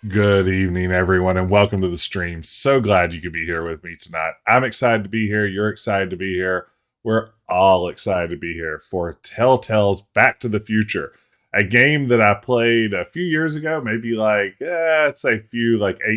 Good evening, everyone, and welcome to the stream. So glad you could be here with me tonight. I'm excited to be here. You're excited to be here. We're all excited to be here for Telltale's Back to the Future, a game that I played a few years ago, maybe like 8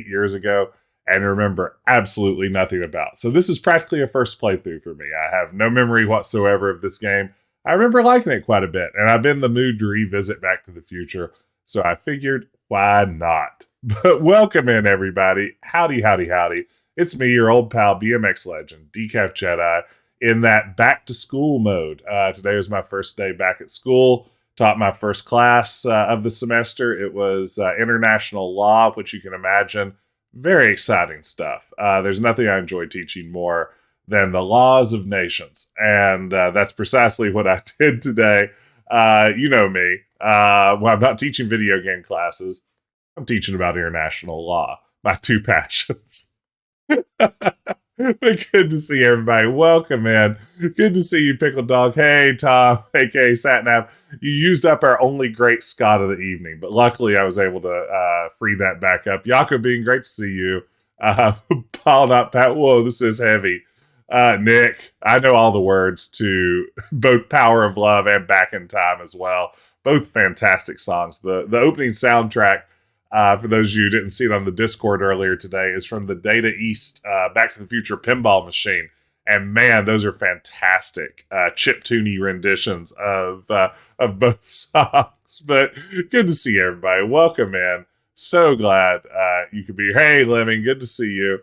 years ago, and remember absolutely nothing about. So this is practically a first playthrough for me. I have no memory whatsoever of this game. I remember liking it quite a bit, and I've been in the mood to revisit Back to the Future, so I figured, why not? But welcome in, everybody. Howdy, howdy, howdy. It's me, your old pal, BMX legend, Decaf Jedi, in that back to school mode. Today was my first day back at school. Taught my first class of the semester. It was international law, which you can imagine, very exciting stuff. There's nothing I enjoy teaching more than the laws of nations. And that's precisely what I did today. You know me. Well, I'm not teaching video game classes. I'm teaching about international law, my two passions. But good to see everybody. Welcome in. Good to see you, Pickle Dog. Hey, Tom, aka Satnav. You used up our only great Scott of the evening, but luckily I was able to free that back up. Jacobine, great to see you. Paul, not Pat. Whoa, this is heavy. Nick, I know all the words to both Power of Love and Back in Time as well. Both fantastic songs. The opening soundtrack, for those of you who didn't see it on the Discord earlier today, is from the Data East Back to the Future pinball machine. And man, those are fantastic chiptune-y renditions of both songs. But good to see everybody. Welcome in. So glad you could be here. Hey, Lemming, good to see you.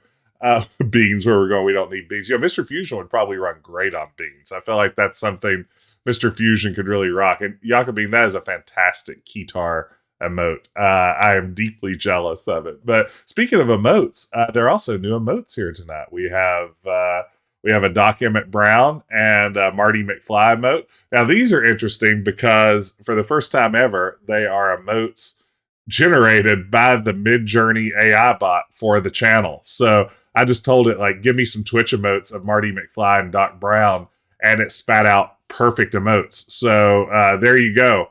Beans, where we're going, we don't need beans. Mr. Fusion would probably run great on beans. I feel like that's something Mr. Fusion could really rock. And Jacobine, that is a fantastic keytar emote. I am deeply jealous of it. But speaking of emotes, there are also new emotes here tonight. We have a Doc Emmett Brown and Marty McFly emote. Now, these are interesting because for the first time ever, they are emotes generated by the Midjourney AI bot for the channel. So I just told it, like, give me some Twitch emotes of Marty McFly and Doc Brown, and it spat out perfect emotes. So there you go.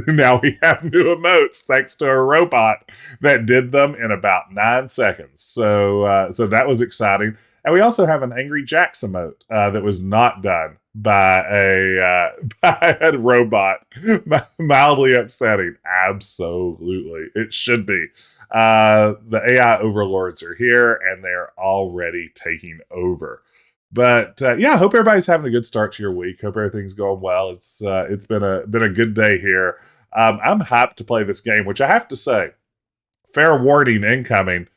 Now we have new emotes thanks to a robot that did them in about 9 seconds. So that was exciting. And we also have an Angry Jacks emote that was not done by a robot. Mildly upsetting. Absolutely. It should be. The AI overlords are here and they're already taking over. But yeah, I hope everybody's having a good start to your week. Hope everything's going well. It's been a good day here. I'm hyped to play this game, which I have to say, fair warning incoming.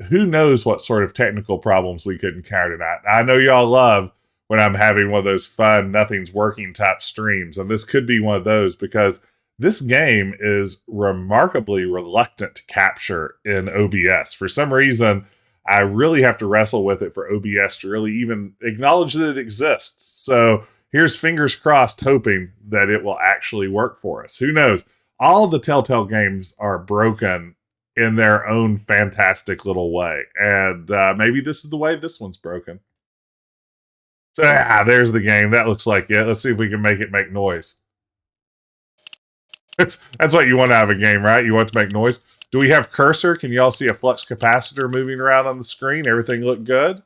Who knows what sort of technical problems we could encounter tonight. I know y'all love when I'm having one of those fun, nothing's working type streams, and this could be one of those because this game is remarkably reluctant to capture in OBS. For some reason, I really have to wrestle with it for OBS to really even acknowledge that it exists. So here's fingers crossed, hoping that it will actually work for us. Who knows? All the Telltale games are broken in their own fantastic little way. And maybe this is the way this one's broken. So there's the game. That looks like it. Let's see if we can make it make noise. That's what you want out of a game, right? You want it to make noise. Do we have cursor? Can y'all see a flux capacitor moving around on the screen? Everything look good?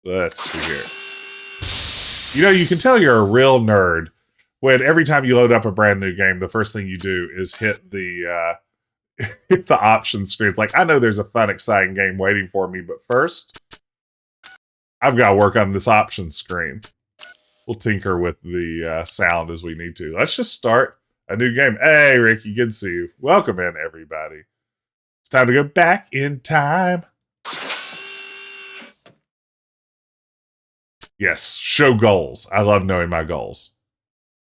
Let's see here. You can tell you're a real nerd when every time you load up a brand new game, the first thing you do is hit the options screen. It's like, I know there's a fun, exciting game waiting for me, but first, I've got to work on this options screen. We'll tinker with the sound as we need to. Let's just start A new game. Hey, Ricky, good to see you. Welcome in, everybody. It's time to go back in time. Yes, show goals. I love knowing my goals.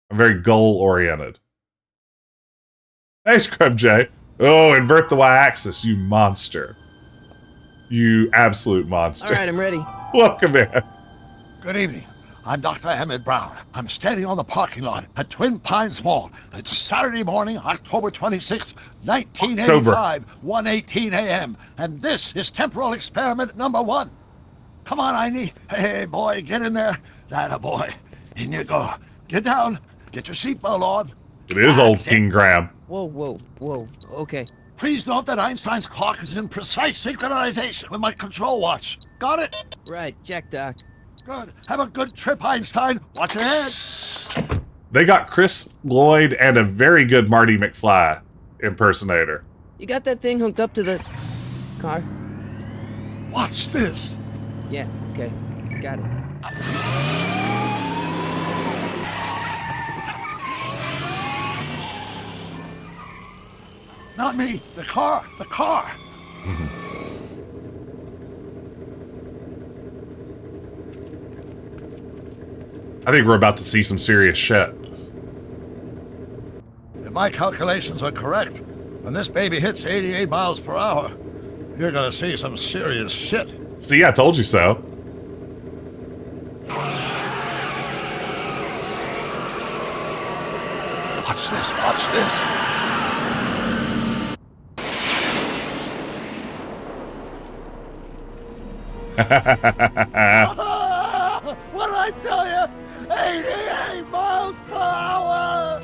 I'm very goal-oriented. Hey, Scrub J. Oh, invert the y-axis, you monster. You absolute monster. All right, I'm ready. Welcome in. Good evening. I'm Dr. Emmett Brown. I'm standing on the parking lot at Twin Pines Mall. It's Saturday morning, October 26th, 1985, 1:18 a.m. And this is temporal experiment number 1. Come on, Einie. Hey, boy, get in there. That boy. In you go. Get down. Get your seatbelt on. It is old King Graham. Whoa. Okay. Please note that Einstein's clock is in precise synchronization with my control watch. Got it? Right, check, Doc. Good. Have a good trip, Einstein. Watch your head. They got Chris Lloyd and a very good Marty McFly impersonator. You got that thing hooked up to the car? Watch this. Yeah, okay. Got it. Not me. The car. The car. I think we're about to see some serious shit. If my calculations are correct, when this baby hits 88 miles per hour, you're gonna see some serious shit. See, I told you so. Watch this, watch this. What did I tell you? 88 miles per hour!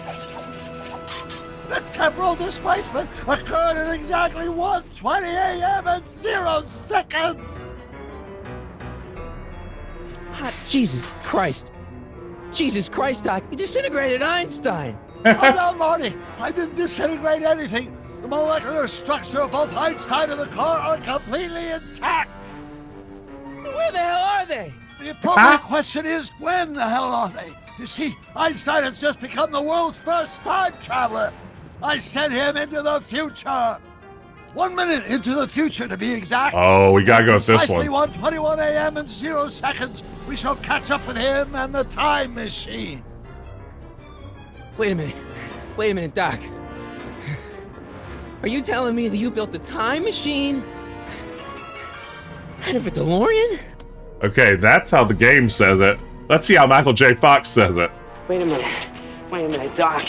The temporal displacement occurred at exactly 1:20 a.m. and 0 seconds! Hot Jesus Christ. Jesus Christ, Doc. You disintegrated Einstein. Calm down, Marty. I didn't disintegrate anything. The molecular structure of both Einstein and the car are completely intact. Where the hell are they? The appropriate question is, when the hell are they? You see, Einstein has just become the world's first time traveler. I sent him into the future. 1 minute into the future, to be exact. Oh, we gotta go with this Precisely one. 1:21 a.m. and 0 seconds, we shall catch up with him and the time machine. Wait a minute, Doc. Are you telling me that you built a time machine out of a DeLorean? Okay, that's how the game says it. Let's see how Michael J. Fox says it. Wait a minute, Doc.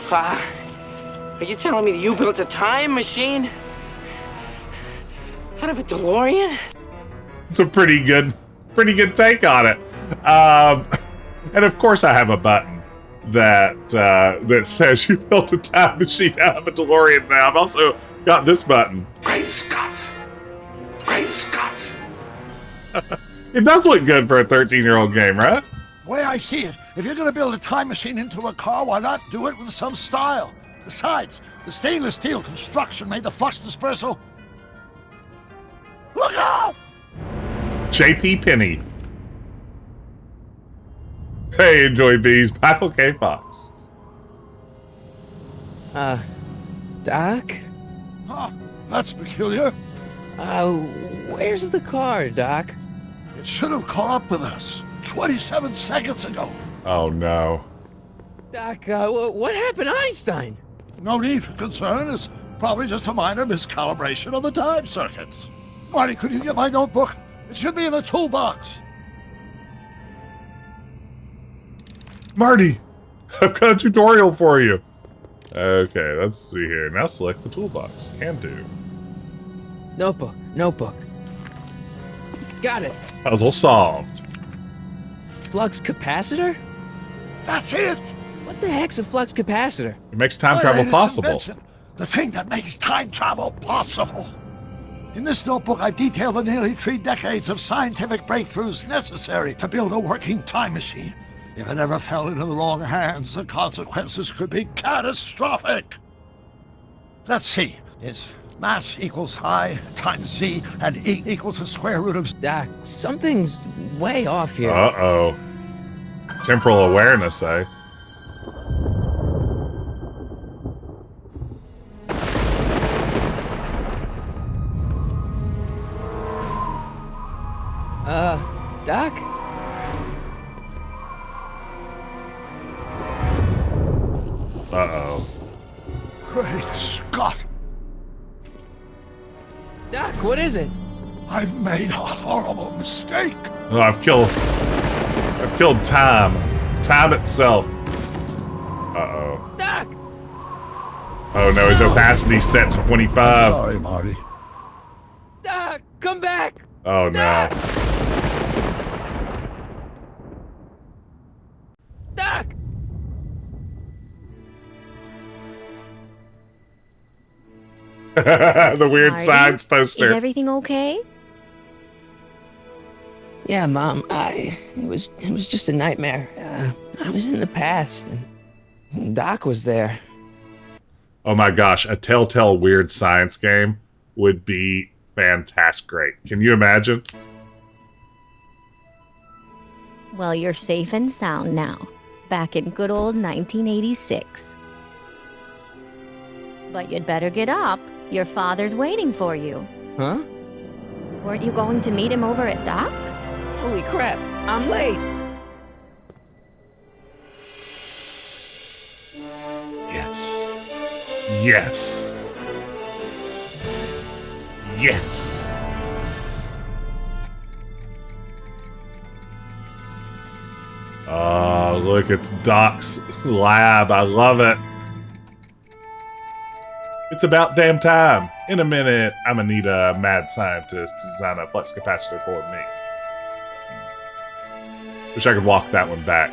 Are you telling me that you built a time machine out of a DeLorean? It's a pretty good take on it. And of course I have a button that says you built a time machine out of a DeLorean. Now I've also got this button. Great Scott! Great Scott! It does look good for a 13-year-old game, right? The way I see it, if you're going to build a time machine into a car, why not do it with some style? Besides, the stainless steel construction made the flux dispersal. Look out! J.P. Penny. Hey, enjoy bees. Michael K. Fox. Doc? Huh, that's peculiar. Where's the car, Doc? It should have caught up with us 27 seconds ago. Oh, no. Doc, what happened to Einstein? No need for concern. It's probably just a minor miscalibration of the time circuits. Marty, could you get my notebook? It should be in the toolbox. Marty, I've got a tutorial for you. Okay, let's see here. Now select the toolbox. Can do. Notebook. Got it. Puzzle solved. Flux capacitor? That's it. What the heck's a flux capacitor? It makes time My travel latest possible. invention, the thing that makes time travel possible. In this notebook, I've detailed the nearly 3 decades of scientific breakthroughs necessary to build a working time machine. If it ever fell into the wrong hands, the consequences could be catastrophic. Let's see. It's mass equals I times Z, and E equals the square root of... Doc, something's way off here. Uh-oh. Temporal awareness, eh? Doc? Uh-oh. Great Scott! Doc, what is it? I've made a horrible mistake. Oh, I've killed time. Time itself. Uh-oh. Doc! Oh no, his opacity's set to 25. Sorry, Marty. Doc, come back! Oh no. Doc! The weird Marty, science Is poster. everything okay? Yeah, Mom, it was just a nightmare. I was in the past, and Doc was there. Oh my gosh, a Telltale weird science game would be fantastic. Great. Can you imagine? Well, you're safe and sound now. Back in good old 1986. But you'd better get up. Your father's waiting for you. Huh? Weren't you going to meet him over at Doc's? Holy crap, I'm late! Yes. Yes. Yes. Oh, look, it's Doc's lab. I love it. It's about damn time. In a minute, I'm gonna need a mad scientist to design a flux capacitor for me. Wish I could walk that one back.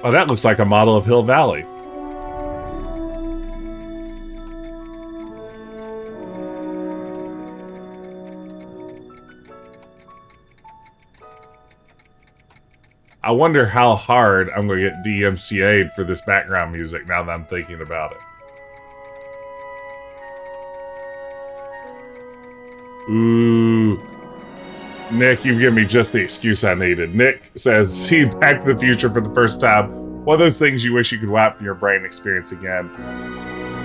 Oh, that looks like a model of Hill Valley. I wonder how hard I'm going to get DMCA'd for this background music now that I'm thinking about it. Ooh. Nick, you've given me just the excuse I needed. Nick says, see Back to the Future for the first time. One of those things you wish you could wipe from your brain experience again.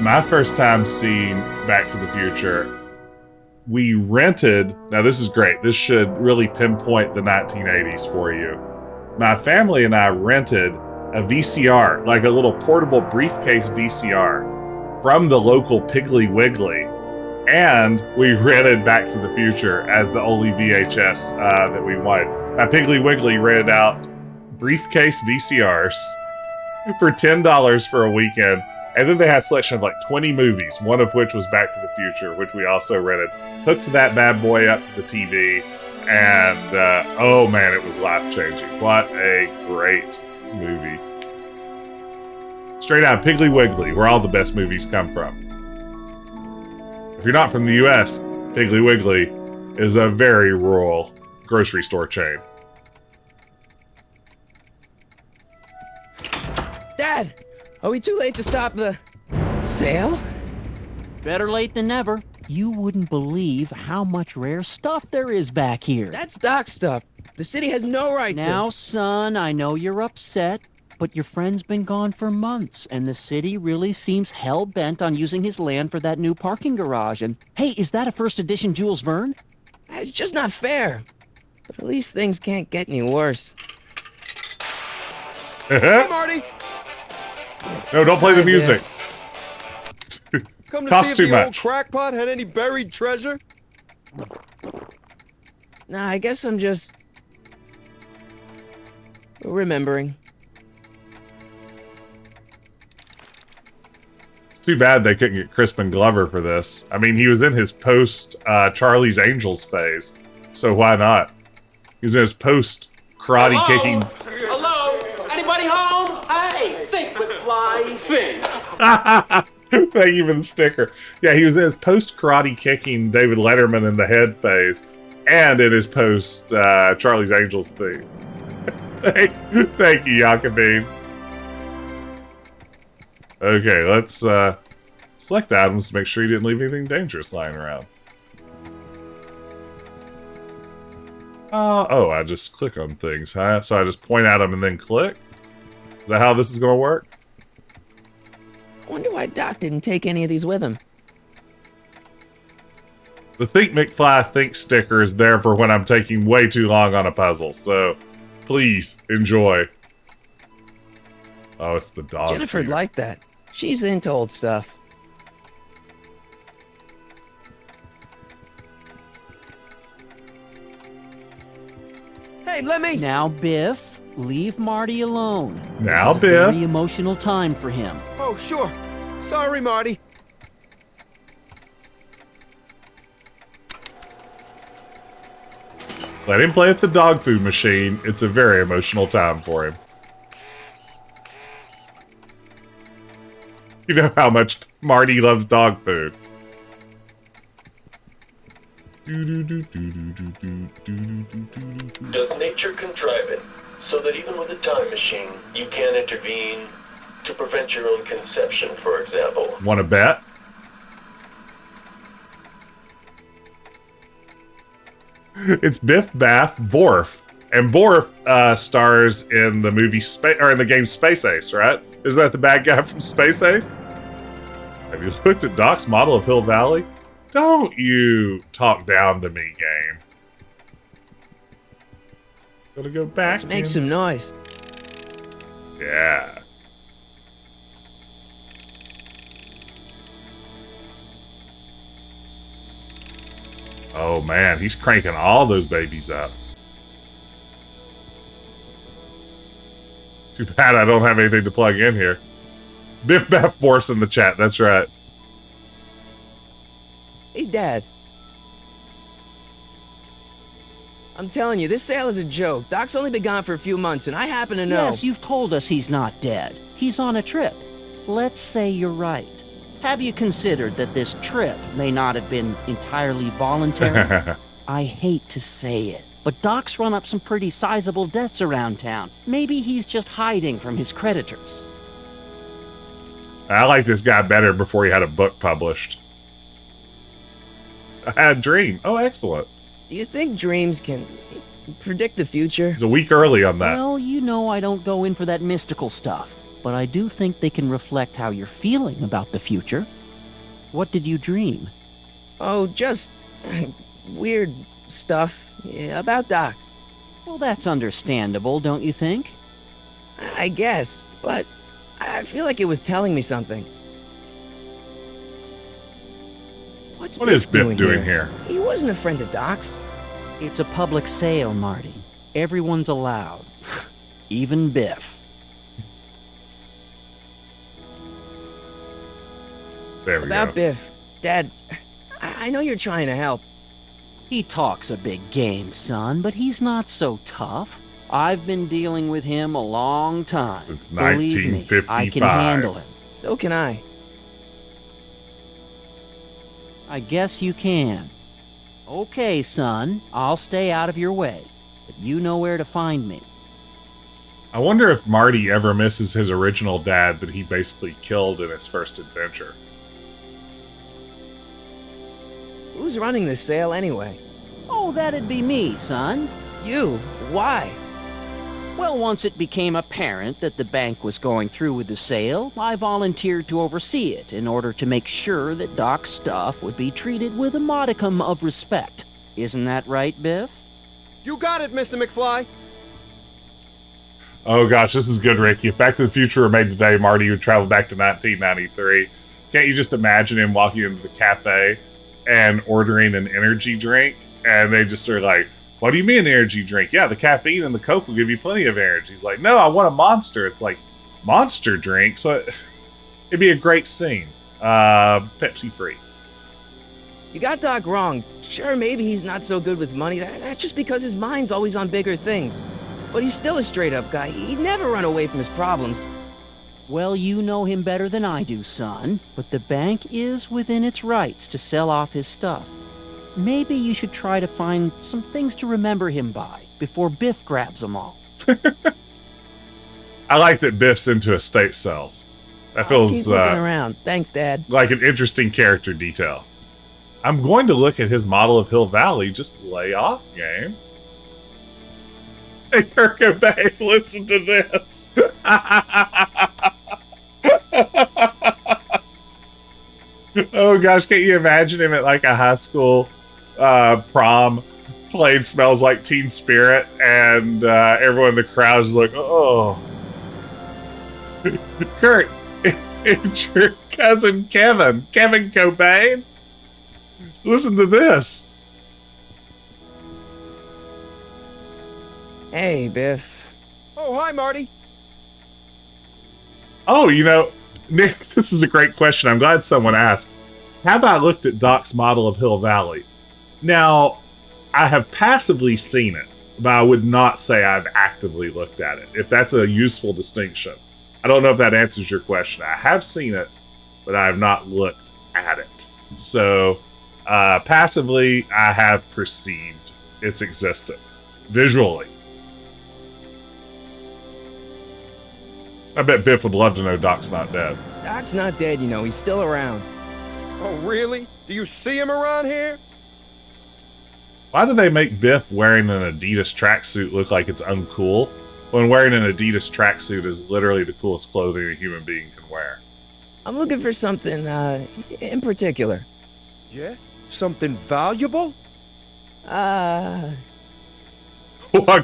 My first time seeing Back to the Future, we rented... Now this is great. This should really pinpoint the 1980s for you. My family and I rented a VCR, like a little portable briefcase VCR, from the local Piggly Wiggly. And we rented Back to the Future as the only VHS that we wanted. Now, Piggly Wiggly rented out briefcase VCRs for $10 for a weekend. And then they had a selection of like 20 movies, one of which was Back to the Future, which we also rented. Hooked that bad boy up to the TV. And, oh man, it was life-changing. What a great movie. Straight out of Piggly Wiggly, where all the best movies come from. If you're not from the US, Piggly Wiggly is a very rural grocery store chain. Dad, are we too late to stop the sale? Better late than never. You wouldn't believe how much rare stuff there is back here. That's Doc stuff. The city has no right to. Now, son, I know you're upset, but your friend's been gone for months, and the city really seems hell-bent on using his land for that new parking garage. And, hey, is that a first edition Jules Verne? It's just not fair. But at least things can't get any worse. Hey, Marty! No, don't play the music. Come to Costs see if too the old much. crackpot had any buried treasure? Nah, I guess I'm just... remembering. It's too bad they couldn't get Crispin Glover for this. I mean, he was in his post Charlie's Angels phase, so why not? He was in his post karate kicking. Hello? Anybody home? Hey, think McFly, think. Thank you for the sticker. Yeah, he was in his post karate kicking David Letterman in the head phase, and in his post Charlie's Angels thing. Thank you, Jakobine. Okay, let's select items to make sure you didn't leave anything dangerous lying around. Oh, I just click on things, huh? So I just point at them and then click? Is that how this is going to work? I wonder why Doc didn't take any of these with him. The Think McFly Think sticker is there for when I'm taking way too long on a puzzle, so please enjoy. Oh, it's the dog. Jennifer'd like that. She's into old stuff. Hey, let me. Now, Biff, leave Marty alone. Now, This is a Biff. very emotional time for him. Oh, sure. Sorry, Marty. Let him play with the dog food machine. It's a very emotional time for him. You know how much Marty loves dog food. Does nature contrive it so that even with a time machine, you can intervene to prevent your own conception, for example? Want to bet? It's Biff Baff Borf, and Borf stars in the movie in the game Space Ace, right? Isn't that the bad guy from Space Ace? Have you looked at Doc's model of Hill Valley? Don't you talk down to me, game. Gotta go back. Let's make some noise. Yeah. Oh man, he's cranking all those babies up. Too bad I don't have anything to plug in here. Biff Baff Force in the chat, that's right. Hey, Dad. I'm telling you, this sale is a joke. Doc's only been gone for a few months, and I happen to know. Yes, you've told us he's not dead. He's on a trip. Let's say you're right. Have you considered that this trip may not have been entirely voluntary? I hate to say it, but Doc's run up some pretty sizable debts around town. Maybe he's just hiding from his creditors. I like this guy better before he had a book published. I had a dream. Oh, excellent. Do you think dreams can predict the future? He's a week early on that. Well, you know I don't go in for that mystical stuff, but I do think they can reflect how you're feeling about the future. What did you dream? Oh, just weird stuff about Doc. Well, that's understandable, don't you think? I guess, but I feel like it was telling me something. What is Biff doing here? He wasn't a friend of Doc's. It's a public sale, Marty. Everyone's allowed. Even Biff. There we About go. Biff, Dad, I know you're trying to help. He talks a big game, son, but he's not so tough. I've been dealing with him a long time. Since Believe me, I can 1955. handle him. So can I. I guess you can. Okay, son, I'll stay out of your way, but you know where to find me. I wonder if Marty ever misses his original dad that he basically killed in his first adventure. Who's running this sale anyway? Oh, that'd be me, son. You? Why? Well, once it became apparent that the bank was going through with the sale, I volunteered to oversee it in order to make sure that Doc's stuff would be treated with a modicum of respect. Isn't that right, Biff? You got it, Mr. McFly. Oh gosh, this is good, Ricky. If Back to the Future were made today, Marty would travel back to 1993. Can't you just imagine him walking into the cafe and ordering an energy drink? And they just are like, what do you mean energy drink? Yeah, the caffeine and the Coke will give you plenty of energy. He's like, no, I want a Monster. It's like, Monster drink? So it'd be a great scene. Pepsi free. You got Doc wrong. Sure, maybe he's not so good with money. That's just because his mind's always on bigger things. But he's still a straight-up guy. He'd never run away from his problems. Well, you know him better than I do, son, but the bank is within its rights to sell off his stuff. Maybe you should try to find some things to remember him by before Biff grabs them all. I like that Biff's into estate sales. That Keep feels looking around. Thanks, Dad. like an interesting character detail. I'm going to look at his model of Hill Valley. Just lay off, game. Hey, Kirk and Babe, listen to this. Oh gosh, can't you imagine him at like a high school prom playing Smells Like Teen Spirit, and everyone in the crowd is like, oh. Kurt, it's your cousin Kevin Cobain. Listen to this. Hey, Biff. Oh, hi, Marty. Oh, Nick, this is a great question. I'm glad someone asked. Have I looked at Doc's model of Hill Valley? Now, I have passively seen it, but I would not say I've actively looked at it, if that's a useful distinction. I don't know if that answers your question. I have seen it, but I have not looked at it. So, passively, I have perceived its existence, visually. I bet Biff would love to know Doc's not dead. Doc's not dead, he's still around. Oh, really? Do you see him around here? Why do they make Biff wearing an Adidas tracksuit look like it's uncool, when wearing an Adidas tracksuit is literally the coolest clothing a human being can wear? I'm looking for something, in particular. Yeah? Something valuable? What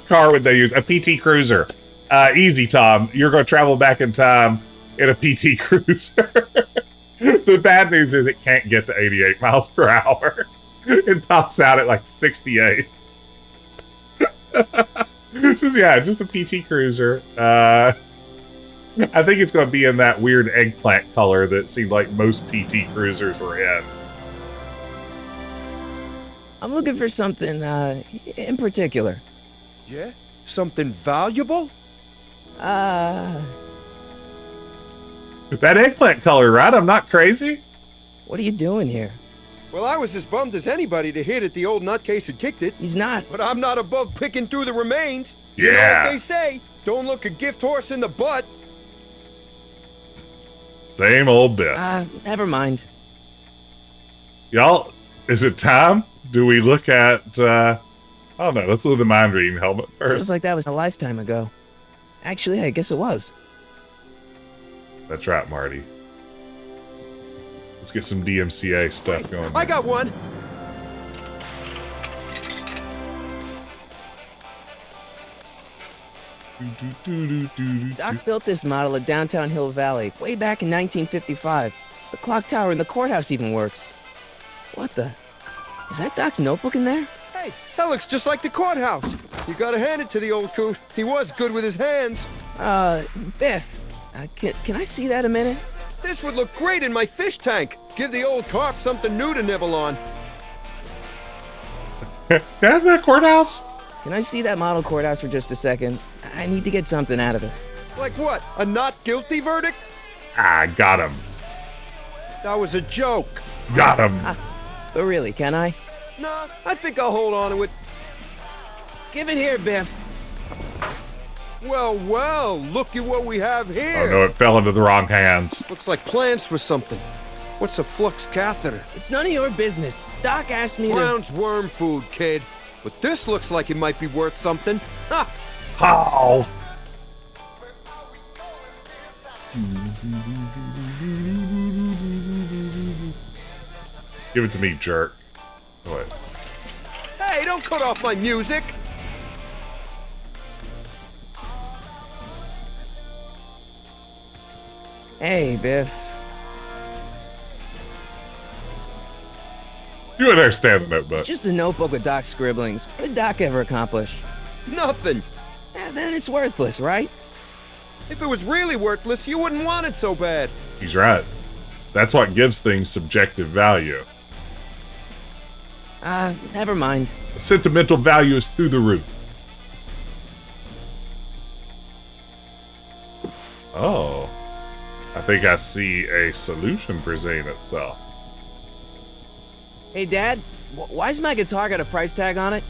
car would they use? A PT Cruiser. Easy, Tom. You're going to travel back in time in a PT Cruiser. The bad news is it can't get to 88 miles per hour. It tops out at like 68. Just a PT Cruiser. I think it's going to be in that weird eggplant color that seemed like most PT Cruisers were in. I'm looking for something, in particular. Yeah? Something valuable? That eggplant color, right? I'm not crazy? What are you doing here? Well, I was as bummed as anybody to hear that the old nutcase had kicked it. He's not. But I'm not above picking through the remains. Yeah. You know what they say, don't look a gift horse in the butt. Same old Biff. Never mind. Y'all, is it time? Do we look at, I don't know, let's look at the mind reading helmet first. Feels like that was a lifetime ago. Actually, I guess it was. That's right, Marty. Let's get some DMCA stuff going. I got one. Doc built this model at downtown Hill Valley way back in 1955. The clock tower in the courthouse even works. What the? Is that Doc's notebook in there? Hey, that looks just like the courthouse. You gotta hand it to the old coot. He was good with his hands. Biff, can I see that a minute? This would look great in my fish tank. Give the old carp something new to nibble on. Can I have that courthouse? Can I see that model courthouse for just a second? I need to get something out of it. Like what? A not guilty verdict? Got him. That was a joke. Got him. But really, can I? Nah, I think I'll hold on to it. Give it here, Biff. Well, look at what we have here. Oh no, it fell into the wrong hands. Looks like plans for something. What's a flux catheter? It's none of your business. Doc asked me Brown's worm food, kid. But this looks like it might be worth something. Ha! How? Give it to me, jerk. Oh, wait. Hey, don't cut off my music! Hey, Biff. You understand the notebook. Just a notebook with Doc's scribblings. What did Doc ever accomplish? Nothing. Then it's worthless, right? If it was really worthless, you wouldn't want it so bad. He's right. That's what gives things subjective value. Never mind. The sentimental value is through the roof. Oh. I think I see a solution presenting itself. Hey, Dad, why's my guitar got a price tag on it?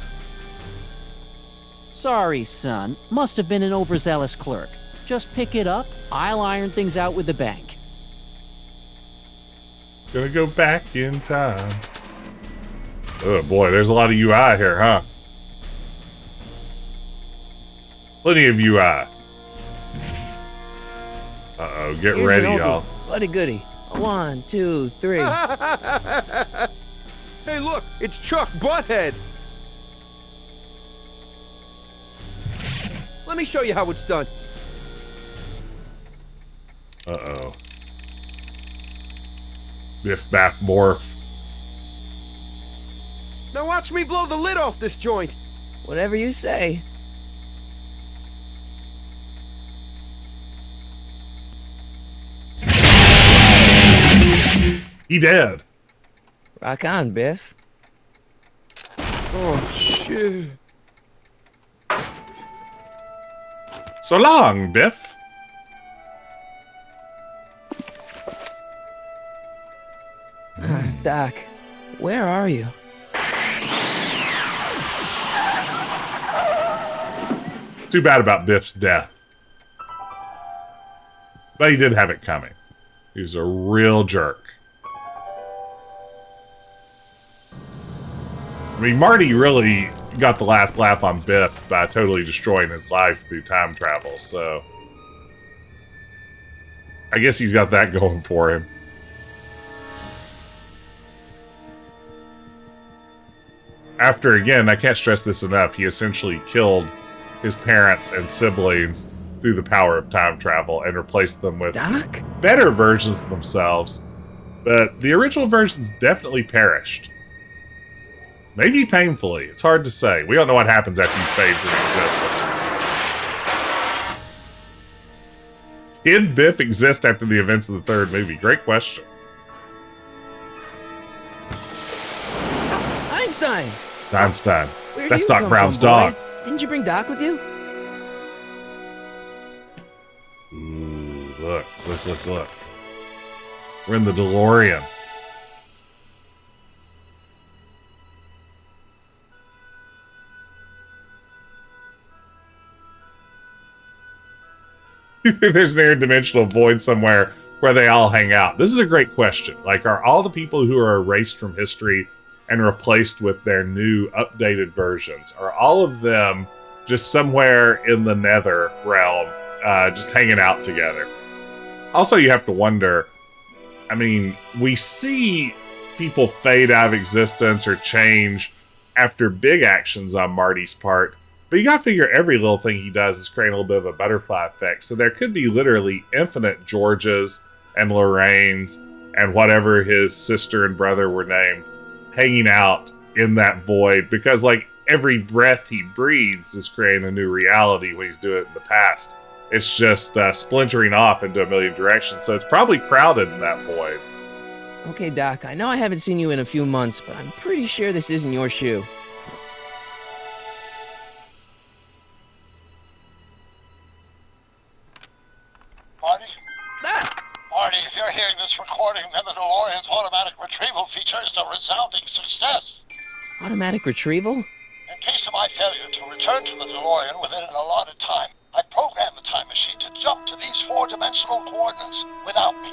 Sorry, son. Must have been an overzealous clerk. Just pick it up. I'll iron things out with the bank. Gonna go back in time. Oh boy, there's a lot of UI here, huh? Plenty of UI. Uh-oh, get ready, y'all. Bloody goody. 1, 2, 3. Hey, look, it's Chuck Butthead. Let me show you how it's done. Uh-oh. Biff Baff Morph. Now watch me blow the lid off this joint. Whatever you say. He dead. Rock on, Biff. Oh, shit. So long, Biff. Doc, where are you? It's too bad about Biff's death. But he did have it coming. He was a real jerk. I mean, Marty really got the last laugh on Biff by totally destroying his life through time travel, so I guess he's got that going for him. After, again, I can't stress this enough, he essentially killed his parents and siblings through the power of time travel and replaced them with Doc? better versions of themselves, but the original versions definitely perished. Maybe painfully. It's hard to say. We don't know what happens after you fade from existence. Did Biff exist after the events of the third movie? Great question. Einstein! Einstein. Where That's do you Doc come Brown's from, boy? dog. Didn't you bring Doc with you? Ooh, look. We're in the DeLorean. You think there's an interdimensional void somewhere where they all hang out? This is a great question. Like, are all the people who are erased from history and replaced with their new updated versions, are all of them just somewhere in the nether realm, just hanging out together? Also, you have to wonder, I mean, we see people fade out of existence or change after big actions on Marty's part, but you gotta figure every little thing he does is creating a little bit of a butterfly effect. So there could be literally infinite Georges and Lorraines and whatever his sister and brother were named hanging out in that void, because like every breath he breathes is creating a new reality when he's doing it in the past. It's just splintering off into a million directions, so it's probably crowded in that void. Okay, Doc, I know I haven't seen you in a few months, but I'm pretty sure this isn't your shoe. Marty? Ah! Marty, if you're hearing this recording, then the DeLorean's automatic retrieval feature is a resounding success. Automatic retrieval? In case of my failure to return to the DeLorean within an allotted time, I programmed the time machine to jump to these four-dimensional coordinates without me.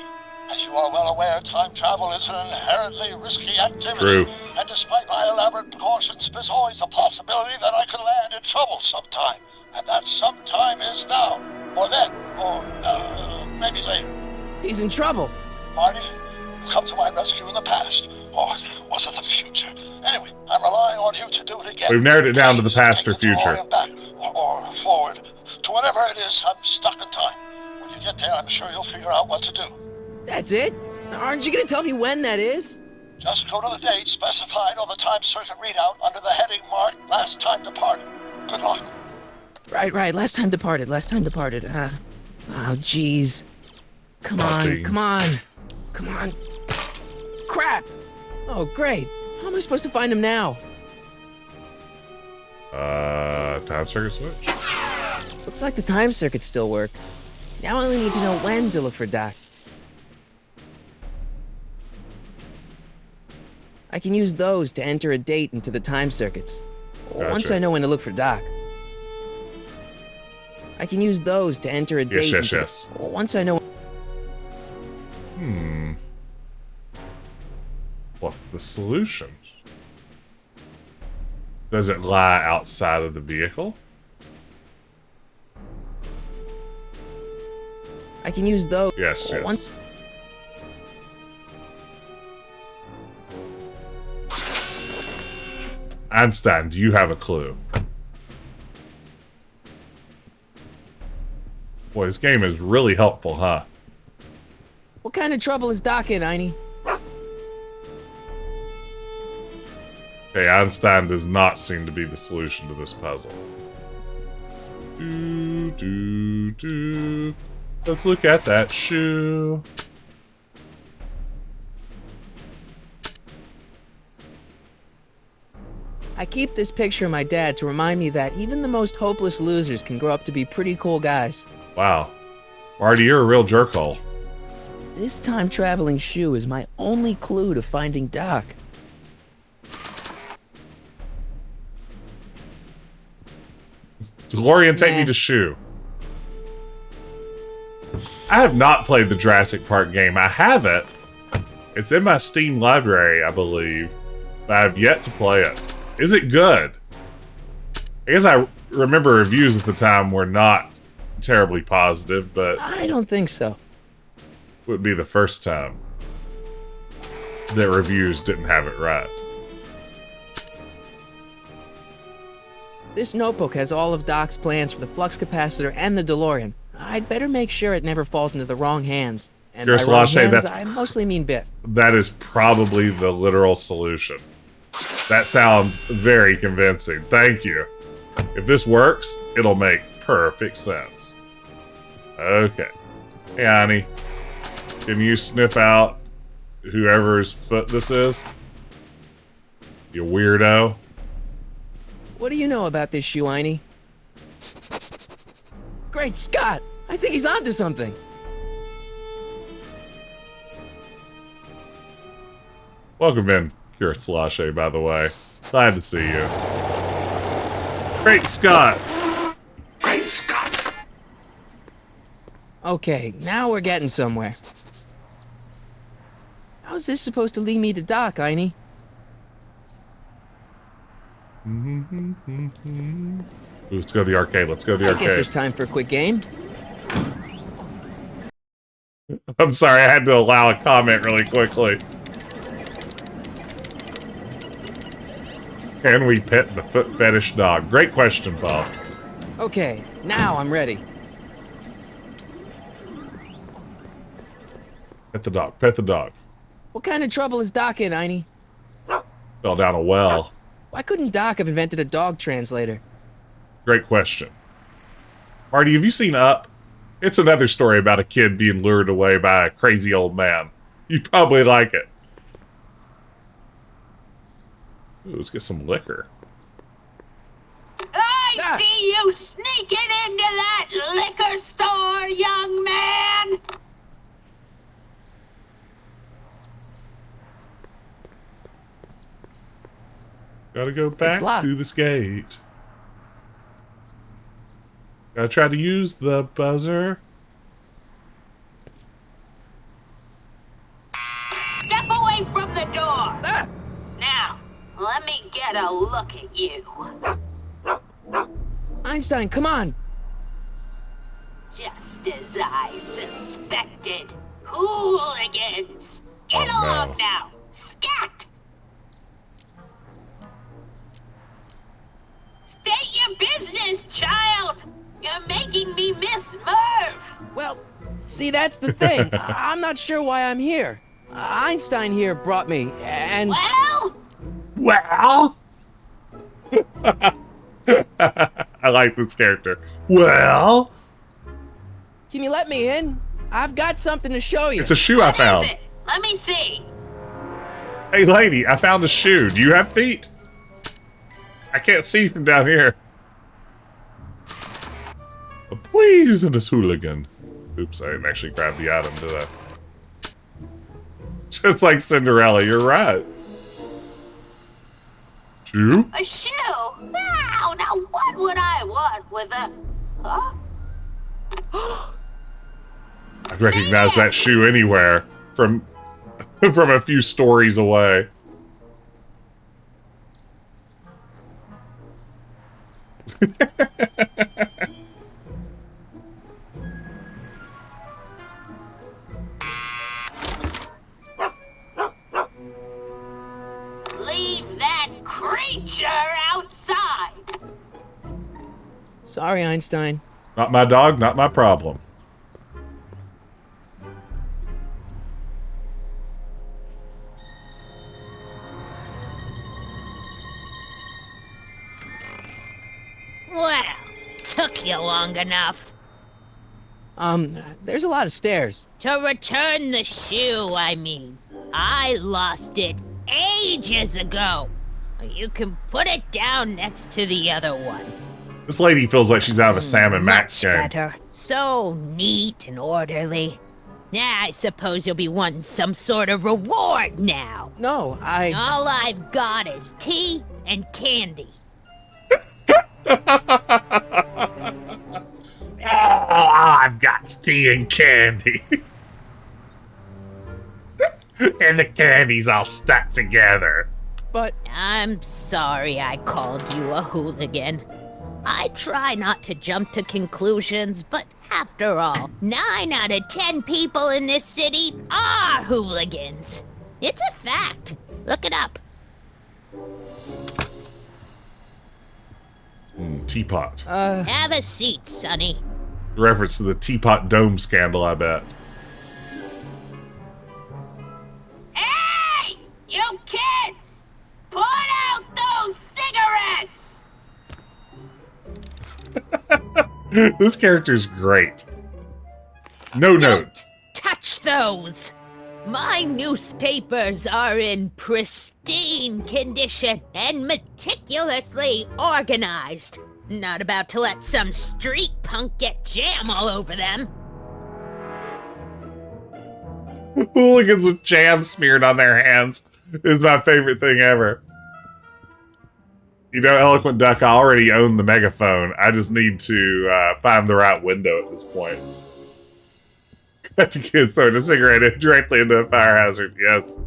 As you are well aware, time travel is an inherently risky activity. True. And despite my elaborate precautions, there's always a possibility that I could land in trouble sometime. And that sometime is now, or then, or maybe later. He's in trouble. Marty, you come to my rescue in the past, or was it the future? Anyway, I'm relying on you to do it again. We've narrowed it down to the past or Take the future. DeLorean back, or forward, to whatever it is. I'm stuck in time. When you get there, I'm sure you'll figure out what to do. That's it? Aren't you gonna tell me when that is? Just go to the date specified on the time circuit readout under the heading marked Last Time Departed. Good luck. Right. Last time departed. Oh, jeez. Come on. Crap! Oh, great. How am I supposed to find him now? Time circuit switch? Looks like the time circuits still work. Now I only need to know when to look for Doc. I can use those to enter a date into the time circuits. Gotcha. Once I know when to look for Doc. I can use those to enter a date. Yes. Once I know. What's the solution? Does it lie outside of the vehicle? I can use those. Yes. Einstein, do you have a clue? Boy, this game is really helpful, huh? What kind of trouble is Doc in, Einie? Okay, Einstein does not seem to be the solution to this puzzle. Let's look at that shoe. I keep this picture of my dad to remind me that even the most hopeless losers can grow up to be pretty cool guys. Wow. Marty, you're a real jerkhole. This time-traveling shoe is my only clue to finding Doc. DeLorean, take me to shoe. I have not played the Jurassic Park game. I have it. It's in my Steam library, I believe. But I have yet to play it. Is it good? I guess I remember reviews at the time were not terribly positive, but I don't think so. it would be the first time that reviews didn't have it right. This notebook has all of Doc's plans for the flux capacitor and the DeLorean. I'd better make sure it never falls into the wrong hands. And by wrong hands, I mostly mean Biff. That is probably the literal solution. That sounds very convincing. Thank you. If this works, it'll make perfect sense. Okay. Hey, Annie. Can you sniff out whoever's foot this is? You weirdo. What do you know about this shoe, Einie? Great Scott! I think he's onto something. Welcome in, Kurt Slashe, by the way. Glad to see you. Great Scott! Great Scott! Okay, now we're getting somewhere. How's this supposed to lead me to Doc, Einie? Ooh, let's go to the arcade. Let's go to the I guess arcade. there's time for a quick game. I'm sorry, I had to allow a comment really quickly. Can we pet the foot fetish dog? Great question, Paul. Okay, now I'm ready. Pet the dog. Pet the dog. What kind of trouble is Doc in, Einie? Fell down a well. Why couldn't Doc have invented a dog translator? Great question. Marty, have you seen Up? It's another story about a kid being lured away by a crazy old man. You'd probably like it. Ooh, let's get some liquor. I see you sneaking into that liquor store, young man! Gotta go back through this gate. Gotta try to use the buzzer. Step away from the door! Now, let me get a look at you. Einstein, come on! Just as I suspected. Hooligans! Get Oh, along no. now! Scat! State your business, child! You're making me miss Merv! Well, see, that's the thing. I'm not sure why I'm here. Einstein here brought me, and... Well? Well? I like this character. Well? Can you let me in? I've got something to show you. It's a shoe I What found. is it? Let me see. Hey, lady, I found a shoe. Do you have feet? I can't see from down here. A poisonous hooligan. Oops, I didn't actually grab the item, did I? Just like Cinderella, you're right. Shoe? A shoe? Now what would I want with a... Huh? I'd recognize that shoe anywhere from from a few stories away. Leave that creature Sorry, Einstein. Not my dog, not my problem. Well, took you long enough. There's a lot of stairs. To return the shoe, I mean. I lost it ages ago. You can put it down next to the other one. This lady feels like she's out of a Sam and Max Much game. better. So neat and orderly. I suppose you'll be wanting some sort of reward now. No, All I've got is tea and candy. I've got tea and candy. And the candy's all stuck together. But I'm sorry I called you a hooligan. I try not to jump to conclusions, but after all, 9 out of 10 people in this city are hooligans. It's a fact. Look it up. Teapot. Have a seat, Sonny. Reference to the Teapot Dome scandal, I bet. Hey! You kids! Put out those cigarettes! This character's great. No note. Touch those! My newspapers are in pristine condition and meticulously organized. Not about to let some street punk get jam all over them. Hooligans with jam smeared on their hands is my favorite thing ever. You know, Eloquent Duck, I already own the megaphone. I just need to find the right window at this point. Got the kids throwing a cigarette directly into a fire hazard. Yes.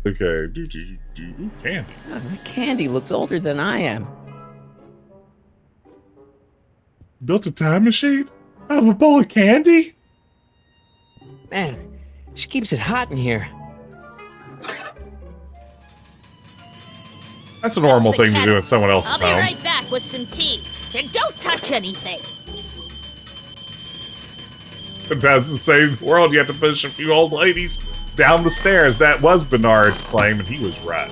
Okay. Ooh, candy. the candy looks older than I am. Built a time machine? I have a bowl of candy? Man, she keeps it hot in here. That's a normal thing to do at someone else's I'll be home. right back with some tea. And don't touch anything. Sometimes in the same world, you have to push a few old ladies down the stairs. That was Bernard's claim, and he was right.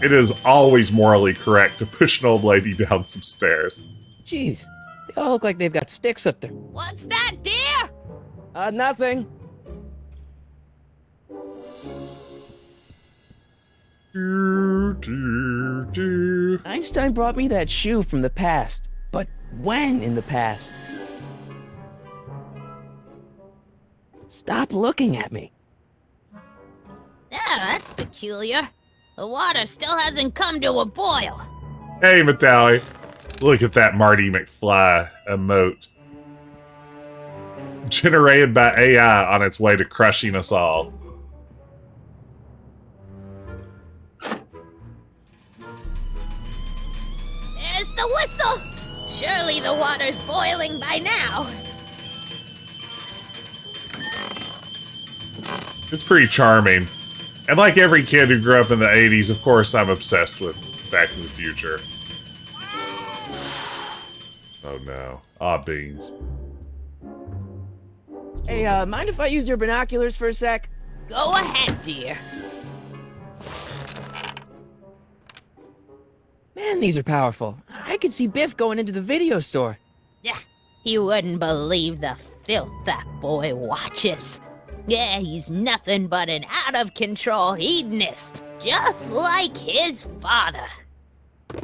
It is always morally correct to push an old lady down some stairs. Jeez, they all look like they've got sticks up there. What's that, dear? Nothing. Einstein brought me that shoe from the past. But when in the past? Stop looking at me. Yeah, that's peculiar. The water still hasn't come to a boil. Hey, Metalli. Look at that Marty McFly emote. Generated by AI on its way to crushing us all. There's the whistle. Surely the water's boiling by now. It's pretty charming. And like every kid who grew up in the 80s, of course, I'm obsessed with Back to the Future. Oh no. Ah, beans. Hey, mind if I use your binoculars for a sec? Go ahead, dear. Man, these are powerful. I could see Biff going into the video store. Yeah, you wouldn't believe the filth that boy watches. Yeah, he's nothing but an out-of-control hedonist, just like his father.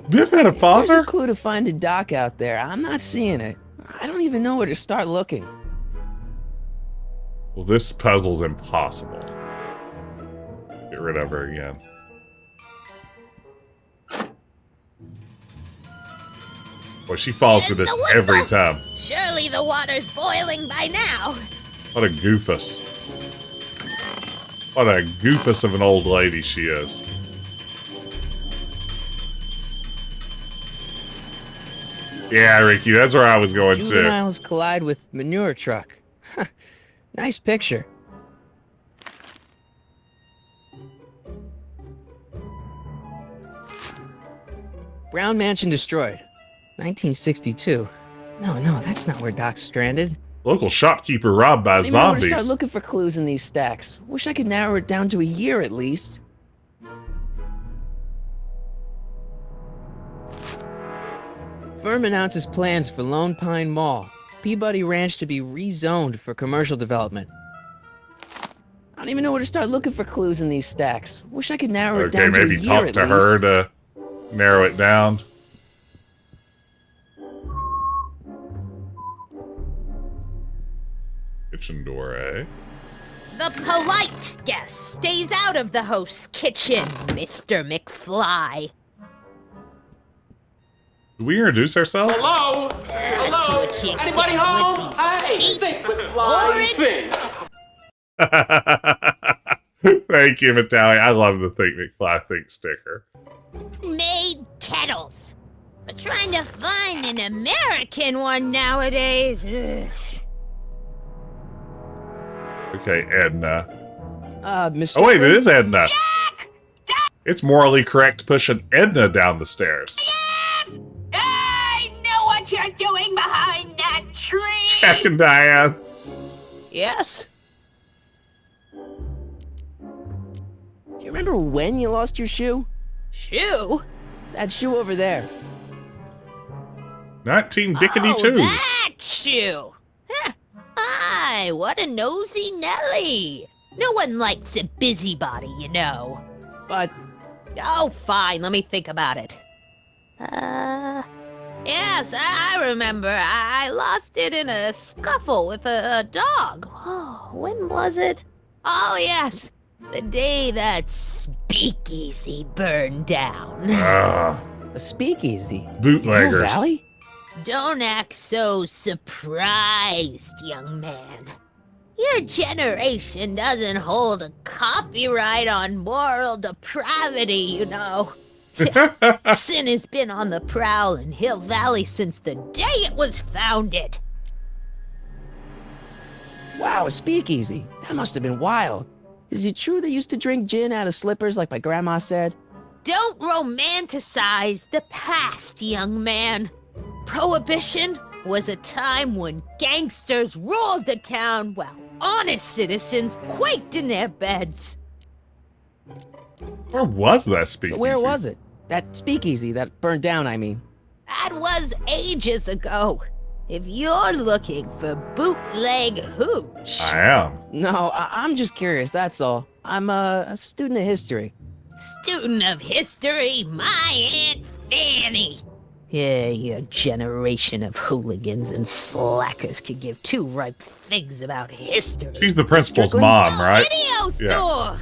Biff had a There's father? a clue to finding Doc out there. I'm not seeing it. I don't even know where to start looking. Well, this puzzle's impossible. Get rid of her again. Boy, she falls for There's this the whistle. every time. Surely the water's boiling by now. What a goofus. What a goofus of an old lady she is. Yeah, Ricky, that's where I was going to. Juveniles collide with manure truck. Nice picture. Brown mansion destroyed. 1962. No, that's not where Doc's stranded. Local shopkeeper robbed by I don't even know where to zombies. start looking for clues in these stacks. Wish I could narrow it down to a year at least. Firm announces plans for Lone Pine Mall. Peabody Ranch to be rezoned for commercial development. I don't even know where to start looking for clues in these stacks. Wish I could narrow it down to a maybe year talk at to least. her to narrow it down. Kitchen door, eh? The polite guest stays out of the host's kitchen, Mr. McFly. Do we introduce ourselves? Hello? Hello? That's what you Anybody get home? with these Hey, cheap, think McFly, think. Thank you, Natalia. I love the Think McFly Think sticker. made kettles. But trying to find an American one nowadays. Ugh. Okay, Edna. Mr. Oh, wait, it Finn? is Edna. It's morally correct to push an Edna down the stairs. I know what you're doing behind that tree. Jack and Diane. Yes? Do you remember when you lost your shoe? Shoe? That shoe over there. 19 Dickety Oh, 2. that shoe. Huh. Hi, what a nosy Nelly. No one likes a busybody, you know. But Oh, fine, let me think about it. Yes, I remember. I lost it in a scuffle with a dog. Oh, when was it? Oh, yes, the day that speakeasy burned down. a speakeasy. Bootleggers. Hill Valley? Don't act so surprised, young man. Your generation doesn't hold a copyright on moral depravity, you know. Sin has been on the prowl in Hill Valley since the day it was founded. Wow, a speakeasy. That must have been wild. Is it true they used to drink gin out of slippers like my grandma said? Don't romanticize the past, young man. Prohibition was a time when gangsters ruled the town while honest citizens quaked in their beds. Where was that speakeasy? So where was it? That speakeasy that burned down, I mean. That was ages ago. If you're looking for bootleg hooch. I am. No, I'm just curious, that's all. I'm a student of history. Student of history, my Aunt Fanny. Yeah, your generation of hooligans and slackers could give two ripe figs about history. She's the principal's Strickland? mom, right? Video store!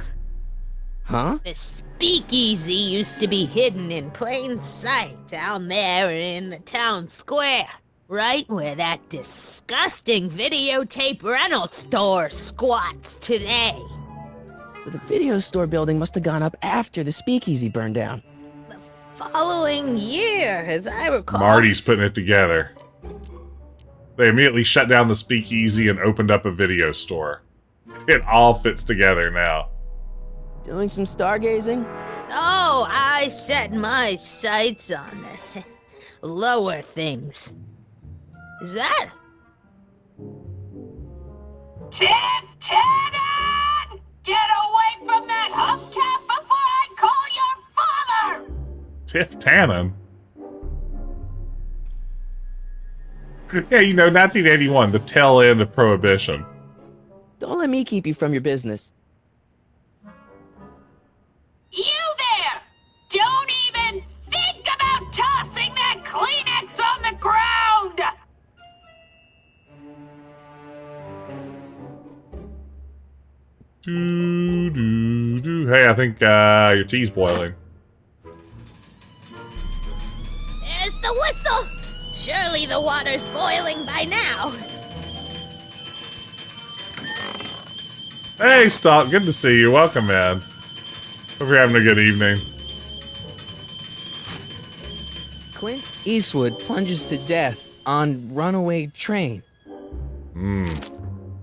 Huh? The speakeasy used to be hidden in plain sight down there in the town square. Right where that disgusting videotape rental store squats today. So the video store building must have gone up after the speakeasy burned down. Following year, as I recall. Marty's putting it together. They immediately shut down the speakeasy and opened up a video store. It all fits together now. Doing some stargazing? Oh, I set my sights on the lower things. Is that? Tiff Tannen! Get away from that hubcap before I call your father! Tiff Tannen? Yeah, you know, 1981, the tail end of Prohibition. Don't let me keep you from your business. You there! Don't even think about tossing that Kleenex on the ground! Hey, I think your tea's boiling. There's the whistle! Surely the water's boiling by now. Hey, Stop. Good to see you. Welcome, man. Hope you're having a good evening. Clint Eastwood plunges to death on runaway train.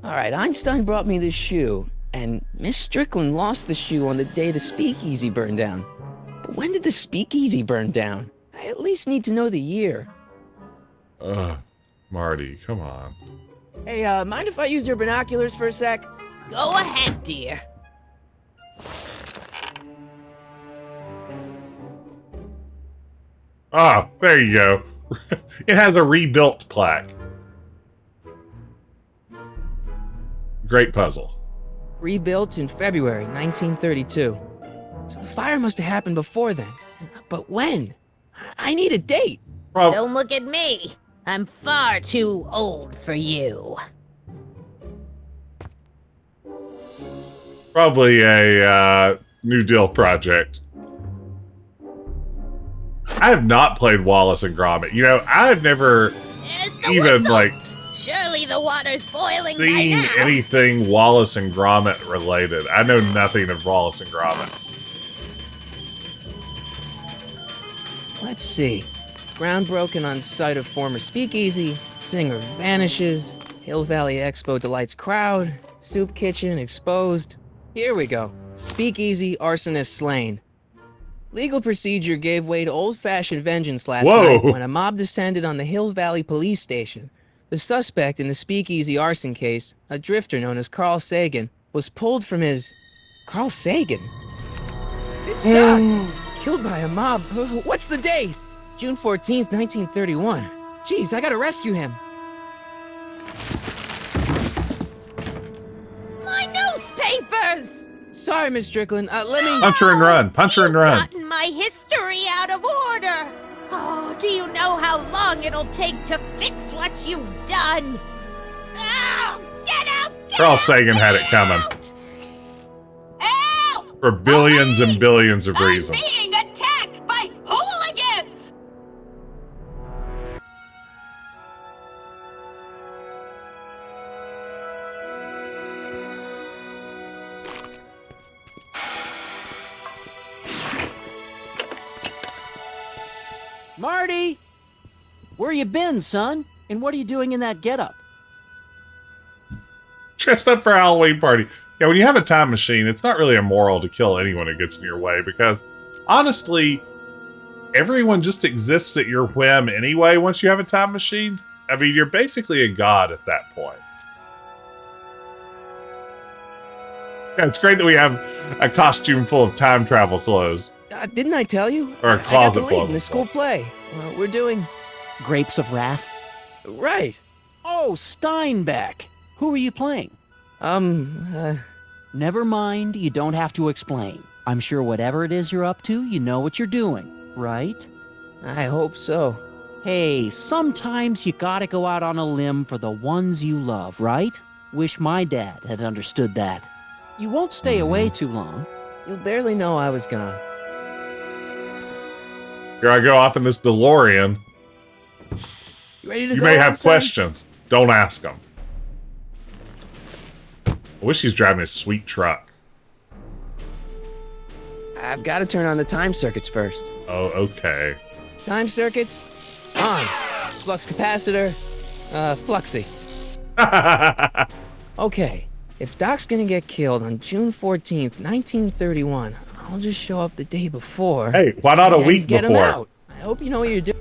Alright, Einstein brought me this shoe, and Miss Strickland lost the shoe on the day the speakeasy burned down. But when did the speakeasy burn down? I at least need to know the year. Marty, come on. Hey, mind if I use your binoculars for a sec? Go ahead, dear. Oh, there you go. It has a rebuilt plaque. Great puzzle. Rebuilt in February 1932. So the fire must have happened before then. But when? I need a date. Don't look at me. I'm far too old for you. Probably a New Deal project. I have not played Wallace and Gromit. You know, I've never even like Surely the water's boiling by seen now. anything Wallace and Gromit related. I know nothing of Wallace and Gromit. Let's see. Ground broken on site of former speakeasy. Singer vanishes. Hill Valley Expo delights crowd. Soup kitchen exposed. Here we go. Speakeasy arsonist slain. Legal procedure gave way to old-fashioned vengeance last night when a mob descended on the Hill Valley police station. The suspect in the speakeasy arson case, a drifter known as Carl Sagan, was pulled from his... Carl Sagan? It's Doc! Killed by a mob. What's the date? June 14th, 1931. Jeez, I gotta rescue him. My newspapers! Sorry, Miss Strickland. Let me... Punch her and run. Punch her and run. Gotten my history out of order. Oh, do you know how long it'll take to fix what you've done? Oh, get out! Carl Sagan had it coming. Help! For billions and billions of reasons. Being attacked by hooligans! Marty! Where you been, son? And what are you doing in that getup? Dressed up for a Halloween party. Yeah, when you have a time machine, it's not really immoral to kill anyone who gets in your way because, honestly, everyone just exists at your whim anyway once you have a time machine. I mean, you're basically a god at that point. Yeah, it's great that we have a costume full of time travel clothes. Didn't I tell you? Or a closet I got the full lead of in the school play. We're doing... Grapes of Wrath? Right. Oh, Steinbeck. Who are you playing? Never mind, you don't have to explain. I'm sure whatever it is you're up to, you know what you're doing, right? I hope so. Hey, sometimes you gotta go out on a limb for the ones you love, right? Wish my dad had understood that. You won't stay away too long. You'll barely know I was gone. Here I go off in this DeLorean. You ready to You go? may have questions. Don't ask them. I wish he's driving a sweet truck. I've got to turn on the time circuits first. Oh, okay. Time circuits on. Flux capacitor, fluxy. Okay, if Doc's gonna get killed on June 14th, 1931, I'll just show up the day before. Hey, why not a week get before? Him out. I hope you know what you're doing.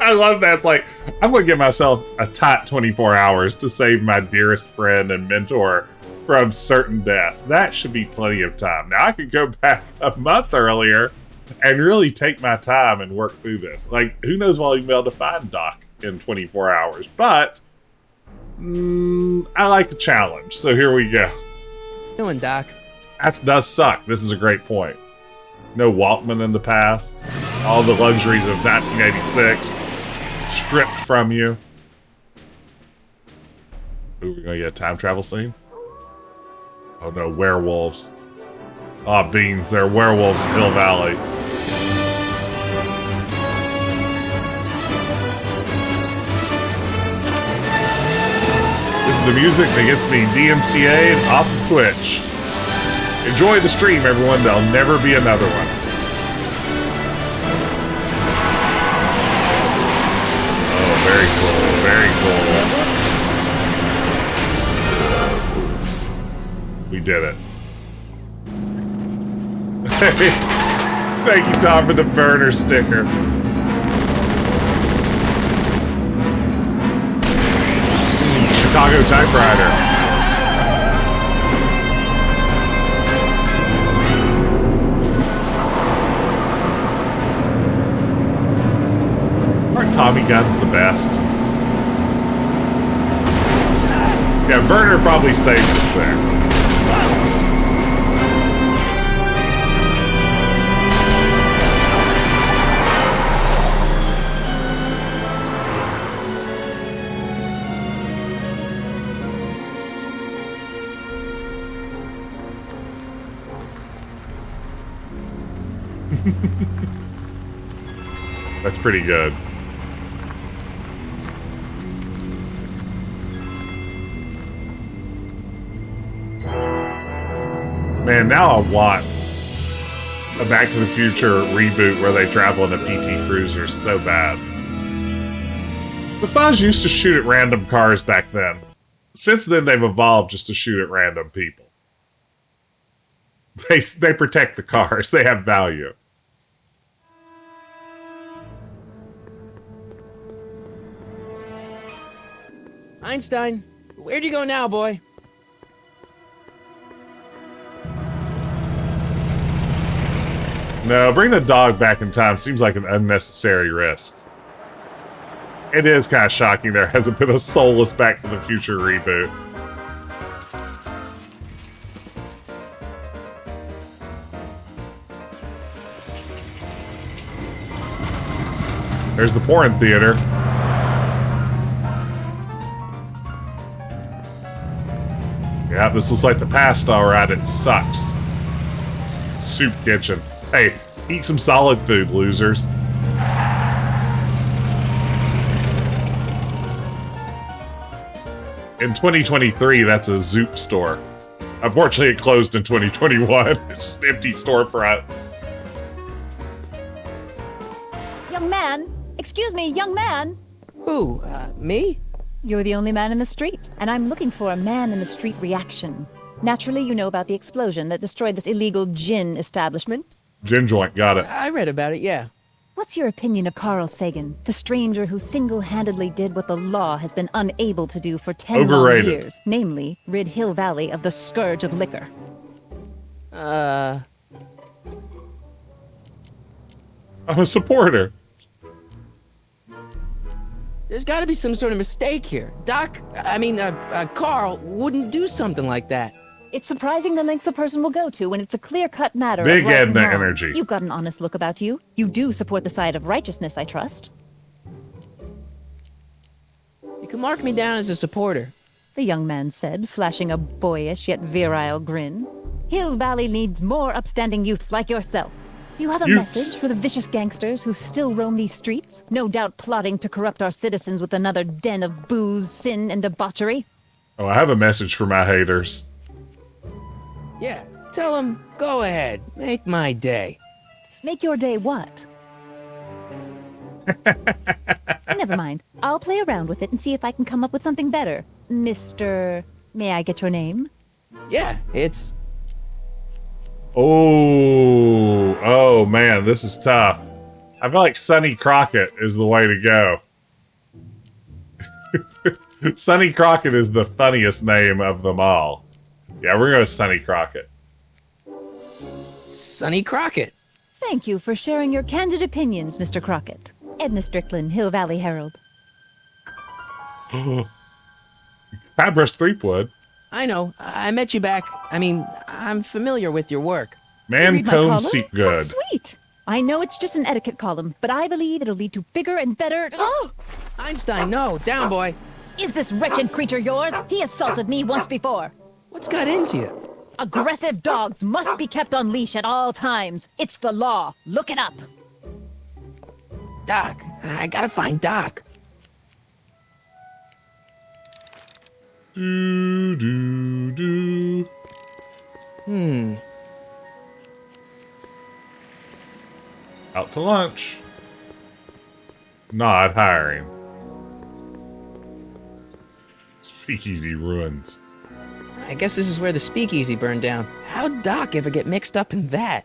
I love that. It's like, I'm going to give myself a tight 24 hours to save my dearest friend and mentor from certain death. That should be plenty of time. Now, I could go back a month earlier and really take my time and work through this. Like, who knows when I'll even be able to find Doc in 24 hours. But, I like a challenge. So here we go. Doing, Doc? That does suck. This is a great point. No Walkman in the past. All the luxuries of 1986 stripped from you. Ooh, we're gonna get a time travel scene? Oh no, werewolves. Ah, beans, there are werewolves in Hill Valley. This is the music that gets me DMCA'd off of Twitch. Enjoy the stream, everyone. There'll never be another one. Oh, very cool. Very cool. We did it. Thank you, Tom, for the burner sticker. typewriter. Aren't Tommy guns the best? Yeah, Werner probably saved us there. That's pretty good. Man, now I want a Back to the Future reboot where they travel in a PT Cruiser so bad. The Fuzz used to shoot at random cars back then. Since then, they've evolved just to shoot at random people. They protect the cars. They have value. Einstein, where'd you go now, boy? No, bring the dog back in time seems like an unnecessary risk. It is kind of shocking there hasn't been a soulless Back to the Future reboot. There's the porn theater. Yeah, this looks like the past, alright. It sucks. Soup kitchen. Hey, eat some solid food, losers. In 2023, that's a Zoop store. Unfortunately, it closed in 2021. It's just an empty storefront. Young man! Excuse me, young man! Who, me? You're the only man in the street, and I'm looking for a man-in-the-street reaction. Naturally, you know about the explosion that destroyed this illegal gin establishment. Gin joint, got it. I read about it, yeah. What's your opinion of Carl Sagan, the stranger who single-handedly did what the law has been unable to do for 10 long years, namely, rid Hill Valley of the scourge of liquor? I'm a supporter. There's gotta be some sort of mistake here. Carl wouldn't do something like that. It's surprising the lengths a person will go to when it's a clear-cut matter Big of right Edna and wrong. energy. You've got an honest look about you. You do support the side of righteousness, I trust. You can mark me down as a supporter. The young man said, flashing a boyish yet virile grin. Hill Valley needs more upstanding youths like yourself. Do you have a message for the vicious gangsters who still roam these streets? No doubt plotting to corrupt our citizens with another den of booze, sin, and debauchery? Oh, I have a message for my haters. Yeah, tell them, go ahead, make my day. Make your day what? Never mind. I'll play around with it and see if I can come up with something better. Mr. May I get your name? Yeah, it's... Oh man, this is tough. I feel like Sonny Crockett is the way to go. Sonny Crockett is the funniest name of them all. Yeah, we're going with Sonny Crockett. Sonny Crockett. Thank you for sharing your candid opinions, Mr. Crockett. Edna Strickland, Hill Valley Herald. Fabris Threepwood. I know. I met you back. I'm familiar with your work. Man comb seep good. How sweet. I know it's just an etiquette column, but I believe it'll lead to bigger and better... Oh! Einstein, no. Down, boy. Is this wretched creature yours? He assaulted me once before. What's got into you? Aggressive dogs must be kept on leash at all times. It's the law. Look it up. Doc. I gotta find Doc. Do. Out to lunch. Not hiring. Speakeasy ruins. I guess this is where the speakeasy burned down. How'd Doc ever get mixed up in that?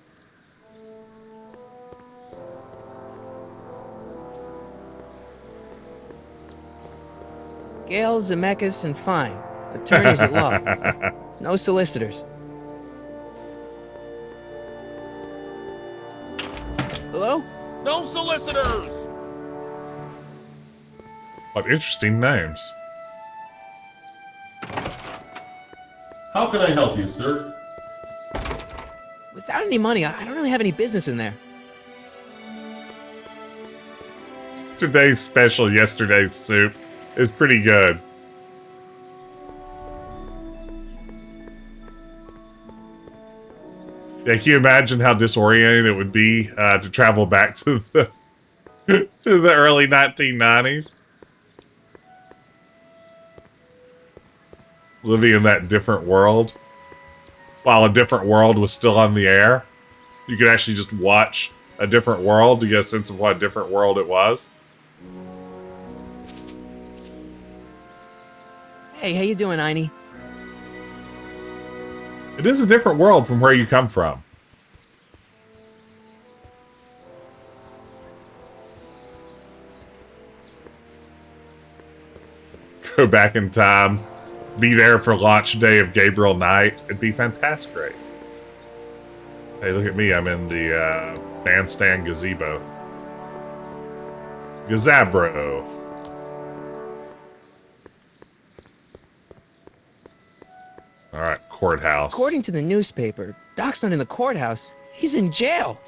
Gale, Zemeckis, and Fine. Attorneys at law. No solicitors. Hello? No solicitors! What interesting names. How can I help you, sir? Without any money, I don't really have any business in there. Today's special, yesterday's soup, is pretty good. Yeah, can you imagine how disorienting it would be to travel back to the to the early 1990s? Living in that different world, while a different world was still on the air. You could actually just watch a different world to get a sense of what a different world it was. Hey, how you doing, Einie? It is a different world from where you come from. Go back in time, be there for launch day of Gabriel Knight. It'd be fantastic. Hey, look at me. I'm in the bandstand gazebo. Gazabro. Alright, courthouse. According to the newspaper, Doc's not in the courthouse. He's in jail.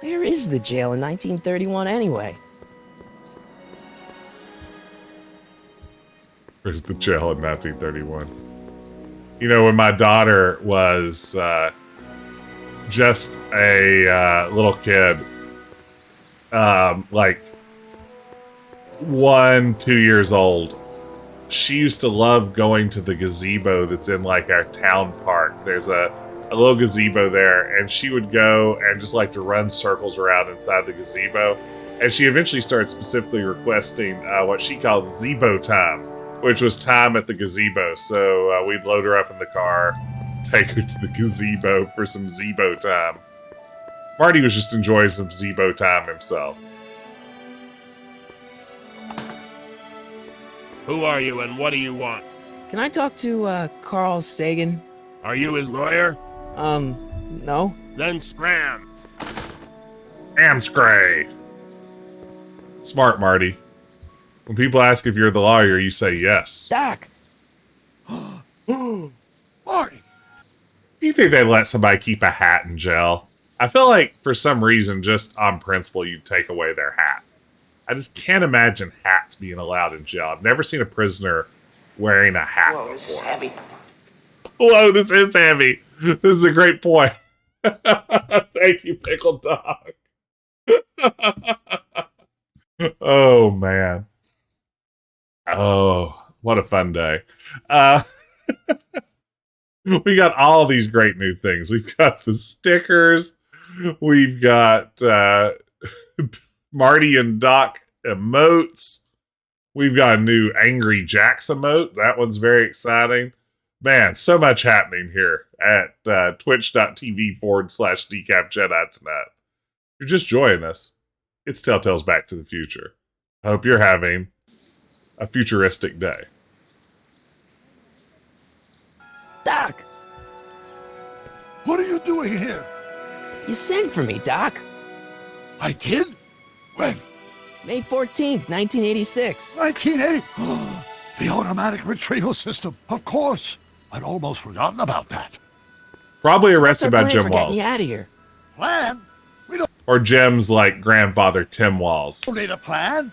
Where is the jail in 1931 anyway? Where's the jail in 1931? You know, when my daughter was just a little kid, like 1-2 years old, she used to love going to the gazebo that's in like our town park. There's a little gazebo there, and she would go and just like to run circles around inside the gazebo. And she eventually started specifically requesting what she called Zebo time, which was time at the gazebo. So we'd load her up in the car, take her to the gazebo for some Zebo time. Marty was just enjoying some Zebo time himself. Who are you and what do you want? Can I talk to Carl Sagan? Are you his lawyer? No. Then scram. Amscray. Smart, Marty. When people ask if you're the lawyer, you say yes. Doc! Marty! Do you think they'd let somebody keep a hat in jail? I feel like, for some reason, just on principle, you'd take away their hat. I just can't imagine hats being allowed in jail. I've never seen a prisoner wearing a hat Whoa, before. this is heavy. Whoa, this is heavy. This is a great point. Thank you, Pickle Dog. Oh, man. Oh, what a fun day. We got all these great new things. We've got the stickers. We've got Marty and Doc emotes. We've got a new Angry Jacks emote. That one's very exciting. Man, so much happening here at twitch.tv/decapjedi tonight. If you're just joining us, it's Telltale's Back to the Future. I hope you're having a futuristic day. Doc! What are you doing here? You sent for me, Doc. I did? When? May 14th, 1986. 1980? The automatic retrieval system. Of course. I'd almost forgotten about that. Probably arrested by What's our Jim plan for Walls. getting you out of here? Plan? We don't Or Jim's, like, grandfather, Tim Walls. need a plan.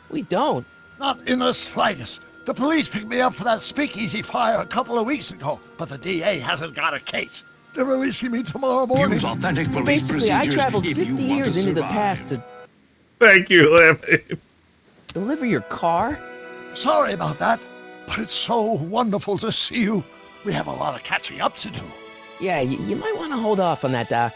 We don't. Not in the slightest. The police picked me up for that speakeasy fire a couple of weeks ago, but the DA hasn't got a case. They're releasing me tomorrow morning. Use authentic So police basically, I procedures traveled if 50 you want years to into the survive. past to Thank you, Lemmy. deliver your car? Sorry about that, but it's so wonderful to see you. We have a lot of catching up to do. Yeah, you might want to hold off on that, Doc.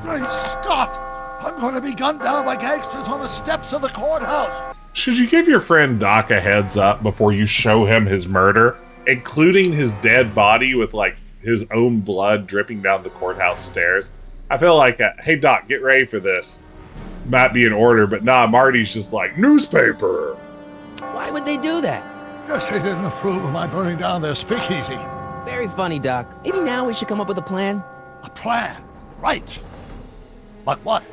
Great Scott! I'm going to be gunned down by gangsters on the steps of the courthouse. Should you give your friend Doc a heads up before you show him his murder, including his dead body with, like, his own blood dripping down the courthouse stairs? I feel like, hey, Doc, get ready for this. Might be in order, but nah, Marty's just like, newspaper! Why would they do that? Guess they didn't approve of my burning down their speakeasy. Very funny, Doc. Maybe now we should come up with a plan. A plan? Right. But what?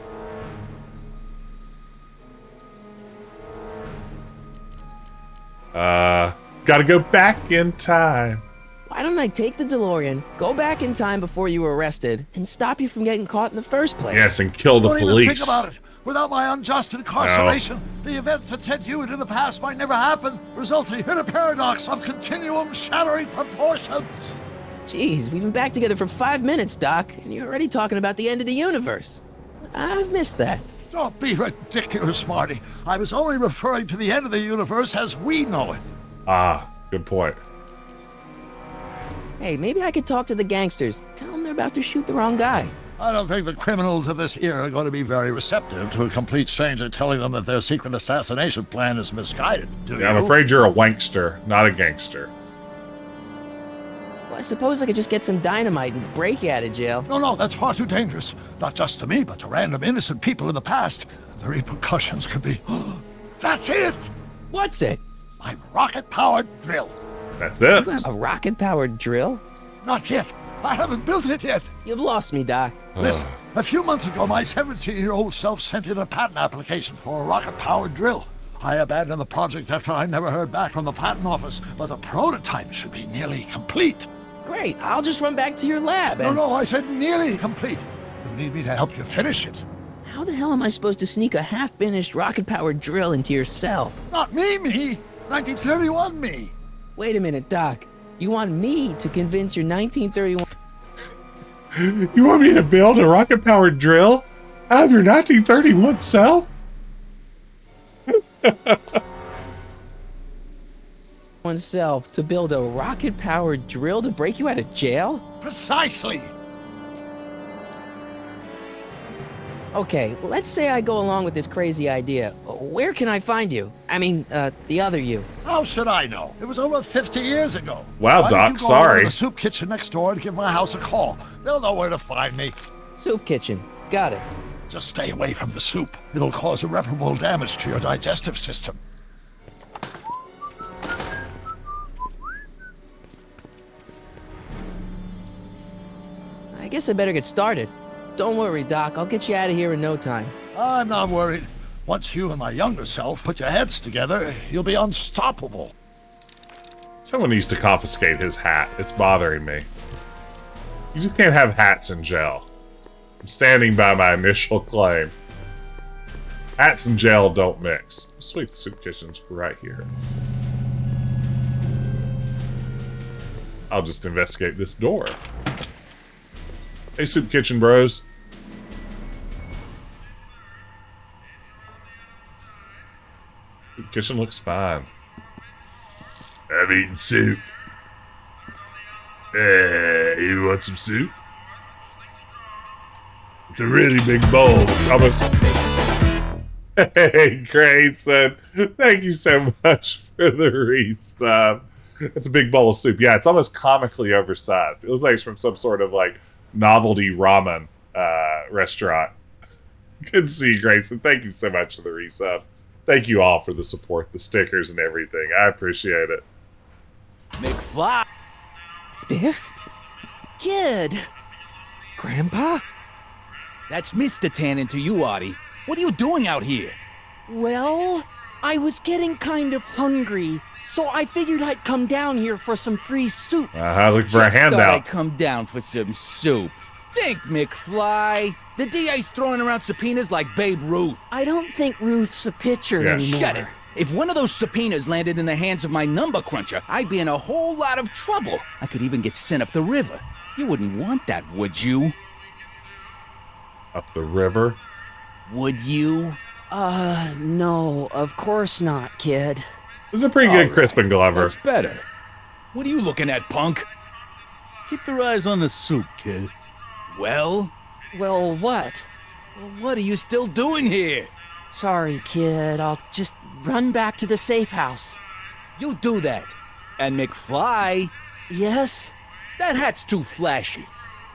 Gotta go back in time. Why don't I take the DeLorean, go back in time before you were arrested, and stop you from getting caught in the first place? Yes, and kill the Don't police. Even think about it. Without my unjust incarceration, the events that sent you into the past might never happen, resulting in a paradox of continuum shattering proportions. Jeez, we've been back together for 5 minutes, Doc, and you're already talking about the end of the universe. I've missed that. Don't be ridiculous, Marty. I was only referring to the end of the universe as we know it. Ah, good point. Hey, maybe I could talk to the gangsters. Tell them they're about to shoot the wrong guy. I don't think the criminals of this era are going to be very receptive to a complete stranger telling them that their secret assassination plan is misguided, do you? I'm afraid you're a wankster, not a gangster. Well, I suppose I could just get some dynamite and break you out of jail. No, that's far too dangerous. Not just to me, but to random innocent people in the past. The repercussions could be... That's it! What's it? My rocket-powered drill. That's it? You have a rocket-powered drill? Not yet. I haven't built it yet. You've lost me, Doc. Listen, a few months ago, my 17-year-old self sent in a patent application for a rocket-powered drill. I abandoned the project after I never heard back from the patent office, but the prototype should be nearly complete. Great, I'll just run back to your lab and... No, I said nearly complete. You need me to help you finish it. How the hell am I supposed to sneak a half-finished rocket-powered drill into your cell? Not me. 1931 me. Wait a minute, Doc. You want me to convince your 1931... You want me to build a rocket-powered drill out of your 1931 self? Oneself to build a rocket-powered drill to break you out of jail? Precisely. Okay, let's say I go along with this crazy idea. Where can I find you? I mean, the other you. How should I know? It was over 50 years ago. Wow, Why Doc, don't you go sorry. over to the soup kitchen next door and give my house a call. They'll know where to find me. Soup kitchen. Got it. Just stay away from the soup. It'll cause irreparable damage to your digestive system. I guess I better get started. Don't worry, Doc. I'll get you out of here in no time. I'm not worried. Once you and my younger self put your heads together, you'll be unstoppable. Someone needs to confiscate his hat. It's bothering me. You just can't have hats in jail. I'm standing by my initial claim. Hats and jail don't mix. Sweet, the soup kitchen's right here. I'll just investigate this door. Hey, soup kitchen bros. Soup kitchen looks fine. I'm eating soup. Hey, you want some soup? It's a really big bowl. It's almost... Hey, Grayson. Thank you so much for the resub. It's a big bowl of soup. Yeah, it's almost comically oversized. It looks like it's from some sort of, like, novelty ramen restaurant. Good to see you, Grayson. Thank you so much for the resub. Thank you all for the support, the stickers, and everything. I appreciate it. McFly. Biff? Kid. Grandpa? That's Mr. Tannen to you, Artie. What are you doing out here? Well, I was getting kind of hungry, so I figured I'd come down here for some free soup. Look for a Just handout. thought I'd come down for some soup. Think, McFly. The DA's throwing around subpoenas like Babe Ruth. I don't think Ruth's a pitcher anymore. Shut it. If one of those subpoenas landed in the hands of my number cruncher, I'd be in a whole lot of trouble. I could even get sent up the river. You wouldn't want that, would you? Up the river? Would you? No, of course not, kid. This is a pretty good Crispin Glover. That's better. What are you looking at, punk? Keep your eyes on the soup, kid. Well? Well, what? What are you still doing here? Sorry, kid. I'll just run back to the safe house. You do that. And McFly? Yes? That hat's too flashy.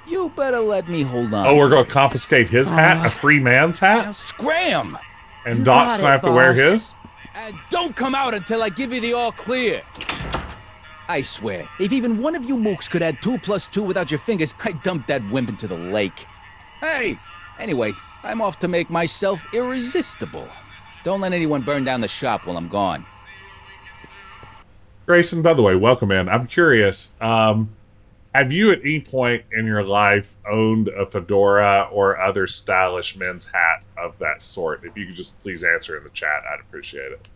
You better let me hold on. Oh, we're going to confiscate his hat? A free man's hat? Now scram! And Doc's going to have to wear his? And don't come out until I give you the all clear. I swear, if even one of you mooks could add 2 + 2 without your fingers, I'd dump that wimp into the lake. Hey! Anyway, I'm off to make myself irresistible. Don't let anyone burn down the shop while I'm gone. Grayson, by the way, welcome in. I'm curious, have you at any point in your life owned a fedora or other stylish men's hat of that sort? If you could just please answer in the chat, I'd appreciate it.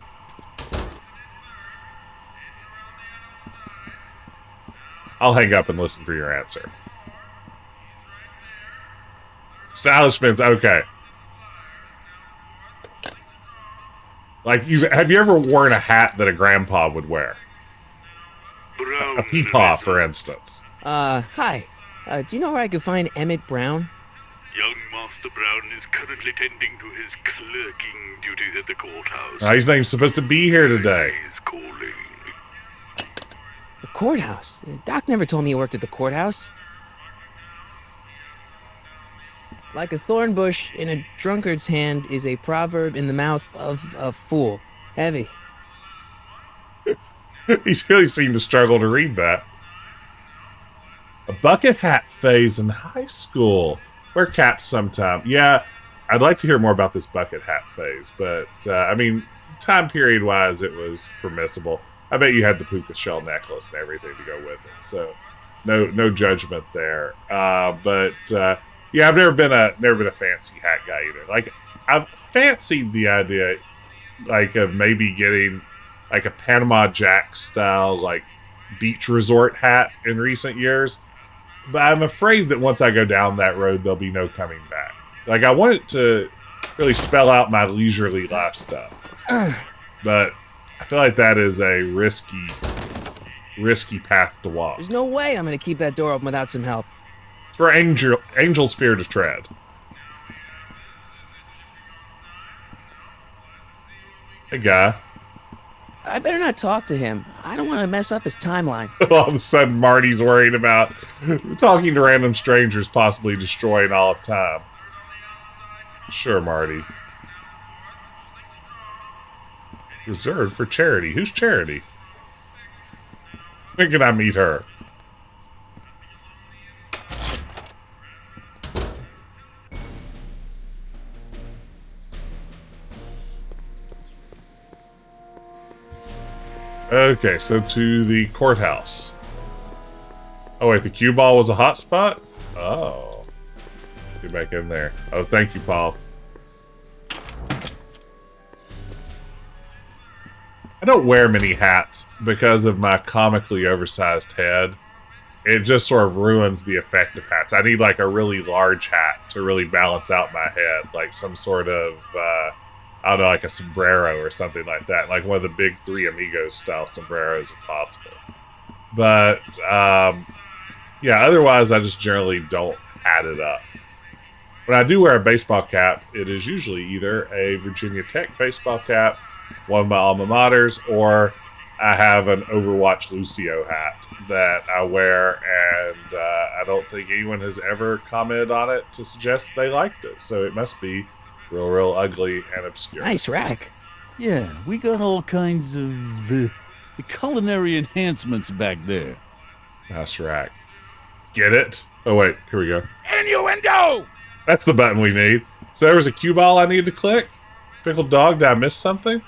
I'll hang up and listen for your answer. Stylish men's, okay. Like, have you ever worn a hat that a grandpa would wear? A peepaw, for instance. Hi. Do you know where I could find Emmett Brown? Young Master Brown is currently tending to his clerking duties at the courthouse. He's not even supposed to be here today. He's calling. The courthouse? Doc never told me he worked at the courthouse. Like a thorn bush in a drunkard's hand is a proverb in the mouth of a fool. Heavy. He really seemed to struggle to read that. A bucket hat phase in high school. Wear caps sometime. Yeah, I'd like to hear more about this bucket hat phase, but, I mean, time period-wise, it was permissible. I bet you had the puka shell necklace and everything to go with it, so no judgment there. Yeah, I've never been a fancy hat guy either. Like, I've fancied the idea, like, of maybe getting like a Panama Jack style, like, beach resort hat in recent years. But I'm afraid that once I go down that road, there'll be no coming back. Like, I want it to really spell out my leisurely lifestyle. But I feel like that is a risky path to walk. There's no way I'm gonna keep that door open without some help. It's for angels fear to tread. Hey, guy. I better not talk to him. I don't want to mess up his timeline. All of a sudden, Marty's worried about talking to random strangers, possibly destroying all of time. Sure, Marty. Reserved for Charity. Who's Charity? When can I meet her? Okay, so to the courthouse. Oh, wait, the cue ball was a hot spot? Oh. Get back in there. Oh, thank you, Paul. I don't wear many hats because of my comically oversized head. It just sort of ruins the effect of hats. I need, like, a really large hat to really balance out my head. Like some sort of, I don't know, like a sombrero or something like that. Like one of the big Three Amigos style sombreros if possible. But, yeah, otherwise I just generally don't hat it up. When I do wear a baseball cap, it is usually either a Virginia Tech baseball cap, one of my alma maters, or I have an Overwatch Lucio hat that I wear, and I don't think anyone has ever commented on it to suggest they liked it. So it must be real ugly and obscure. Nice rack. Yeah, we got all kinds of culinary enhancements back there. Nice rack. Get it? Oh, wait. Here we go. Innuendo! That's the button we need. So there was a cue ball I need to click? Pickled dog, did I miss something?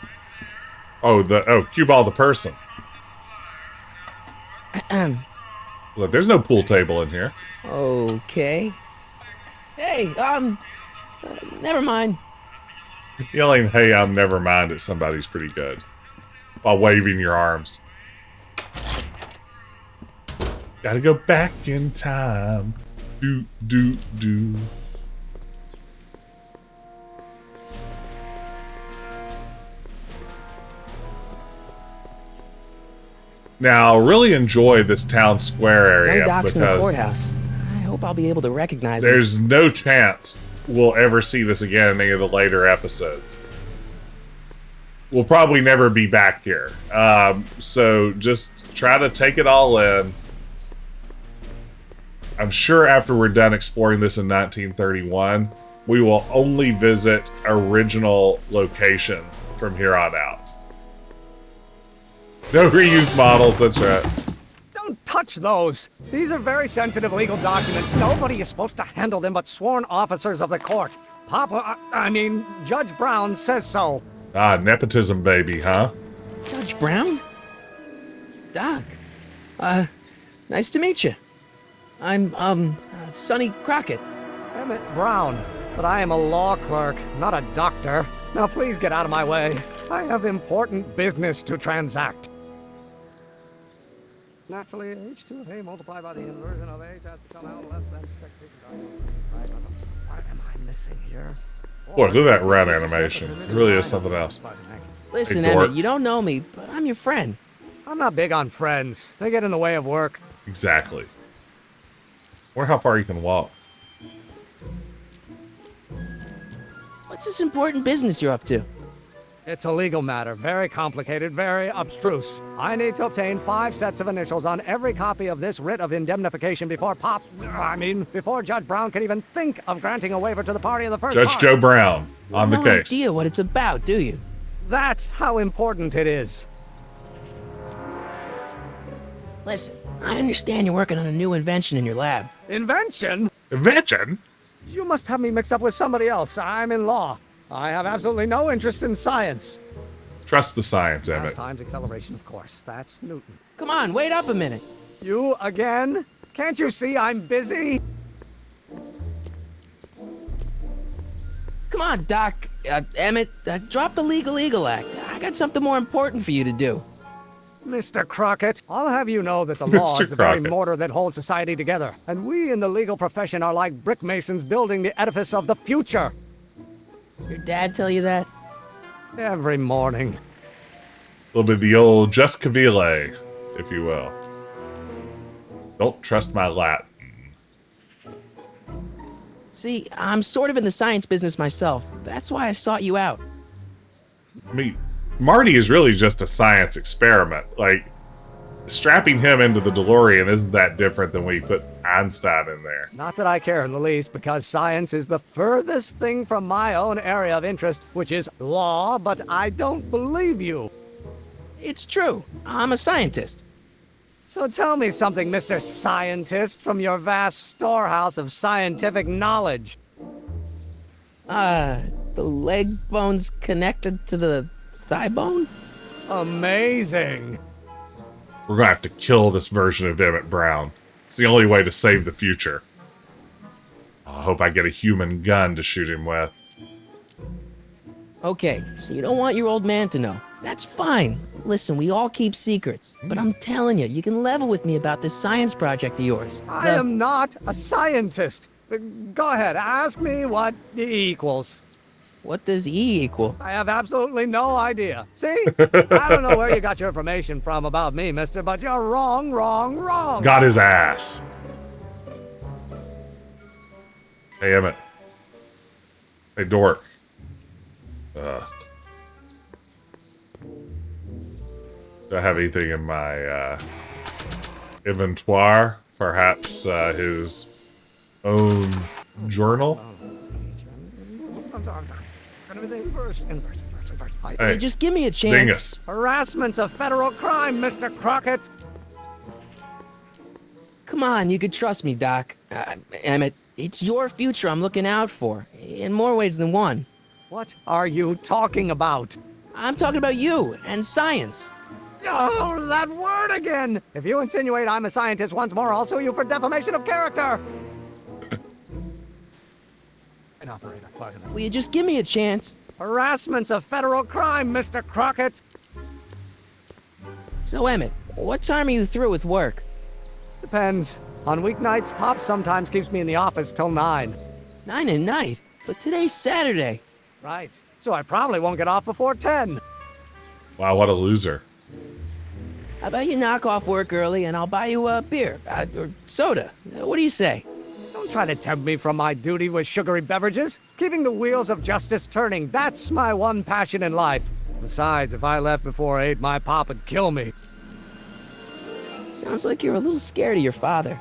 Oh, cue ball the person. Look, there's no pool table in here. Okay. Hey, never mind. Yelling, hey, never mind at somebody's pretty good. While waving your arms. Gotta go back in time. Do. Now, I really enjoy this town square area No docks in the because courthouse. I hope I'll be able to recognize there's no chance we'll ever see this again in any of the later episodes. We'll probably never be back here. So just try to take it all in. I'm sure after we're done exploring this in 1931, we will only visit original locations from here on out. No reused models, that's right. touch those. These are very sensitive legal documents. Nobody is supposed to handle them but sworn officers of the court. Judge Brown says so. Ah, nepotism baby, huh? Judge Brown? Doc. Nice to meet you. I'm, Sonny Crockett. Emmett Brown. But I am a law clerk, not a doctor. Now please get out of my way. I have important business to transact. Naturally, h2 of A multiplied by the inversion of h has to come out less than what am I missing here? Boy, look at that rat animation. It really is something else. Listen, Hey, dork. Emmett, you don't know me, but I'm your friend. I'm not big on friends. They get in the way of work. Exactly. Wonder how far you can walk. What's this important business you're up to? It's a legal matter, very complicated, very abstruse. I need to obtain 5 sets of initials on every copy of this writ of indemnification before before Judge Brown can even think of granting a waiver to the party in the first Judge part. Joe Brown on the No case. idea what it's about, do you? That's how important it is. Listen, I understand you're working on a new invention in your lab. Invention? Invention? You must have me mixed up with somebody else. I'm in law. I have absolutely no interest in science. Trust the science, Emmett. Times acceleration, of course. That's Newton. Come on, wait up a minute. You again? Can't you see I'm busy? Come on, Doc. Emmett, drop the Legal Eagle Act. I got something more important for you to do. Mr. Crockett, I'll have you know that the law Mr. is the very Crockett. mortar that holds society together. And we in the legal profession are like brick masons building the edifice of the future. Your dad tell you that? Every morning. A little bit of the old just cavile, if you will. Don't trust my Latin. See, I'm sort of in the science business myself. That's why I sought you out. I mean, Marty is really just a science experiment. Like, strapping him into the DeLorean isn't that different than when you put Einstein in there. Not that I care in the least, because science is the furthest thing from my own area of interest, which is law, but I don't believe you. It's true. I'm a scientist. So tell me something, Mr. Scientist, from your vast storehouse of scientific knowledge. The leg bone's connected to the thigh bone? Amazing. We're gonna have to kill this version of Emmett Brown. It's the only way to save the future. I hope I get a human gun to shoot him with. Okay, so you don't want your old man to know. That's fine. Listen, we all keep secrets. But I'm telling you, you can level with me about this science project of yours. I am not a scientist. Go ahead, ask me what E equals. What does E equal? I have absolutely no idea. See? I don't know where you got your information from about me, mister, but you're wrong, wrong, wrong. Got his ass. Hey, Emmett. Hey, dork. Do I have anything in my inventory? Perhaps his own journal? Hey, just give me a chance. Dingus. Harassment's a federal crime, Mr. Crockett. Come on, you could trust me, Doc. Emmett, it's your future I'm looking out for, in more ways than one. What are you talking about? I'm talking about you and science. Oh, that word again! If you insinuate I'm a scientist once more, I'll sue you for defamation of character! An operator, Will you just give me a chance? Harassment's a federal crime, Mr. Crockett! So, Emmett, what time are you through with work? Depends. On weeknights, Pop sometimes keeps me in the office till 9. 9 at night? But today's Saturday. Right. So I probably won't get off before 10. Wow, what a loser. How about you knock off work early and I'll buy you a beer, or soda. What do you say? Don't try to tempt me from my duty with sugary beverages. Keeping the wheels of justice turning, that's my one passion in life. Besides, if I left before 8, my pop would kill me. Sounds like you're a little scared of your father.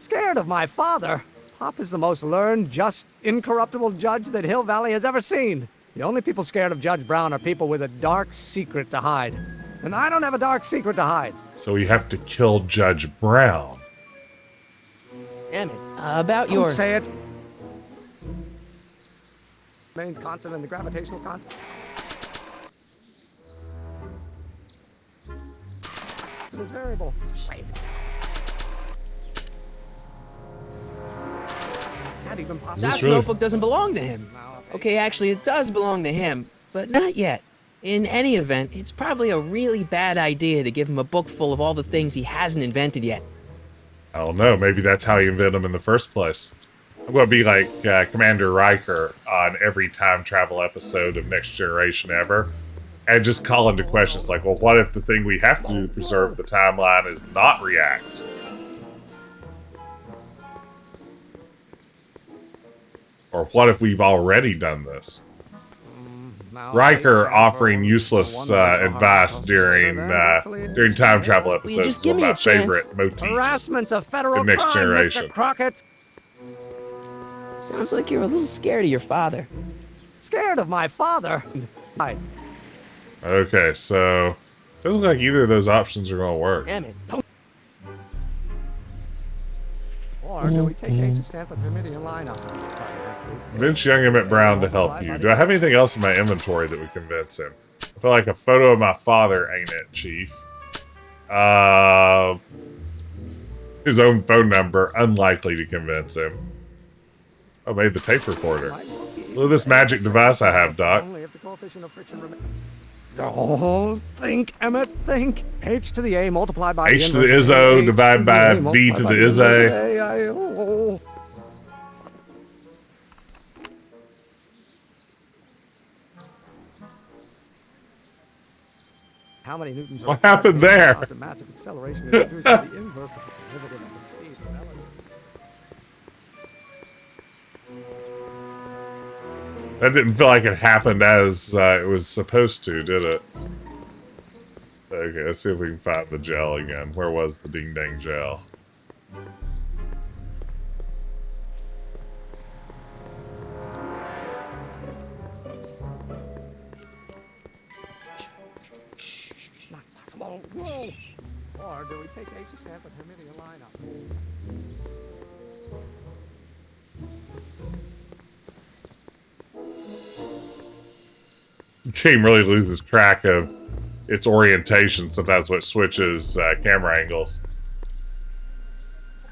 Scared of my father? Pop is the most learned, just, incorruptible judge that Hill Valley has ever seen. The only people scared of Judge Brown are people with a dark secret to hide. and I don't have a dark secret to hide. So we have to kill Judge Brown. Damn it. About Don't your... say it. Remains constant in the gravitational constant. It's variable. Right. Is that even possible? That notebook doesn't belong to him. Okay, actually, it does belong to him, but not yet. In any event, it's probably a really bad idea to give him a book full of all the things he hasn't invented yet. I don't know. Maybe that's how he invented them in the first place. I'm going to be like Commander Riker on every time travel episode of Next Generation ever. And just call into questions like, well, what if the thing we have to do to preserve the timeline is not react? Or what if we've already done this? Riker offering useless advice during time travel episodes is one of my favorite motifs Harassment's a federal in Next crime, Generation. Mr. Crockett. Sounds like you're a little scared of your father. Scared of my father? Hi. Okay, so doesn't look like either of those options are going to work. Damn it. Or do we take Ace to stand for the Meridian lineup? Convince young Emmett Brown to help you. Do I have anything else in my inventory that would convince him? I feel like a photo of my father ain't it, Chief. His own phone number, unlikely to convince him. Oh, made the tape recorder. Look at this magic device I have, Doc. Oh, think, Emmett, think. H to the A multiplied by H to the Izzo divided by V to the Izzy. How many newtons? What happened there? Massive acceleration is reduced to the inverse of the derivative of the speed of element. That didn't feel like it happened as it was supposed to, did it? Okay, let's see if we can find the gel again. Where was the ding-dang gel? Not possible. Whoa. Or do we take H to stand for the Hermitian lineup? The game really loses track of its orientation sometimes when it switches camera angles.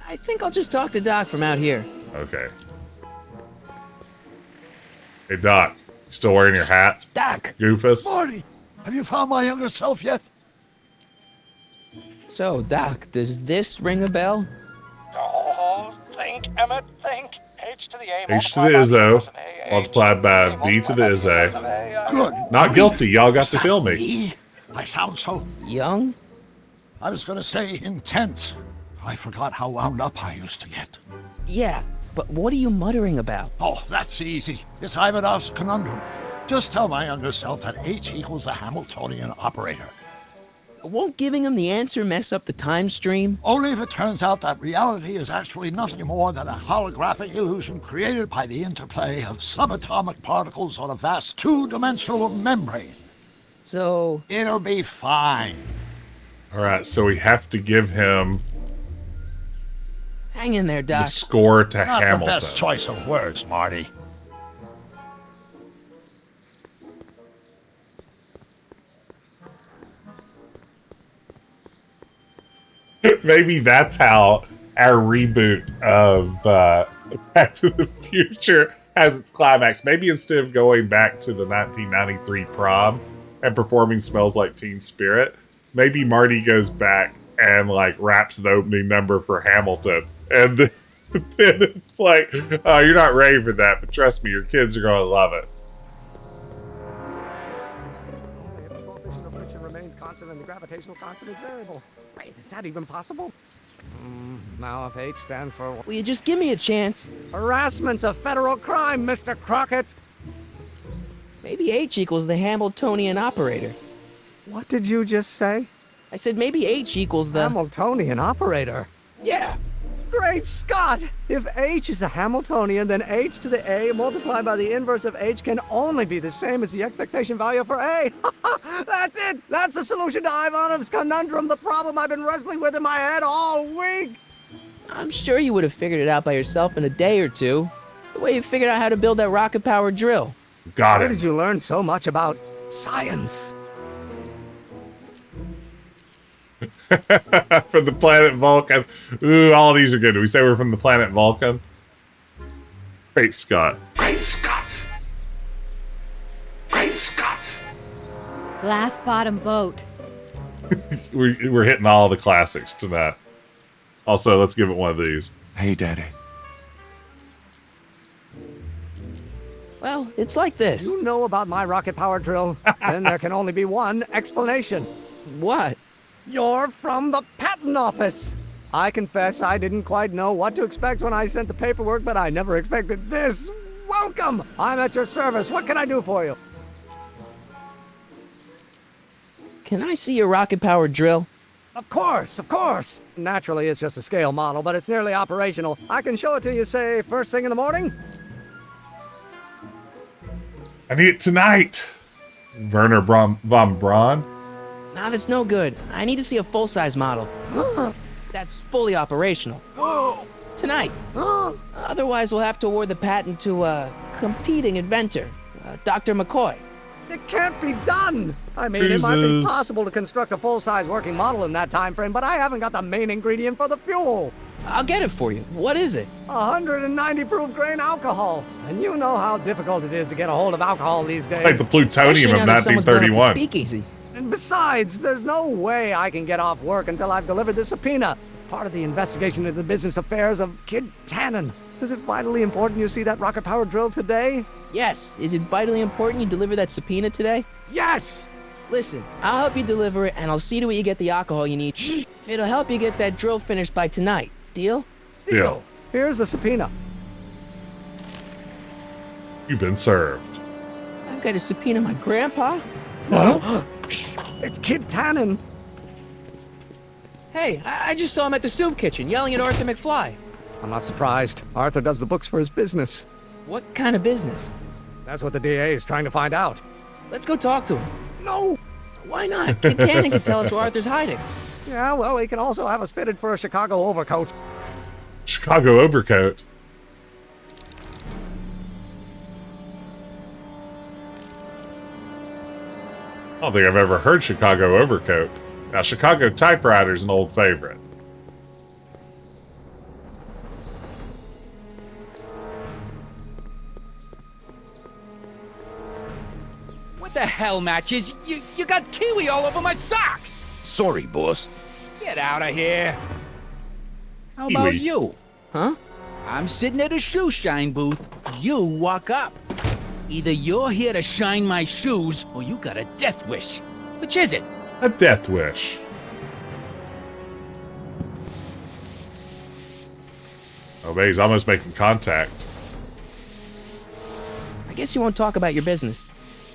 I think I'll just talk to Doc from out here. Okay. Hey, Doc. You still wearing your hat? Doc! Goofus? Marty, have you found my younger self yet? So, Doc, does this ring a bell? Oh, think, Emmett, think. H to the A H to the Izzo multiplied by V to the Izzy. Good. Not guilty. Y'all got to kill me. I sound so young. I was going to say intense. I forgot how wound up I used to get. Yeah, but what are you muttering about? Oh, that's easy. It's Ivanov's conundrum. Just tell my younger self that H equals the Hamiltonian operator. Won't giving him the answer mess up the time stream? Only if it turns out that reality is actually nothing more than a holographic illusion created by the interplay of subatomic particles on a vast two-dimensional membrane. So... It'll be fine. Alright, so we have to give him... Hang in there, Doc. The score to Not Hamilton. the best choice of words, Marty. Maybe that's how our reboot of Back to the Future has its climax. Maybe instead of going back to the 1993 prom and performing Smells Like Teen Spirit, maybe Marty goes back and like raps the opening number for Hamilton. And then it's like, oh, you're not ready for that, but trust me, your kids are going to love it. If the coefficient of friction remains constant and the gravitational constant is variable. Wait, is that even possible? Now if H stands for... Will you just give me a chance? Harassment's a federal crime, Mr. Crockett! Maybe H equals the Hamiltonian operator. What did you just say? I said maybe H equals the... Hamiltonian operator? Yeah. Great Scott! If h is a Hamiltonian, then h to the a multiplied by the inverse of h can only be the same as the expectation value for a. That's it! That's the solution to Ivanov's conundrum, the problem I've been wrestling with in my head all week! I'm sure you would have figured it out by yourself in a day or two. The way you figured out how to build that rocket-powered drill. Got it. Where did you learn so much about science? From the planet Vulcan. Ooh, all these are good. Do we say we're from the planet Vulcan? Great Scott. Great Scott! Great Scott! Glass bottom boat. We're hitting all the classics tonight. Also, let's give it one of these. Hey, Daddy. Well, it's like this. You know about my rocket-powered drill? Then there can only be one explanation. What? You're from the patent office. I confess I didn't quite know what to expect when I sent the paperwork, but I never expected this. Welcome! I'm at your service. What can I do for you? Can I see your rocket-powered drill? Of course, of course. Naturally, it's just a scale model, but it's nearly operational. I can show it to you, say, first thing in the morning. I need it tonight. Werner von Braun. Nah, that's no good. I need to see a full-size model. That's fully operational. Tonight. Otherwise, we'll have to award the patent to a competing inventor, Dr. McCoy. It can't be done! I mean, it might be possible to construct a full-size working model in that time frame, but I haven't got the main ingredient for the fuel. I'll get it for you. What is it? 190 proof grain alcohol. And you know how difficult it is to get a hold of alcohol these days. Like the plutonium of 1931. Speakeasy. And besides, there's no way I can get off work until I've delivered the subpoena. It's part of the investigation into the business affairs of Kid Tannen. Is it vitally important you see that rocket-powered drill today? Yes. Is it vitally important you deliver that subpoena today? Yes! Listen, I'll help you deliver it, and I'll see to it you get the alcohol you need. It'll help you get that drill finished by tonight. Deal? Deal. Here's the subpoena. You've been served. I've got to subpoena my grandpa? What? It's Kid Tannen. Hey, I just saw him at the soup kitchen yelling at Arthur McFly. I'm not surprised. Arthur does the books for his business. What kind of business? That's what the DA is trying to find out. Let's go talk to him. No! Why not? Kid Tannen can tell us where Arthur's hiding. Yeah, well, he can also have us fitted for a Chicago overcoat. Chicago overcoat? I don't think I've ever heard Chicago overcoat. Now, Chicago typewriters an old favorite. What the hell, Matches? You got kiwi all over my socks! Sorry, boss. Get out of here. How Kiwi. about you? Huh? I'm sitting at a shoe shine booth. You walk up. Either you're here to shine my shoes, or you got a death wish. Which is it? A death wish. Oh, man, he's almost making contact. I guess you won't talk about your business.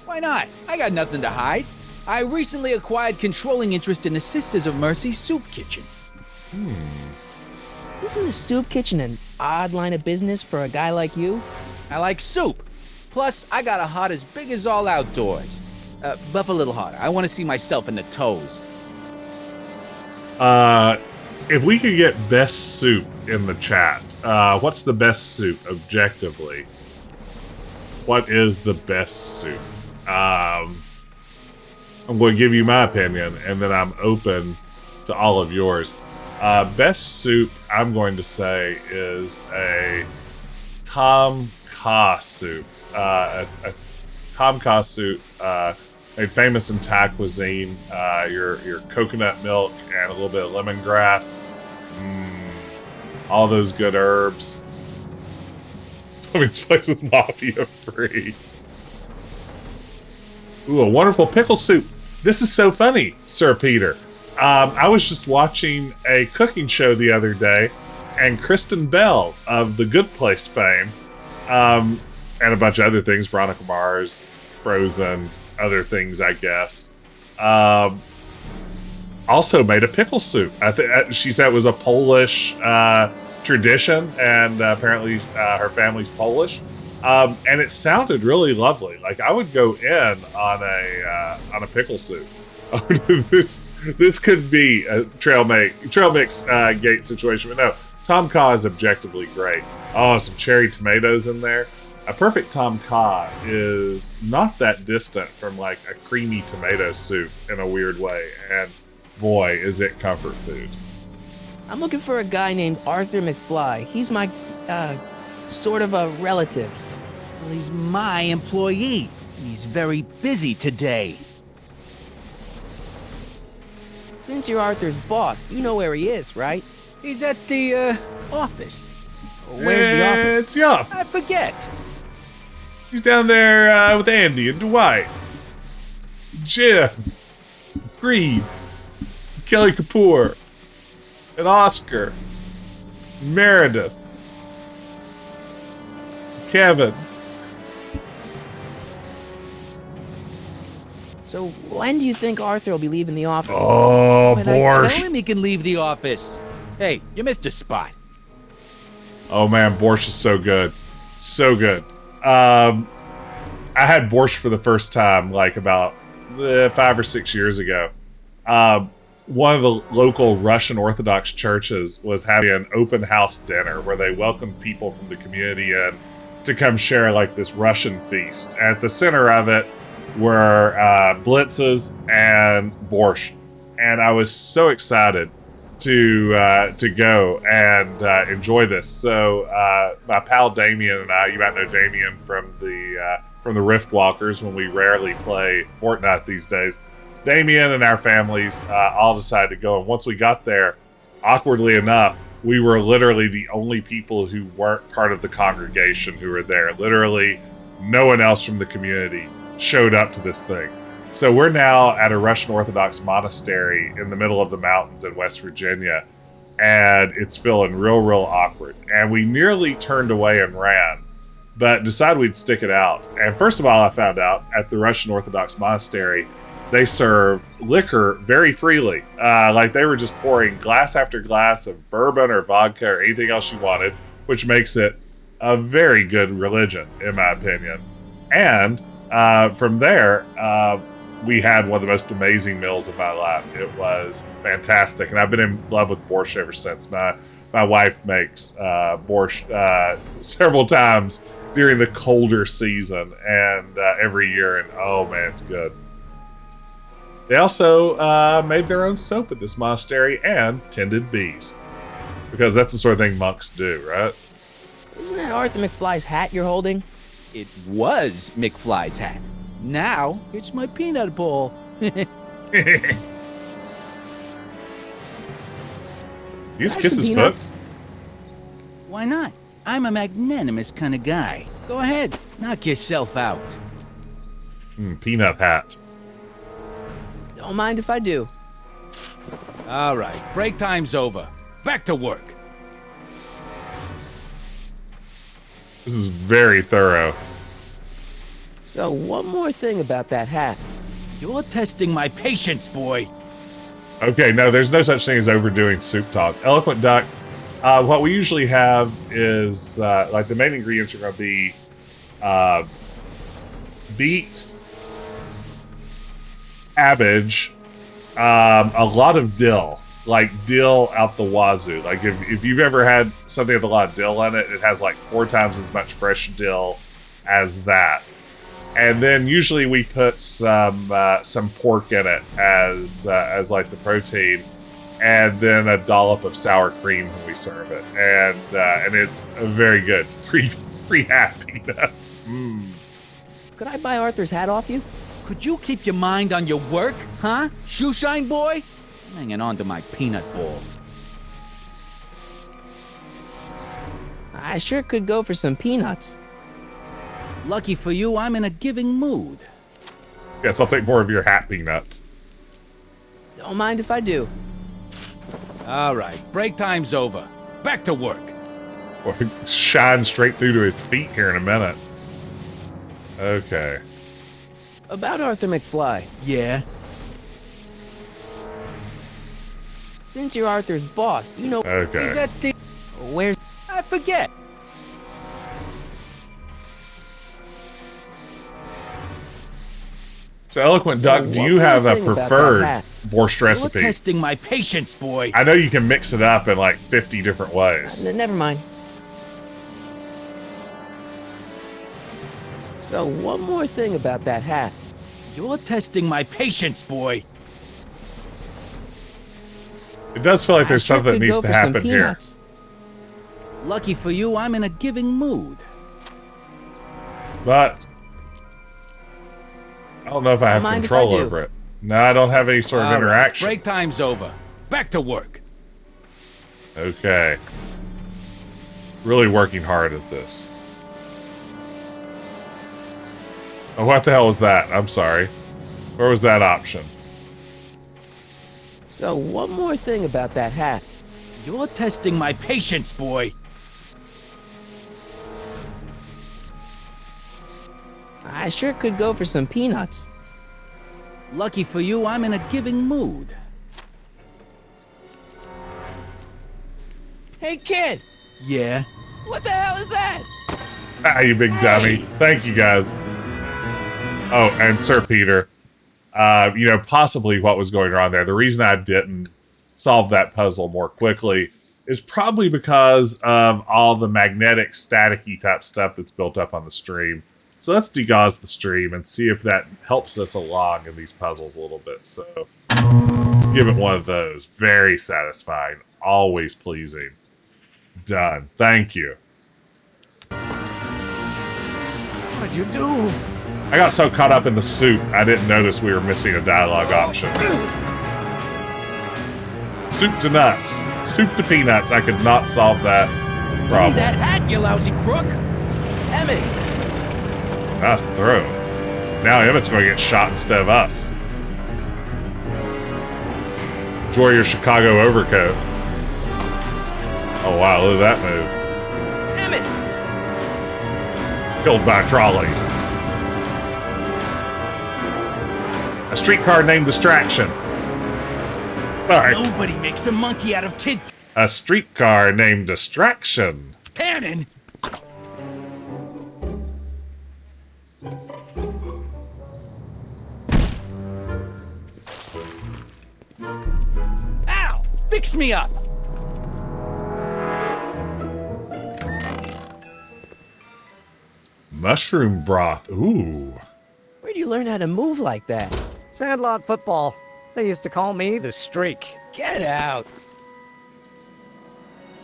Why not? I got nothing to hide. I recently acquired controlling interest in the Sisters of Mercy soup kitchen. Isn't a soup kitchen an odd line of business for a guy like you? I like soup. Plus, I got a heart as big as all outdoors. Buff a little harder. I want to see myself in the toes. If we could get best soup in the chat, what's the best soup objectively? What is the best soup? I'm going to give you my opinion, and then I'm open to all of yours. Best soup, I'm going to say, is a Tom Kha soup. A Tom Kha soup, made famous in Thai cuisine. Your coconut milk and a little bit of lemongrass. All those good herbs. I mean, this place is mafia free. Ooh, a wonderful pickle soup. This is so funny, Sir Peter. I was just watching a cooking show the other day, and Kristen Bell of The Good Place fame, and a bunch of other things, Veronica Mars, Frozen, other things, I guess, also made a pickle soup. She said it was a Polish tradition, and apparently her family's Polish. And it sounded really lovely. Like I would go in on a pickle soup. this could be a trail mix gate situation, but no. Tom Kha is objectively great. Oh, some cherry tomatoes in there. A perfect Tom Kha is not that distant from like a creamy tomato soup in a weird way, and boy, is it comfort food. I'm looking for a guy named Arthur McFly. He's my, sort of a relative. Well, he's my employee. He's very busy today. Since you're Arthur's boss, you know where he is, right? He's at the, office. Where's the office? It's the office. I forget. He's down there with Andy and Dwight, Jim, Greed, Kelly Kapoor, and Oscar, Meredith, Kevin. So when do you think Arthur will be leaving the office? Oh, When I tell him he can leave the office. Hey, you missed a spot. Oh man, borscht is so good. So good. I had borscht for the first time like about 5 or 6 years ago. One of the local Russian Orthodox churches was having an open house dinner where they welcomed people from the community in to come share like this Russian feast. At the center of it were blitzes and borscht, and I was so excited to go and enjoy this. So my pal Damien and I, you might know Damien from the Rift Walkers when we rarely play Fortnite these days. Damien and our families all decided to go, and once we got there, awkwardly enough, we were literally the only people who weren't part of the congregation who were there. Literally, no one else from the community showed up to this thing. So we're now at a Russian Orthodox monastery in the middle of the mountains in West Virginia, and it's feeling real awkward. And we nearly turned away and ran, but decided we'd stick it out. And first of all, I found out at the Russian Orthodox monastery, they serve liquor very freely. Like they were just pouring glass after glass of bourbon or vodka or anything else you wanted, which makes it a very good religion, in my opinion. And from there, we had one of the most amazing meals of my life. It was fantastic, and I've been in love with borscht ever since. My wife makes borscht several times during the colder season and every year, and oh man, it's good. They also made their own soap at this monastery and tended bees, because that's the sort of thing monks do, right? Isn't that Arthur McFly's hat you're holding? It was McFly's hat. Now, it's my peanut bowl. You just kiss his foot? Why not? I'm a magnanimous kind of guy. Go ahead, knock yourself out. Peanut hat. Don't mind if I do. All right, break time's over. Back to work. This is very thorough. So one more thing about that hat. You're testing my patience, boy. Okay, no, there's no such thing as overdoing soup talk. Eloquent Duck, what we usually have is, like the main ingredients are going to be beets, cabbage, a lot of dill. Like dill out the wazoo. Like if you've ever had something with a lot of dill in it, it has like 4 times as much fresh dill as that. And then usually we put some pork in it as like the protein, and then a dollop of sour cream when we serve it, and it's very good. Free hat peanuts. Could I buy Arthur's hat off you? Could you keep your mind on your work, huh? Shoeshine boy? I'm hanging on to my peanut ball. I sure could go for some peanuts. Lucky for you, I'm in a giving mood. Yes, I'll take more of your hat peanuts. Don't mind if I do. All right, break time's over. Back to work. Well, shine straight through to his feet here in a minute. Okay. About Arthur McFly. Yeah? Since you're Arthur's boss, you know... Okay. He's at the... Where's... I forget. So, Eloquent Duck, do you have a preferred borscht recipe? You're testing my patience, boy. I know you can mix it up in like 50 different ways. Never mind. So, one more thing about that hat. You're testing my patience, boy. It does feel like there's something that needs to happen here. Lucky for you, I'm in a giving mood. But I don't know if I have control over it. No, I don't have any sort of interaction. Break time's over. Back to work. Okay. Really working hard at this. Oh, what the hell was that? I'm sorry. Where was that option? So, one more thing about that hat. You're testing my patience, boy. I sure could go for some peanuts. Lucky for you, I'm in a giving mood. Hey, kid! Yeah? What the hell is that? Ah, you big dummy. Thank you, guys. Oh, and Sir Peter. You know, possibly what was going on there. The reason I didn't solve that puzzle more quickly is probably because of all the magnetic, staticky type stuff that's built up on the stream. So let's degauss the stream and see if that helps us along in these puzzles a little bit. So let's give it one of those. Very satisfying. Always pleasing. Done. Thank you. What'd you do? I got so caught up in the soup, I didn't notice we were missing a dialogue option. Soup to nuts. Soup to peanuts. I could not solve that problem. That hat, you lousy crook. Emmett! Nice throw. Now Emmett's going to get shot instead of us. Enjoy your Chicago overcoat. Oh wow, look at that move. Emmett! Killed by a trolley. A streetcar named Distraction. Alright. Nobody makes a monkey out of kid. A streetcar named Distraction. Cannon? Ow! Fix me up! Mushroom broth. Ooh. Where'd you learn how to move like that? Sandlot football. They used to call me the Streak. Get out.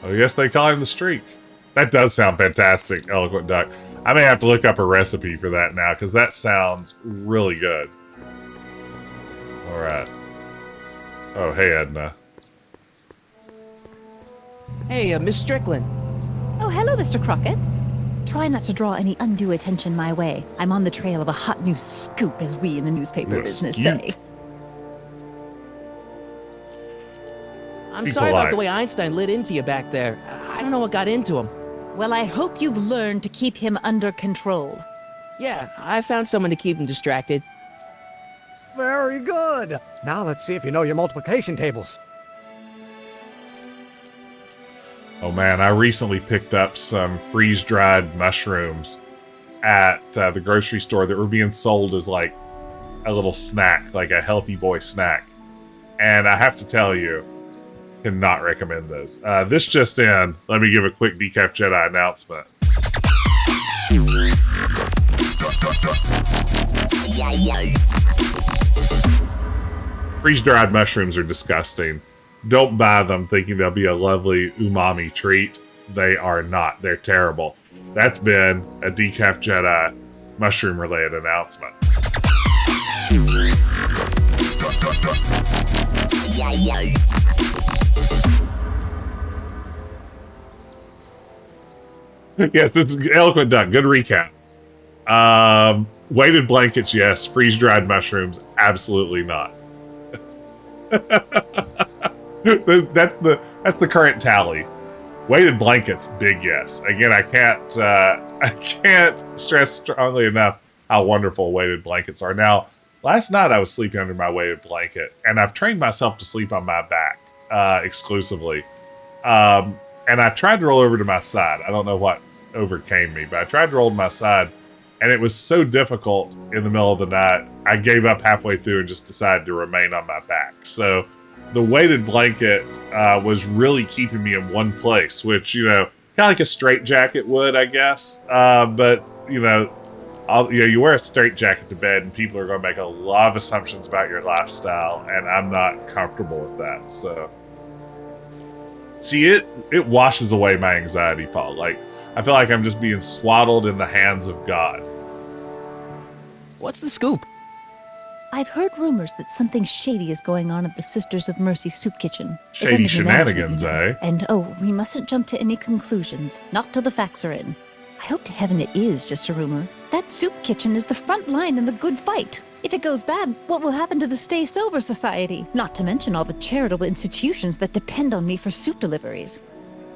Oh, yes, they call him the Streak. That does sound fantastic, Eloquent Duck. I may have to look up a recipe for that now, because that sounds really good. Alright. Oh, hey, Edna. Hey, Miss Strickland. Oh, hello, Mr. Crockett. Try not to draw any undue attention my way. I'm on the trail of a hot new scoop, as we in the newspaper business say. I'm sorry about the way Einstein lit into you back there. I don't know what got into him. Well, I hope you've learned to keep him under control. Yeah, I found someone to keep him distracted. Very good. Now let's see if you know your multiplication tables. Oh man, I recently picked up some freeze-dried mushrooms at the grocery store that were being sold as like a little snack, like a healthy boy snack. And I have to tell you, cannot recommend those. This just in, let me give a quick Decaf Jedi announcement. Freeze-dried mushrooms are disgusting. Don't buy them thinking they'll be a lovely umami treat. They are not. They're terrible. That's been a Decaf Jedi mushroom-related announcement. Yes, this is Eloquent Duck. Good recap. Weighted blankets, yes. Freeze-dried mushrooms, absolutely not. That's the current tally. Weighted blankets, big yes. Again, I can't stress strongly enough how wonderful weighted blankets are. Now, last night I was sleeping under my weighted blanket, and I've trained myself to sleep on my back exclusively. and I tried to roll over to my side. I don't know what overcame me, but I tried to roll to my side, and it was so difficult in the middle of the night, I gave up halfway through and just decided to remain on my back. So the weighted blanket was really keeping me in one place, which, you know, kind of like a straitjacket would, I guess. But, you know, you wear a straitjacket to bed, and people are going to make a lot of assumptions about your lifestyle, and I'm not comfortable with that. So, see, it washes away my anxiety, Paul. Like, I feel like I'm just being swaddled in the hands of God. What's the scoop? I've heard rumors that something shady is going on at the Sisters of Mercy soup kitchen. It's Shady under the shenanigans, management, eh? And we mustn't jump to any conclusions. Not till the facts are in. I hope to heaven it is just a rumor. That soup kitchen is the front line in the good fight. If it goes bad, what will happen to the Stay Sober Society? Not to mention all the charitable institutions that depend on me for soup deliveries.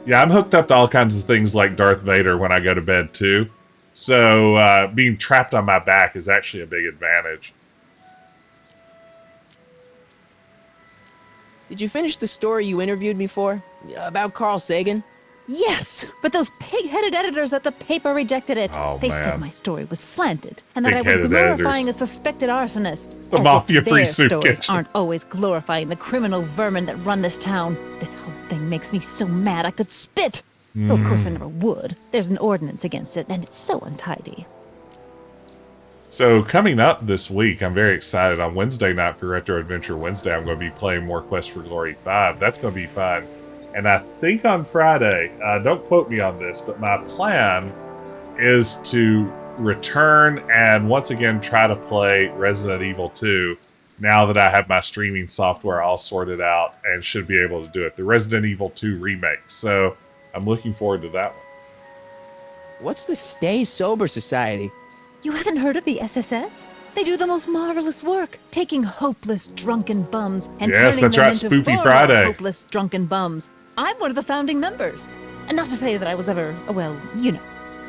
Yeah, I'm hooked up to all kinds of things like Darth Vader when I go to bed, too. So, being trapped on my back is actually a big advantage. Did you finish the story you interviewed me for? About Carl Sagan? Yes, but those pig-headed editors at the paper rejected it. Oh, they man. said my story was slanted, and that I was Pig-headed glorifying editors. a suspected arsonist. The As if mafia-free their soup stories kitchen. aren't always glorifying the criminal vermin that run this town. This whole thing makes me so mad I could spit. Though of course I never would. There's an ordinance against it, and it's so untidy. So, coming up this week, I'm very excited. On Wednesday night for Retro Adventure Wednesday, I'm going to be playing more Quest for Glory 5. That's going to be fun. And I think on Friday, don't quote me on this, but my plan is to return and once again try to play Resident Evil 2 now that I have my streaming software all sorted out and should be able to do it. The Resident Evil 2 remake. So, I'm looking forward to that one. What's the Stay Sober Society? You haven't heard of the SSS? They do the most marvelous work, taking hopeless drunken bums and Yes, turning that's them right, into Spoopy far Friday. more hopeless drunken bums. I'm one of the founding members. And not to say that I was ever, well, you know.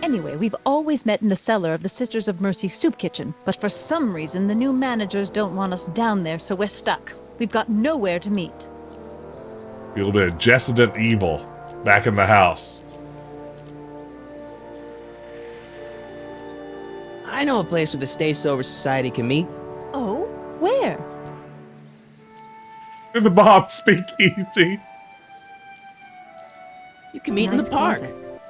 Anyway, we've always met in the cellar of the Sisters of Mercy soup kitchen, but for some reason the new managers don't want us down there, so we're stuck. We've got nowhere to meet. A little bit of Resident Evil back in the house. I know a place where the Stay Sober Society can meet. Oh, where? In the Bob Speakeasy. You can meet in the park.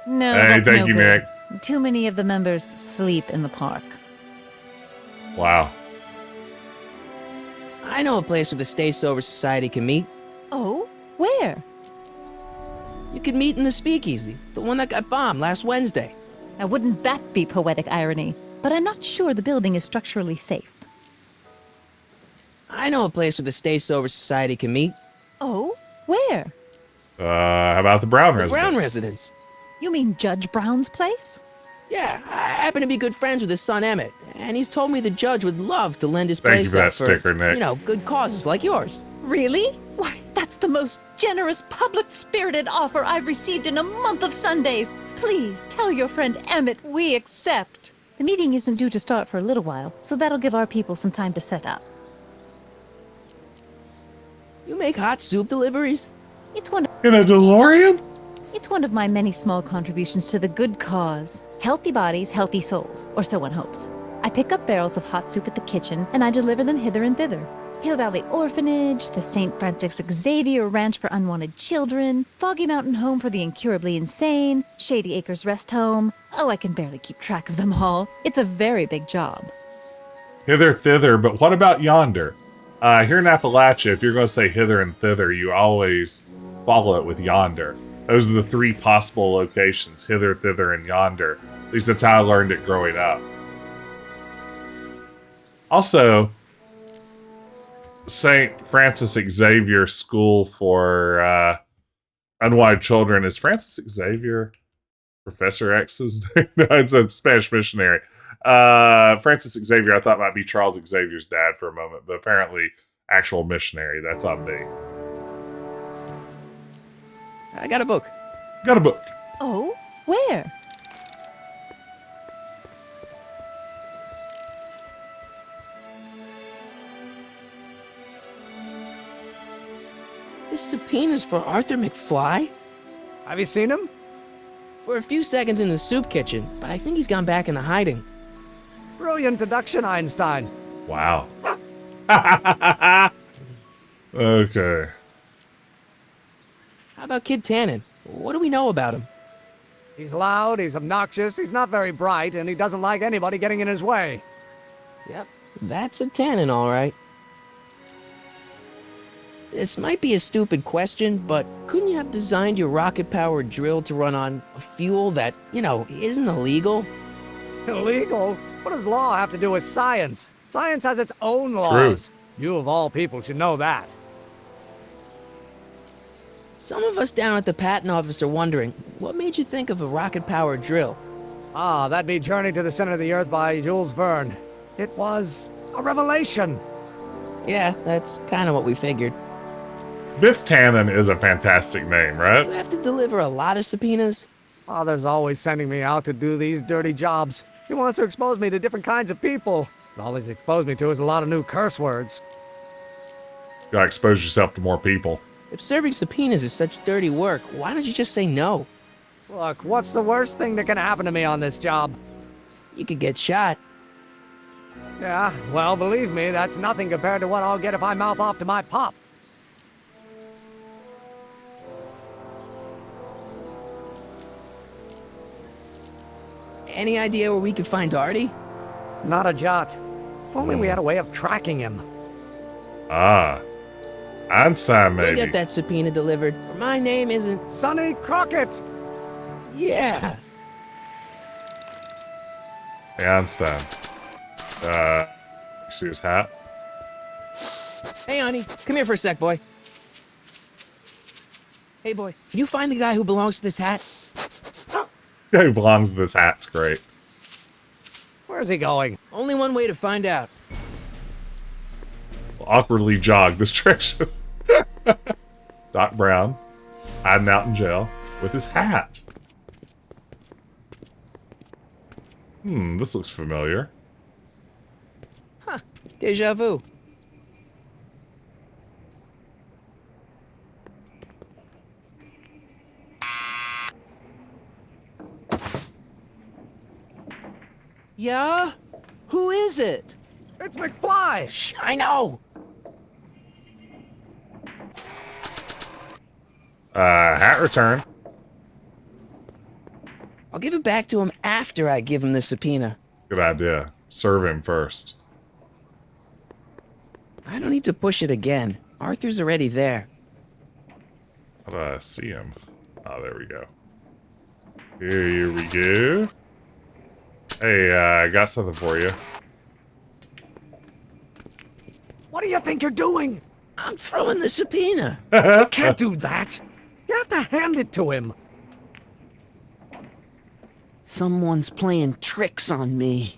No, Hey, that's thank no you, good. Nick. Too many of the members sleep in the park. Wow. I know a place where the Stay Sober Society can meet. Oh, where? You can meet in the speakeasy, the one that got bombed last Wednesday. Now, wouldn't that be poetic irony? But I'm not sure the building is structurally safe. I know a place where the Stay Sober Society can meet. Oh, where? How about the Brown The residence? Brown residence. You mean Judge Brown's place? Yeah, I happen to be good friends with his son Emmett, and he's told me the judge would love to lend his Thank you place for that up sticker, Nick. you know, good causes like yours. Really? Why, that's the most generous, public-spirited offer I've received in a month of Sundays. Please tell your friend Emmett we accept. The meeting isn't due to start for a little while, so that'll give our people some time to set up. You make hot soup deliveries? It's one In a DeLorean? It's one of my many small contributions to the good cause. Healthy bodies, healthy souls, or so one hopes. I pick up barrels of hot soup at the kitchen, and I deliver them hither and thither. Hill Valley Orphanage, the St. Francis Xavier Ranch for Unwanted Children, Foggy Mountain Home for the Incurably Insane, Shady Acres Rest Home. Oh, I can barely keep track of them all. It's a very big job. Hither, thither, but what about yonder? Here in Appalachia, if you're going to say hither and thither, you always follow it with yonder. Those are the three possible locations, hither, thither, and yonder. At least that's how I learned it growing up. Also, St. Francis Xavier School for Unwanted Children. Is Francis Xavier Professor X's name? No, it's a Spanish missionary. Francis Xavier, I thought might be Charles Xavier's dad for a moment, but apparently actual missionary. That's on me. I got a book. Got a book. Oh, where? This subpoena's for Arthur McFly? Have you seen him? For a few seconds in the soup kitchen, but I think he's gone back into hiding. Brilliant deduction, Einstein. Wow. Okay. How about Kid Tannen? What do we know about him? He's loud, he's obnoxious, he's not very bright, and he doesn't like anybody getting in his way. Yep, that's a Tannen, all right. This might be a stupid question, but couldn't you have designed your rocket-powered drill to run on a fuel that, you know, isn't illegal? Illegal? What does law have to do with science? Science has its own laws. True. You of all people should know that. Some of us down at the patent office are wondering, what made you think of a rocket-powered drill? Ah, that'd be Journey to the Center of the Earth by Jules Verne. It was a revelation. Yeah, that's kind of what we figured. Biff Tannen is a fantastic name, right? You have to deliver a lot of subpoenas? Father's always sending me out to do these dirty jobs. He wants to expose me to different kinds of people. All he's exposed me to is a lot of new curse words. You gotta expose yourself to more people. If serving subpoenas is such dirty work, why don't you just say no? Look, what's the worst thing that can happen to me on this job? You could get shot. Yeah, well, believe me, that's nothing compared to what I'll get if I mouth off to my pop. Any idea where we could find Artie? Not a jot. If only we had a way of tracking him. Ah. Einstein, maybe. We'll get that subpoena delivered. My name isn't... Sonny Crockett! Yeah. Hey, Einstein. You see his hat? Hey, honey, come here for a sec, boy. Hey, boy, can you find the guy who belongs to this hat? The guy who belongs to this hat's great. Where's he going? Only one way to find out. Awkwardly jog this direction. Doc Brown hiding out in jail with his hat. This looks familiar. Huh, deja vu. Yeah? Who is it? It's McFly! Shh, I know! Hat return. I'll give it back to him after I give him the subpoena. Good idea. Serve him first. I don't need to push it again. Arthur's already there. How do I see him? Oh, there we go. Here we go. Hey, I got something for you. What do you think you're doing? I'm throwing the subpoena. You can't do that. You have to hand it to him. Someone's playing tricks on me.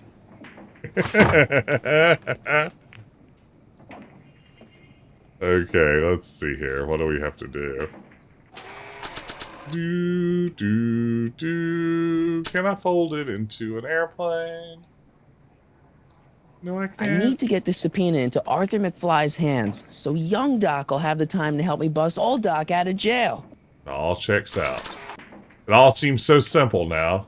Okay, let's see here. What do we have to do? Can I fold it into an airplane? No, I can't. I need to get this subpoena into Arthur McFly's hands, so young Doc will have the time to help me bust old Doc out of jail. It all checks out. It all seems so simple now.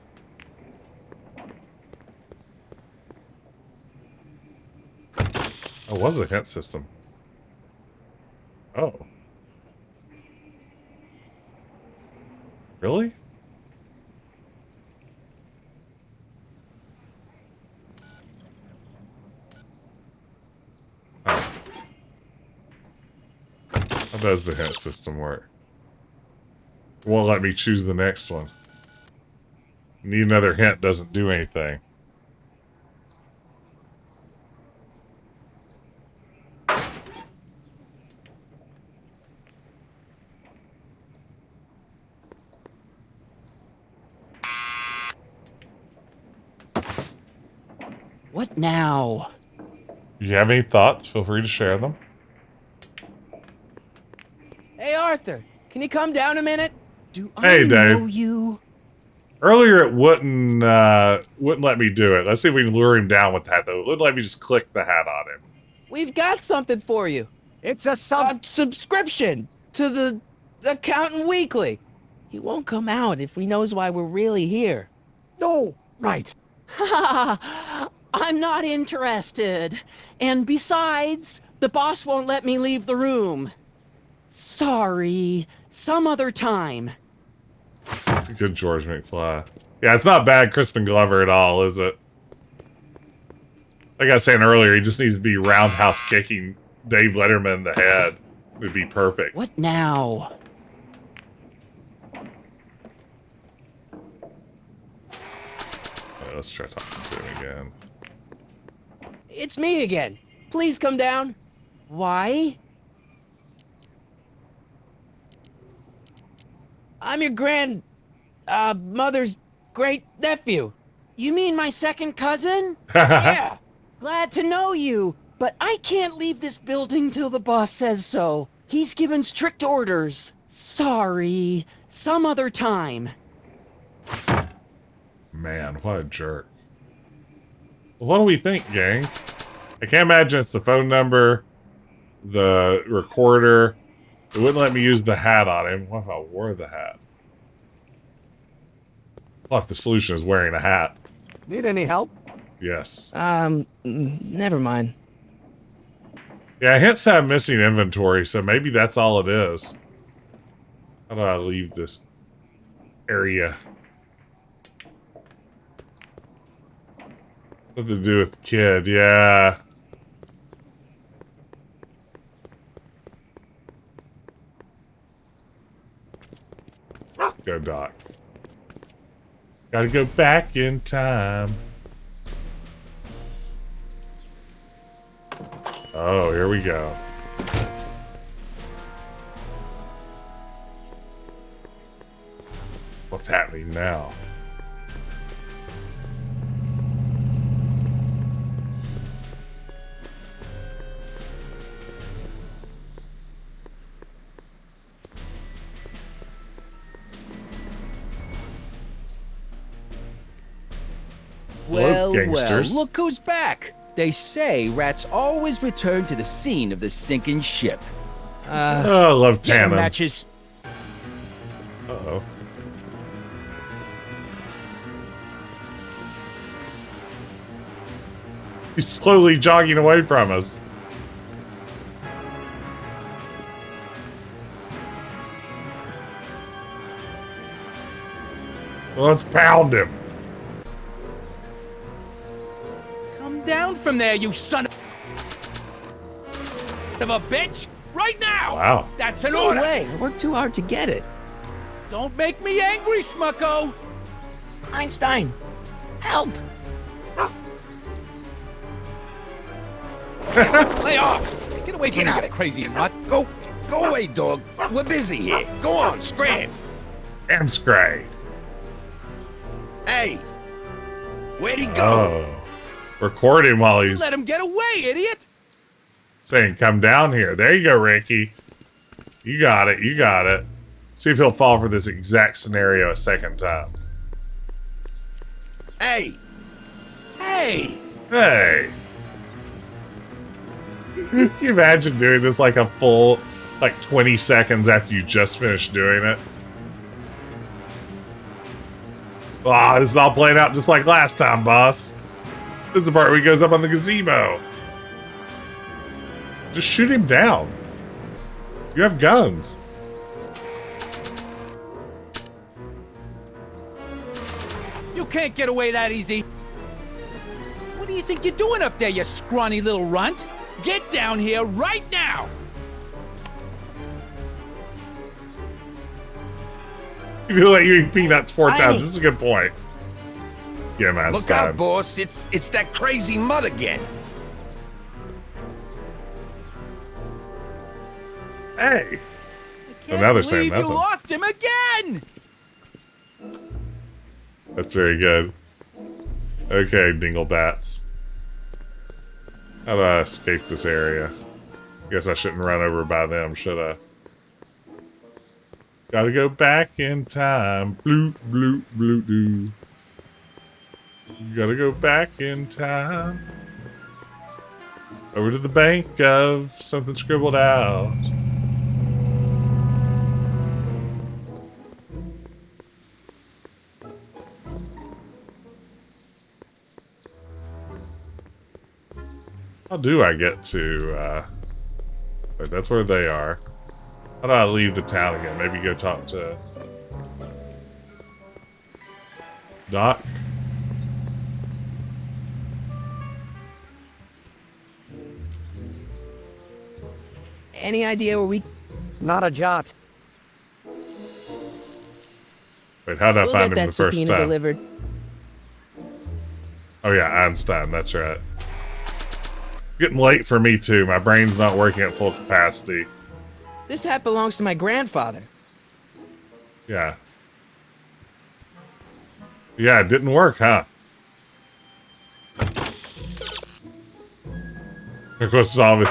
Oh, was a hint system. Oh. Really? Oh. How does the hint system work? It won't let me choose the next one. Need another hint doesn't do anything. What now? You have any thoughts? Feel free to share them. Hey, Arthur, can you come down a minute? Do Hey, I Dave. know you? Earlier, it wouldn't let me do it. Let's see if we can lure him down with that, though. It wouldn't let me just click the hat on him. We've got something for you. It's a subscription to the Accountant Weekly. He won't come out if he knows why we're really here. No, right. I'm not interested. And besides, the boss won't let me leave the room. Sorry, some other time. It's a good George McFly. Yeah, it's not bad Crispin Glover at all, is it? Like I was saying earlier, he just needs to be roundhouse kicking Dave Letterman in the head. It'd be perfect. What now? Let's try talking to him again. It's me again. Please come down. Why? I'm your mother's great nephew. You mean my second cousin? Yeah. Glad to know you, but I can't leave this building till the boss says so. He's given strict orders. Sorry, some other time. Man, what a jerk. What do we think, gang? I can't imagine it's the phone number, the recorder. It wouldn't let me use the hat on him. What if I wore the hat? What if the solution is wearing a hat? Need any help? Yes. Never mind. Yeah, hints have missing inventory, so maybe that's all it is. How do I leave this area? Something to do with the kid, yeah. Go, Doc. Gotta go back in time. Oh, here we go. What's happening now? Well, gangsters. well, look who's back. They say rats always return to the scene of the sinking ship. Oh, I love yeah, tannins. matches. Uh-oh. He's slowly jogging away from us. Let's pound him. Come down from there, you son of a bitch! Right now! Wow. That's an No order! way. I worked too hard to get it. Don't make me angry, Smucko! Einstein, help! Lay off! Get away from me, you crazy nut! Go away, dog. We're busy here. Go on, scram. Am Scray. Hey, where'd he go? Oh. Recording while he's Let him get away, idiot! saying, come down here. There you go, Ricky. You got it. You got it. See if he'll fall for this exact scenario a second time. Hey. Hey! Hey. Can you imagine doing this like a full, like 20 seconds after you just finished doing it? Ah, this is all playing out just like last time, boss. This is the part where he goes up on the gazebo. Just shoot him down. You have guns. You can't get away that easy. What do you think you're doing up there, you scrawny little runt? Get down here right now! You feel like you eat peanuts 4 times. This is a good point. Yeah, man. Look out, boss. It's that crazy mud again. Hey. Can't now they're saying believe you nothing. lost him again! That's very good. Okay, dinglebats. How do I escape this area? Guess I shouldn't run over by them, should I? Gotta go back in time. Bloop, bloop, bloop, doo. Gotta go back in time. Over to the bank of something scribbled out. How do I get to, wait, that's where they are. How do I leave the town again? Maybe go talk to Doc? Any idea where we... Not a jot. Wait, how did I find him the first time? Delivered. Oh yeah, Einstein, that's right. It's getting late for me too. My brain's not working at full capacity. This hat belongs to my grandfather. Yeah. Yeah, it didn't work, huh? Of course, it's obvious.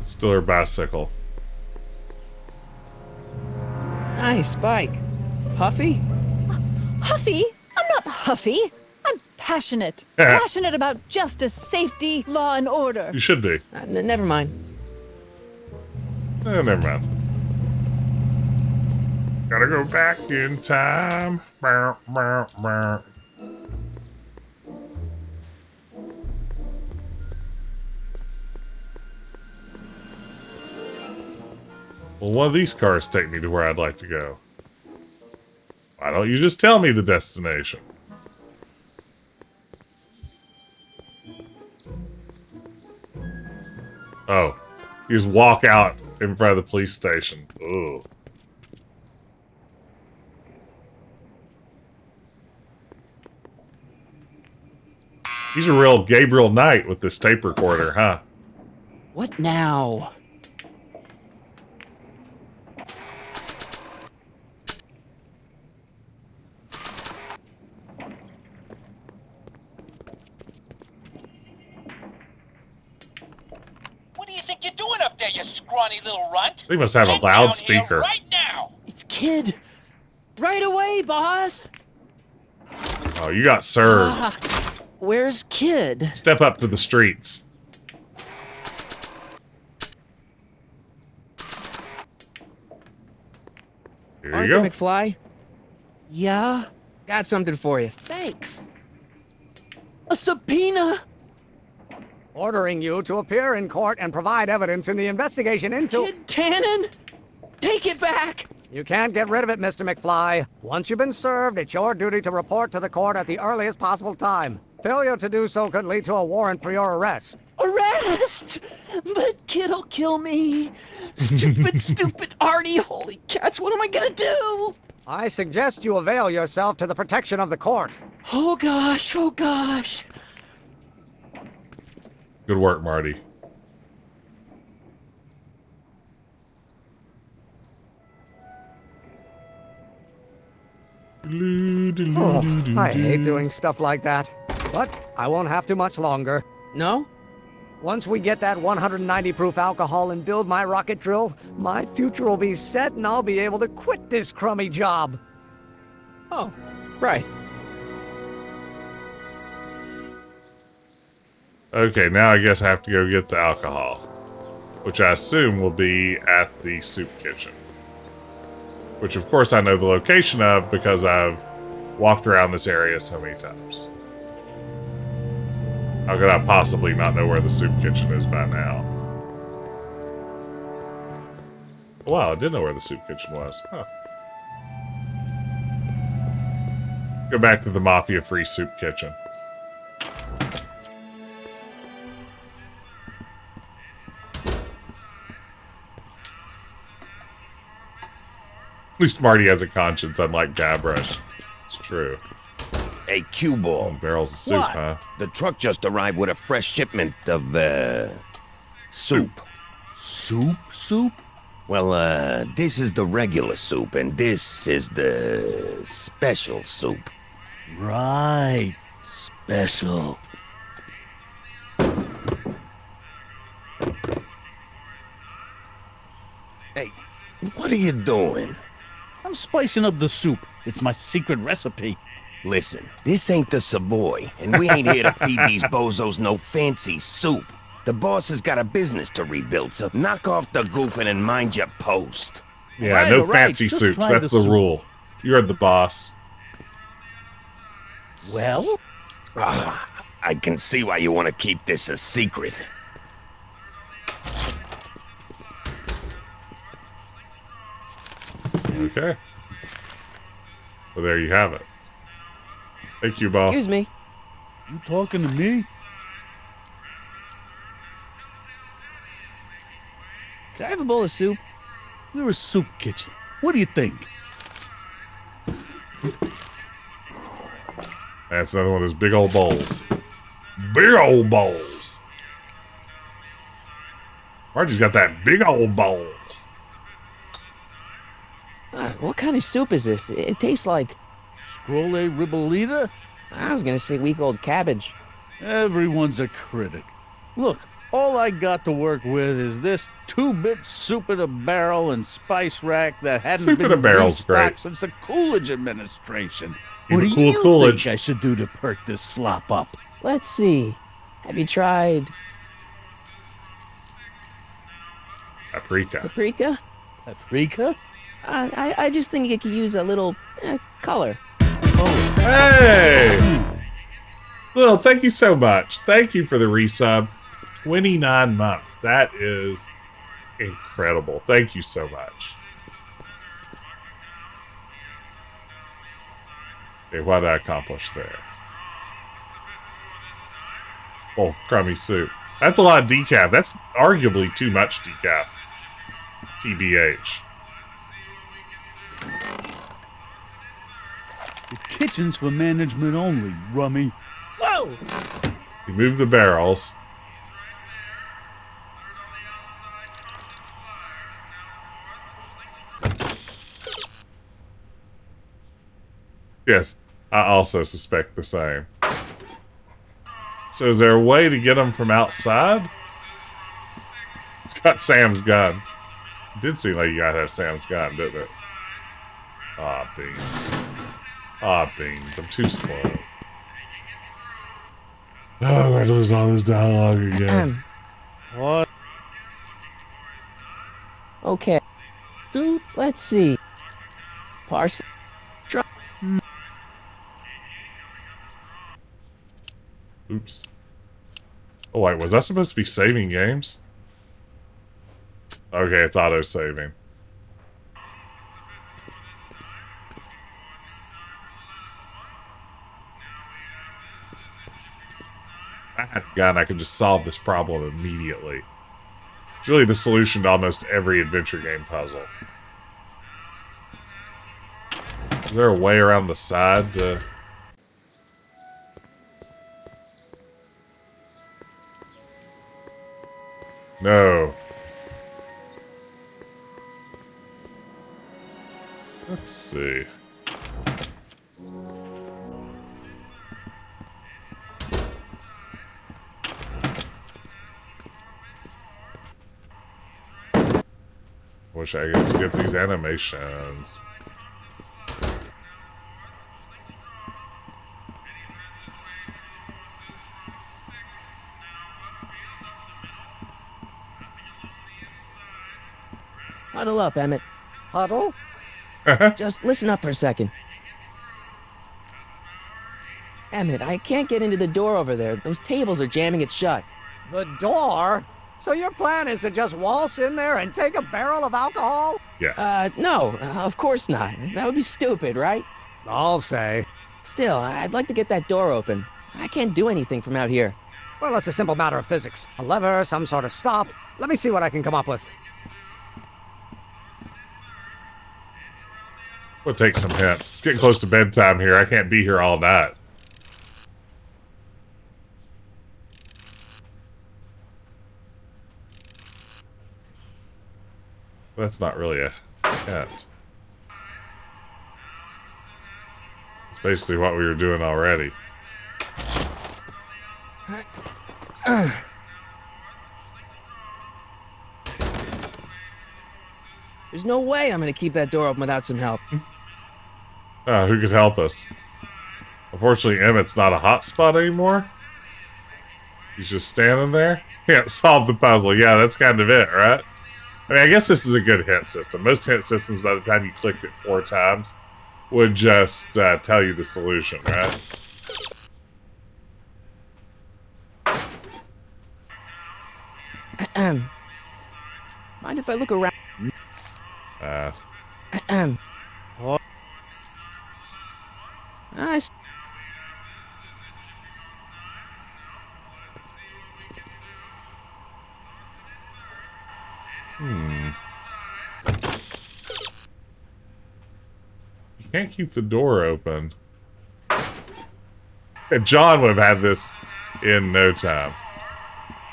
Still her bicycle. Nice bike. Huffy? Huffy? I'm not huffy. I'm passionate. Passionate about justice, safety, law, and order. You should be. Never mind. Never mind. Gotta go back in time. Bow, bow, bow. Well, one of these cars take me to where I'd like to go. Why don't you just tell me the destination? Oh, you just walk out in front of the police station. Ugh. He's a real Gabriel Knight with this tape recorder, huh? What now? Scrawny little runt. They must have a loudspeaker. Right now. It's Kid. Right away, boss. Oh, you got served. Where's Kid? Step up to the streets. Here you Arthur go. McFly? Yeah? Got something for you. Thanks. A subpoena? Ordering you to appear in court and provide evidence in the investigation into... Kid Tannen? Take it back! You can't get rid of it, Mr. McFly. Once you've been served, it's your duty to report to the court at the earliest possible time. Failure to do so could lead to a warrant for your arrest. Arrest! But Kid'll kill me. Stupid, stupid Artie. Holy cats, what am I gonna do? I suggest you avail yourself to the protection of the court. Oh gosh, oh gosh. Good work, Marty. Oh, I hate doing stuff like that. But I won't have to much longer. No? Once we get that 190 proof alcohol and build my rocket drill, my future will be set and I'll be able to quit this crummy job. Oh, right. Okay, now I guess I have to go get the alcohol, which I assume will be at the soup kitchen. Which, of course, I know the location of because I've walked around this area so many times. How could I possibly not know where the soup kitchen is by now? Wow, I did know where the soup kitchen was. Huh. Go back to the mafia-free soup kitchen. At least Marty has a conscience, unlike Guybrush. It's true. Hey, cue ball. Barrels of soup, What? huh? The truck just arrived with a fresh shipment of, soup. Soup? Soup? Well, this is the regular soup, and this is the special soup. Right. Special. Hey, what are you doing? I'm spicing up the soup. It's my secret recipe. Listen, this ain't the Savoy, and we ain't here to feed these bozos no fancy soup. The boss has got a business to rebuild, so knock off the goofing and mind your post. Yeah, no fancy soups. That's the rule. You're the boss. Well? I can see why you want to keep this a secret. Okay. Well, there you have it. Thank you, Bob. Excuse me. You talking to me? Can I have a bowl of soup? We're a soup kitchen. What do you think? That's another one of those big old bowls. Big old bowls. Marty's got that big old bowl. What kind of soup is this? It tastes like... Scrolle ribolita? I was gonna say week-old cabbage. Everyone's a critic. Look, all I got to work with is this 2-bit soup in a barrel and spice rack that hadn't Soup been in a barrel's restocked great. since the Coolidge administration. Even What do cool you Coolidge. think I should do to perk this slop up? Let's see. Have you tried Paprika. paprika? Paprika? I just think it could use a little color. Hey! Lil, thank you so much. Thank you for the resub. 29 months. That is incredible. Thank you so much. Okay, what did I accomplish there? Oh, crummy soup. That's a lot of decaf. That's arguably too much decaf. TBH. The kitchen's for management only, rummy. Whoa! You move the barrels. Yes, I also suspect the same. So is there a way to get them from outside? It's got Sam's gun. It did seem like you gotta have Sam's gun, didn't it? Ah, beans. Ah, beans. I'm too slow. Oh, I'm going to lose all this dialogue again. What? Okay. Dude, let's see. Parsley. Oops. Oh, wait, was I supposed to be saving games? Okay, it's auto-saving. If I had a gun, I could just solve this problem immediately. It's really the solution to almost every adventure game puzzle. Is there a way around the side to... No. Let's see. Wish I could skip these animations. Huddle up, Emmett. Huddle? Just listen up for a second. Emmett, I can't get into the door over there. Those tables are jamming it shut. The door? So your plan is to just waltz in there and take a barrel of alcohol? Yes. No, of course not. That would be stupid, right? I'll say. Still, I'd like to get that door open. I can't do anything from out here. Well, it's a simple matter of physics. A lever, some sort of stop. Let me see what I can come up with. We'll take some hints. It's getting close to bedtime here. I can't be here all night. That's not really a hint. It's basically what we were doing already. There's no way I'm gonna keep that door open without some help. Who could help us? Unfortunately, Emmett's not a hotspot anymore. He's just standing there. Can't solve the puzzle. Yeah, that's kind of it, right? I mean, I guess this is a good hint system. Most hint systems, by the time you clicked it 4 times, would just tell you the solution, right? Mind if I look around? Oh. Nice. You can't keep the door open. And John would have had this in no time.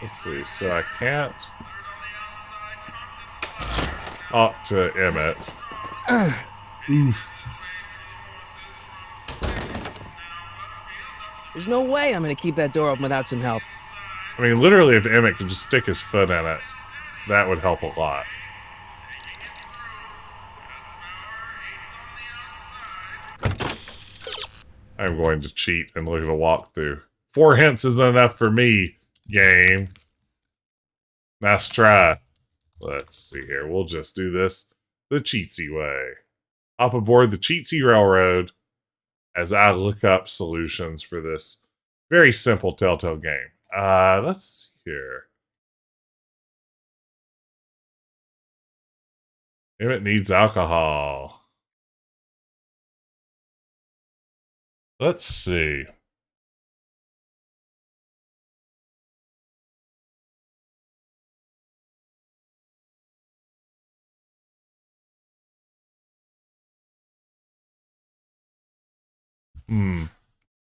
Let's see, so I can't talk to Emmett. Oof. There's no way I'm gonna keep that door open without some help. I mean, literally, if Emmett could just stick his foot in it, that would help a lot. I'm going to cheat and look at a walkthrough. 4 hints isn't enough for me, game. Nice try. Let's see here. We'll just do this the cheatsy way. Hop aboard the cheatsy railroad as I look up solutions for this very simple Telltale game. Let's see here. Emmett needs alcohol. Let's see.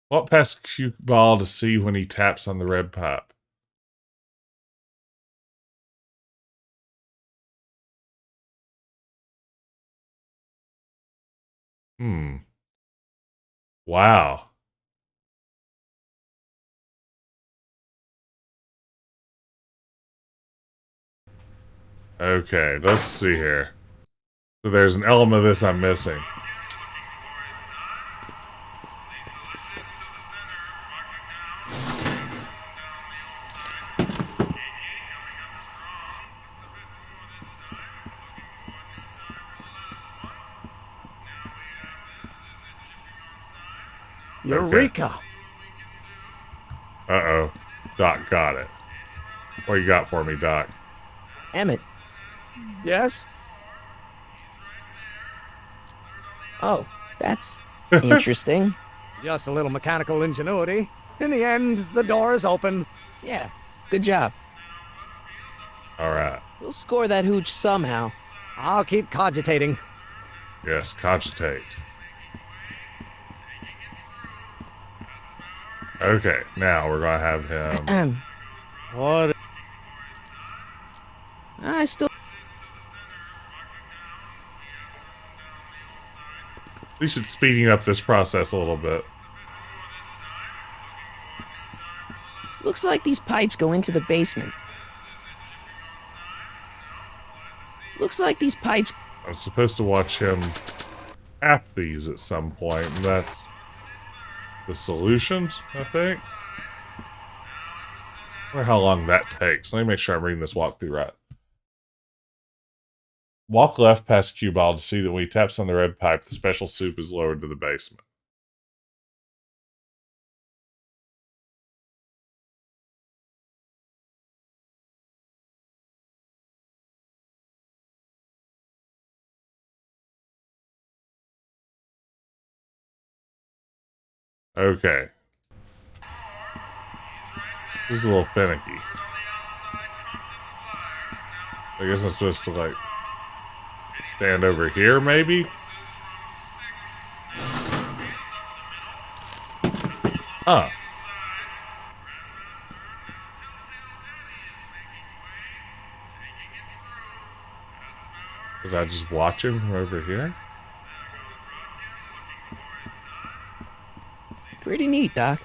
What past cue ball to see when he taps on the red pipe? Wow. Okay, let's see here. So there's an element of this I'm missing. Eureka! Uh-oh. Doc got it. What you got for me, Doc? Emmett. Yes? Oh, that's interesting. Just a little mechanical ingenuity. In the end, the door is open. Yeah, good job. Alright. We'll score that hooch somehow. I'll keep cogitating. Yes, cogitate. Okay, now we're gonna have him. What? I still. At least it's speeding up this process a little bit. Looks like these pipes go into the basement. Looks like these pipes. I'm supposed to watch him tap these at some point, and that's the solution, I think. I wonder how long that takes. Let me make sure I'm reading this walkthrough right. Walk left past cue ball to see that when he taps on the red pipe, the special soup is lowered to the basement. Okay. This is a little finicky. I guess I'm supposed to, like, stand over here, maybe? Huh. Did I just watch him from over here? Pretty neat, Doc.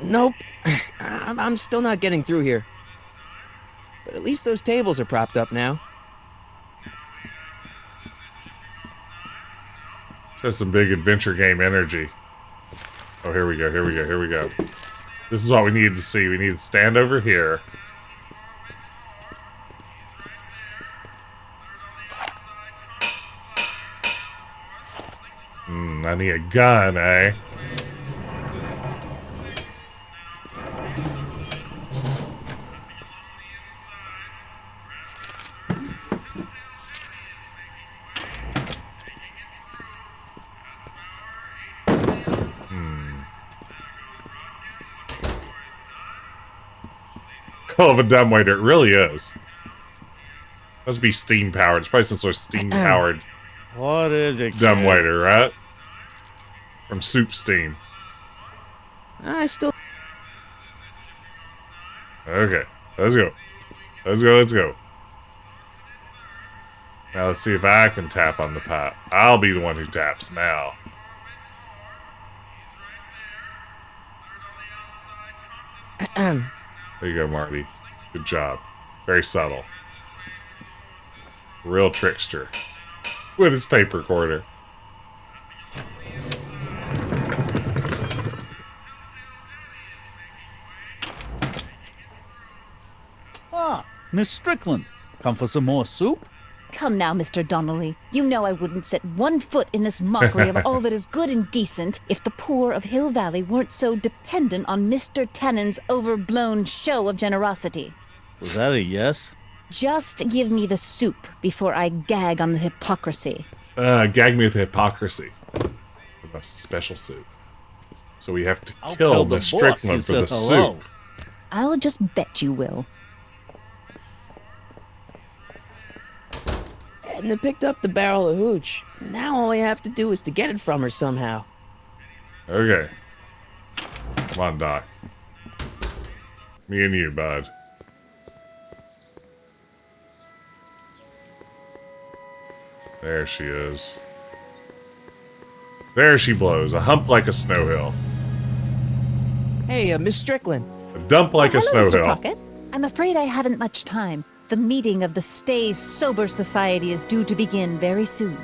Nope. I'm still not getting through here. But at least those tables are propped up now. This has some big adventure game energy. Oh, here we go, here we go, here we go. This is what we needed to see. We need to stand over here. I need a gun, eh? Hell of a dumbwaiter, it really is. Must be steam powered. It's probably some sort of steam powered. What is it? Dumbwaiter, right? From soup steam. I still. Okay, let's go. Let's go, let's go. Now let's see if I can tap on the pot. I'll be the one who taps now. There you go, Marty. Good job. Very subtle. Real trickster. With his tape recorder. Ah, Miss Strickland. Come for some more soup? Come now, Mr. Donnelly. You know I wouldn't set one foot in this mockery of all that is good and decent if the poor of Hill Valley weren't so dependent on Mr. Tennant's overblown show of generosity. Was that a yes? Just give me the soup before I gag on the hypocrisy. Gag me with the hypocrisy. That's a special soup. So we have to I'll kill tell the Miss boss Strickland you for the said hello. soup. I'll just bet you will. Edna picked up the barrel of hooch. Now all I have to do is to get it from her somehow. Okay. Come on, Doc. Me and you, bud. There she is. There she blows. A hump like a snow hill. Hey, Miss Strickland. A dump like a snow Mr. hill. Crockett. I'm afraid I haven't much time. The meeting of the Stay Sober Society is due to begin very soon.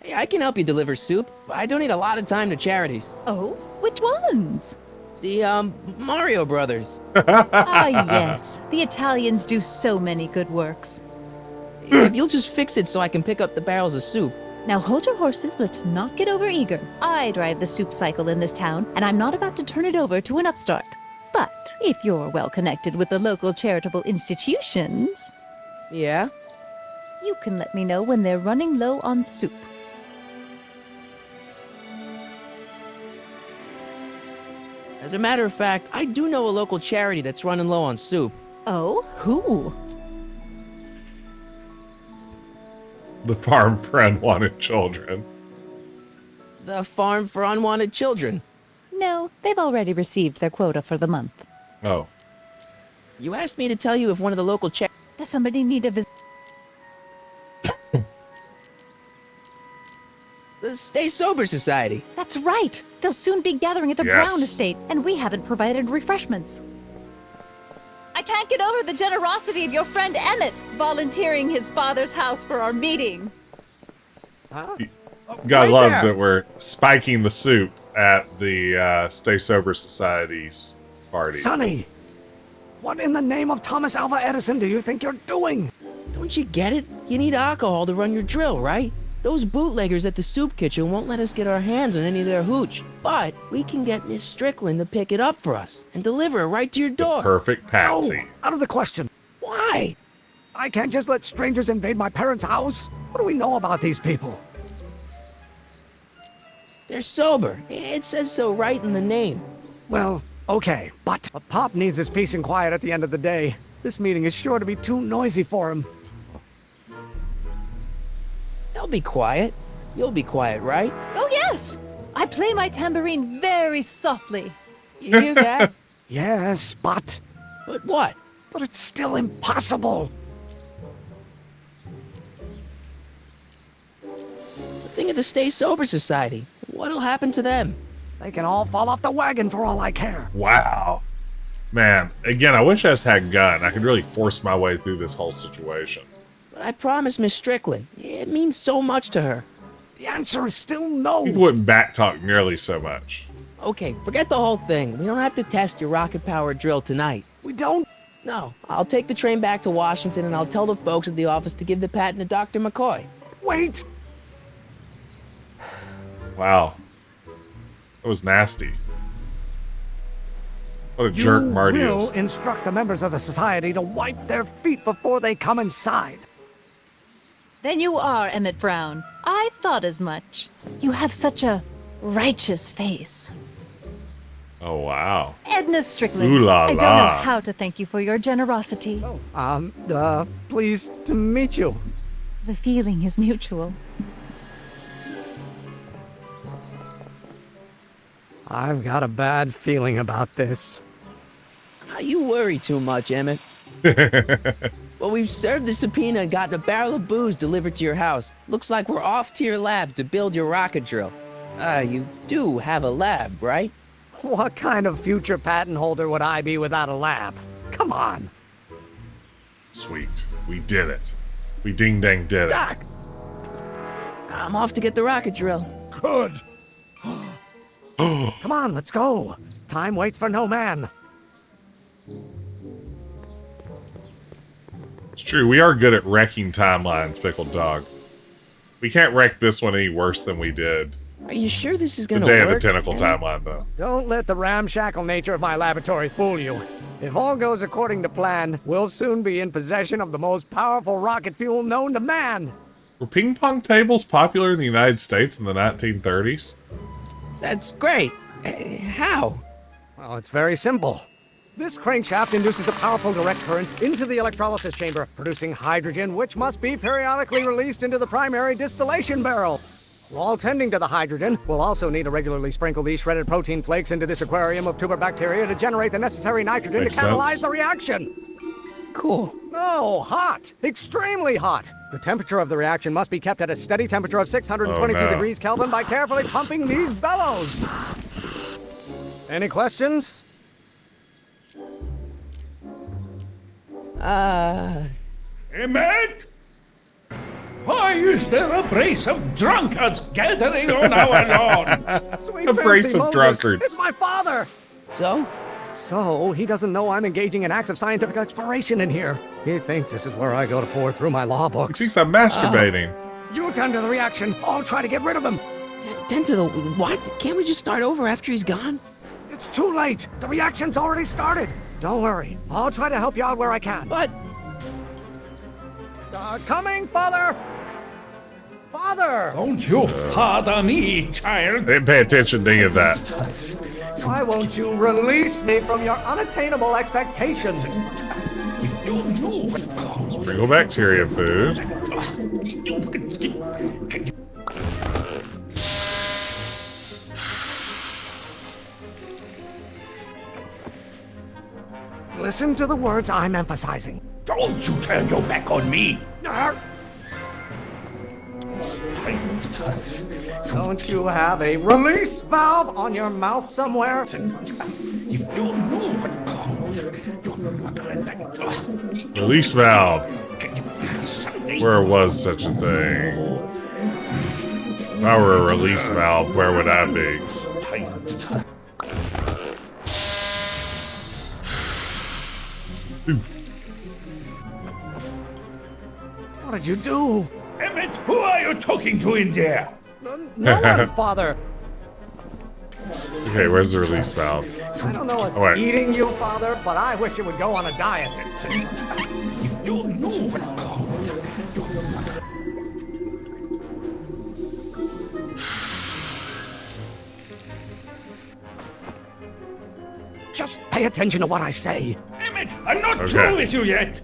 Hey, I can help you deliver soup. I donate a lot of time to charities. Oh? Which ones? The, Mario Brothers. Ah, yes. The Italians do so many good works. If you'll just fix it so I can pick up the barrels of soup. Now hold your horses, let's not get overeager. I drive the soup cycle in this town, and I'm not about to turn it over to an upstart. But if you're well connected with the local charitable institutions... Yeah? You can let me know when they're running low on soup. As a matter of fact, I do know a local charity that's running low on soup. Oh? Who? The Farm for Unwanted Children. The Farm for Unwanted Children. No, they've already received their quota for the month. Oh. You asked me to tell you if one of the local Does somebody need a visit? The Stay Sober Society. That's right! They'll soon be gathering at the Yes. Brown Estate, and we haven't provided refreshments. I can't get over the generosity of your friend Emmett, volunteering his father's house for our meeting. Gotta love there. that we're spiking the soup at the Stay Sober Society's party. Sonny, what in the name of Thomas Alva Edison do you think you're doing? Don't you get it? You need alcohol to run your drill, right? Those bootleggers at the soup kitchen won't let us get our hands on any of their hooch. But we can get Miss Strickland to pick it up for us and deliver it right to your door. Perfect patsy. No, out of the question. Why? I can't just let strangers invade my parents' house. What do we know about these people? They're sober. It says so right in the name. Well, okay, but Pop needs his peace and quiet at the end of the day. This meeting is sure to be too noisy for him. They'll be quiet. You'll be quiet, right? Oh, yes! I play my tambourine very softly. You hear that? Yes, but... But what? But it's still impossible. Think of the Stay Sober Society. What'll happen to them? They can all fall off the wagon for all I care. Wow. Man, again, I wish I just had a gun. I could really force my way through this whole situation. But I promised Miss Strickland. It means so much to her. The answer is still no. He wouldn't backtalk nearly so much. Okay, forget the whole thing. We don't have to test your rocket-powered drill tonight. We don't? No. I'll take the train back to Washington and I'll tell the folks at the office to give the patent to Dr. McCoy. Wait! Wow. That was nasty. What a jerk Marty You is. will instruct the members of the society to wipe their feet before they come inside. Then you are Emmett Brown. I thought as much. You have such a righteous face. Oh, wow. Edna Strickland. Ooh la I don't know la. how to thank you for your generosity. Pleased to meet you. The feeling is mutual. I've got a bad feeling about this. You worry too much, Emmett. Well, we've served the subpoena and gotten a barrel of booze delivered to your house. Looks like we're off to your lab to build your rocket drill. You do have a lab, right? What kind of future patent holder would I be without a lab? Come on. Sweet. We did it. We ding-dang did it. Doc! I'm off to get the rocket drill. Good. Come on, let's go. Time waits for no man. It's true. We are good at wrecking timelines, Pickled Dog. We can't wreck this one any worse than we did. Are you sure this is The gonna Day work? of the Tentacle timeline, though. Don't let the ramshackle nature of my laboratory fool you. If all goes according to plan, we'll soon be in possession of the most powerful rocket fuel known to man. Were ping pong tables popular in the United States in the 1930s? That's great. How? Well, it's very simple. This crankshaft induces a powerful direct current into the electrolysis chamber, producing hydrogen, which must be periodically released into the primary distillation barrel. While tending to the hydrogen, we'll also need to regularly sprinkle these shredded protein flakes into this aquarium of tuber bacteria to generate the necessary nitrogen Makes to catalyze sense. the reaction. Cool. No, hot. Extremely hot. The temperature of the reaction must be kept at a steady temperature of 622 Oh, no. degrees Kelvin by carefully pumping these bellows. Any questions? Emmett? Why is there a brace of drunkards gathering on our lawn? Sweet A brace fancy of Moses, drunkards. It's my father. So he doesn't know I'm engaging in acts of scientific exploration in here. He thinks this is where I go to pour through my law He books. thinks I'm masturbating. You tend to the reaction. I'll try to get rid of him. Tend to the what? Can't we just start over after he's gone? It's too late. The reaction's already started. Don't worry. I'll try to help you out where I can. But... coming, Father! Father! Don't you father me, child. I didn't pay attention to any of that. Why won't you release me from your unattainable expectations? Sprinkle bacteria food. Listen to the words I'm emphasizing. Don't you turn your back on me. Don't you have a release valve on your mouth somewhere? Release valve. Where was such a thing? If I were a release valve, where would I be? What did you do? Emmett, who are you talking to in there? No one, Father. Okay, where's the release valve? I don't know what's Oh, wait. eating you, Father, but I wish you would go on a diet. Just pay attention to what I say. Emmett, I'm not Okay. through with you yet.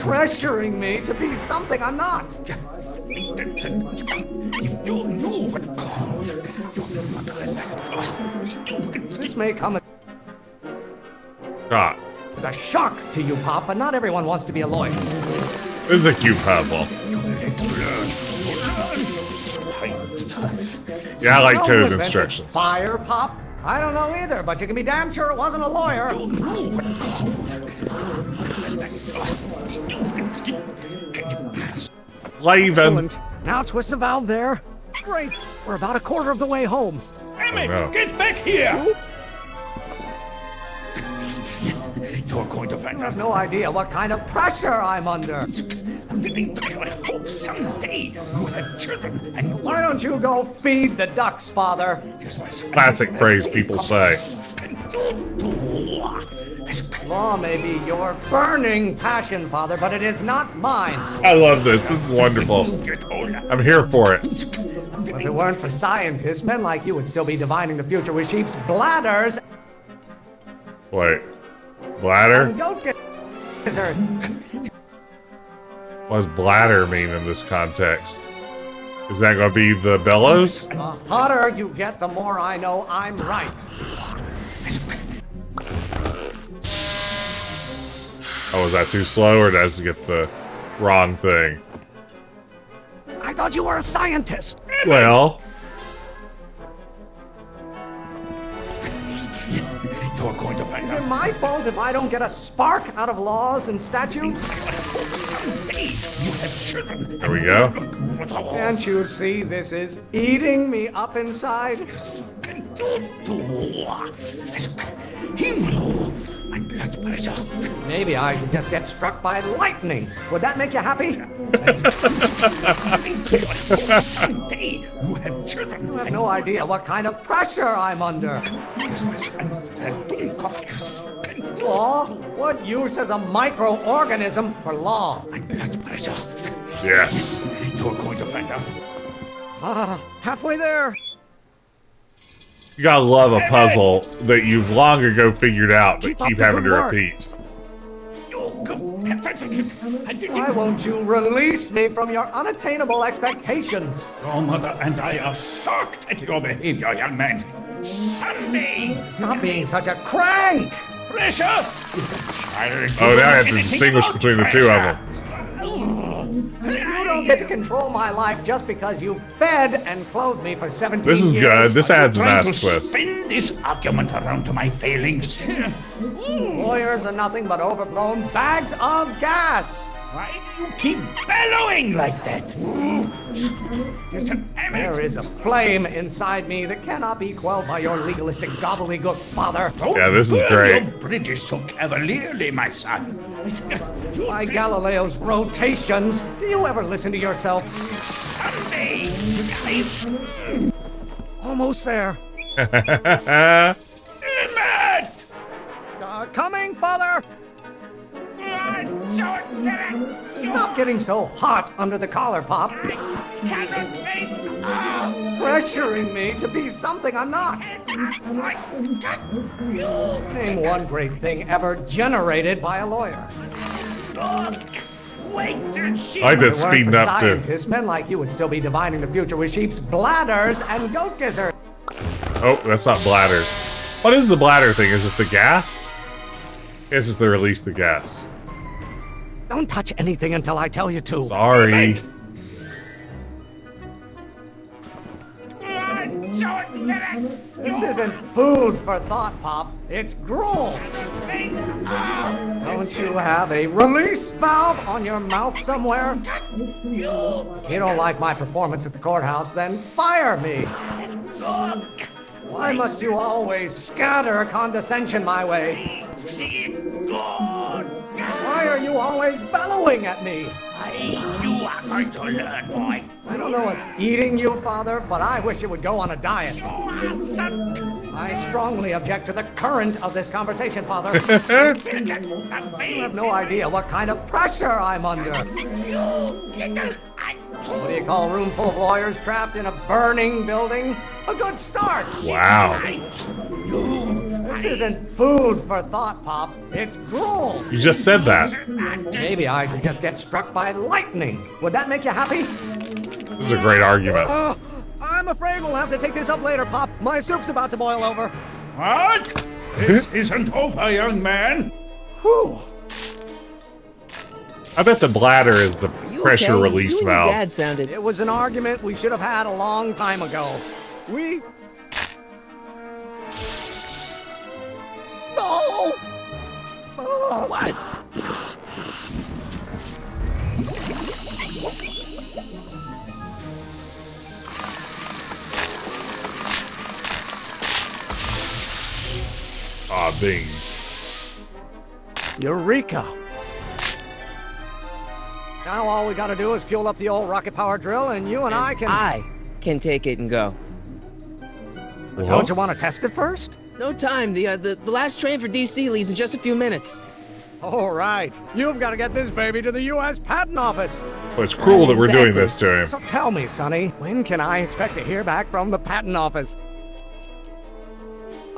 Pressuring me to be something I'm not. This may come God. as a shock to you, Pop, but not everyone wants to be a lawyer. This is a cute puzzle. Yeah, I like No code one invented instructions. Fire, Pop? I don't know either, but you can be damn sure it wasn't a lawyer. leaving. Excellent. Now twist the valve there. Great. We're about a quarter of the way home. Emmett, no. get back here! You're going to find I have no idea what kind of pressure I'm under. I hope someday you have children and Why don't you go feed the ducks, Father? Classic phrase people say. Law may be your burning passion, Father, but it is not mine. I love this. This is wonderful. I'm here for it. If it weren't for scientists, men like you would still be divining the future with sheep's bladders. Wait. Bladder? And goat gizzard. What does bladder mean in this context? Is that going to be the bellows? The hotter you get, the more I know I'm right. Oh, was that too slow, or did I just get the wrong thing? I thought you were a scientist. Well, You're going to find Is it out. my fault if I don't get a spark out of laws and statutes? Someday you have children. there we go. Can't you see this is eating me up inside? My blood pressure. Maybe I should just get struck by lightning. Would that make you happy? Someday you have children. You have no idea what kind of pressure I'm under. Law? What use is a microorganism for law? My blood pressure. Yes. You're going to find out. Ah, halfway there. You gotta love a puzzle that you've long ago figured out, but keep the having to good work. repeat. Why won't you release me from your unattainable expectations? Your mother and I are shocked at your behavior, young man. Someday. Stop being such a crank! Pressure. Oh, now I have to distinguish between the two of them. You don't get to control my life just because you fed and clothed me for 17 This is years. good. This adds a Trying nice to twist. spin this argument around to my failings. Lawyers are nothing but overblown bags of gas. Why do you keep bellowing like that? There is a flame inside me that cannot be quelled by your legalistic gobbledygook, Father. Yeah, this is Burn great. your bridges so cavalierly, my son. By Galileo's rotations, do you ever listen to yourself? Someday, Almost there. Emmett! Coming, Father! Stop getting so hot under the collar, Pop. Pressuring me to be something I'm not. Name one great thing ever generated by a lawyer. I like that speeding up too. Scientists, men like you would still be divining the future with sheep's bladders and goat gizzards. Oh, that's not bladders. What is the bladder thing? Is it the gas? I guess it's the release the gas. Don't touch anything until I tell you to. Sorry. This isn't food for thought, Pop. It's gruel. Don't you have a release valve on your mouth somewhere? If you don't like my performance at the courthouse, then fire me. Why must you always scatter condescension my way? Why are you always bellowing at me? You are going to learn, boy. I don't know what's eating you, Father, but I wish you would go on a diet. I strongly object to the current of this conversation, Father. You have no idea what kind of pressure I'm under. What do you call a room full of lawyers trapped in a burning building? A good start. Wow. This isn't food for thought, Pop. It's gruel. You just said that. Maybe I should just get struck by lightning. Would that make you happy? This is a great argument. I'm afraid we'll have to take this up later, Pop. My soup's about to boil over. What? This isn't over, young man. Whew. I bet the bladder is the pressure release You and valve. Dad sounded. It was an argument we should have had a long time ago. We... No! Oh, What? about beans. Eureka! Now all we gotta do is fuel up the old rocket power drill, and you and I can take it and go. But don't you want to test it first? No time. The last train for DC leaves in just a few minutes. All right. You've got to get this baby to the U.S. Patent Office. Well, it's cruel that we're doing this to him. So tell me, Sonny, when can I expect to hear back from the Patent Office?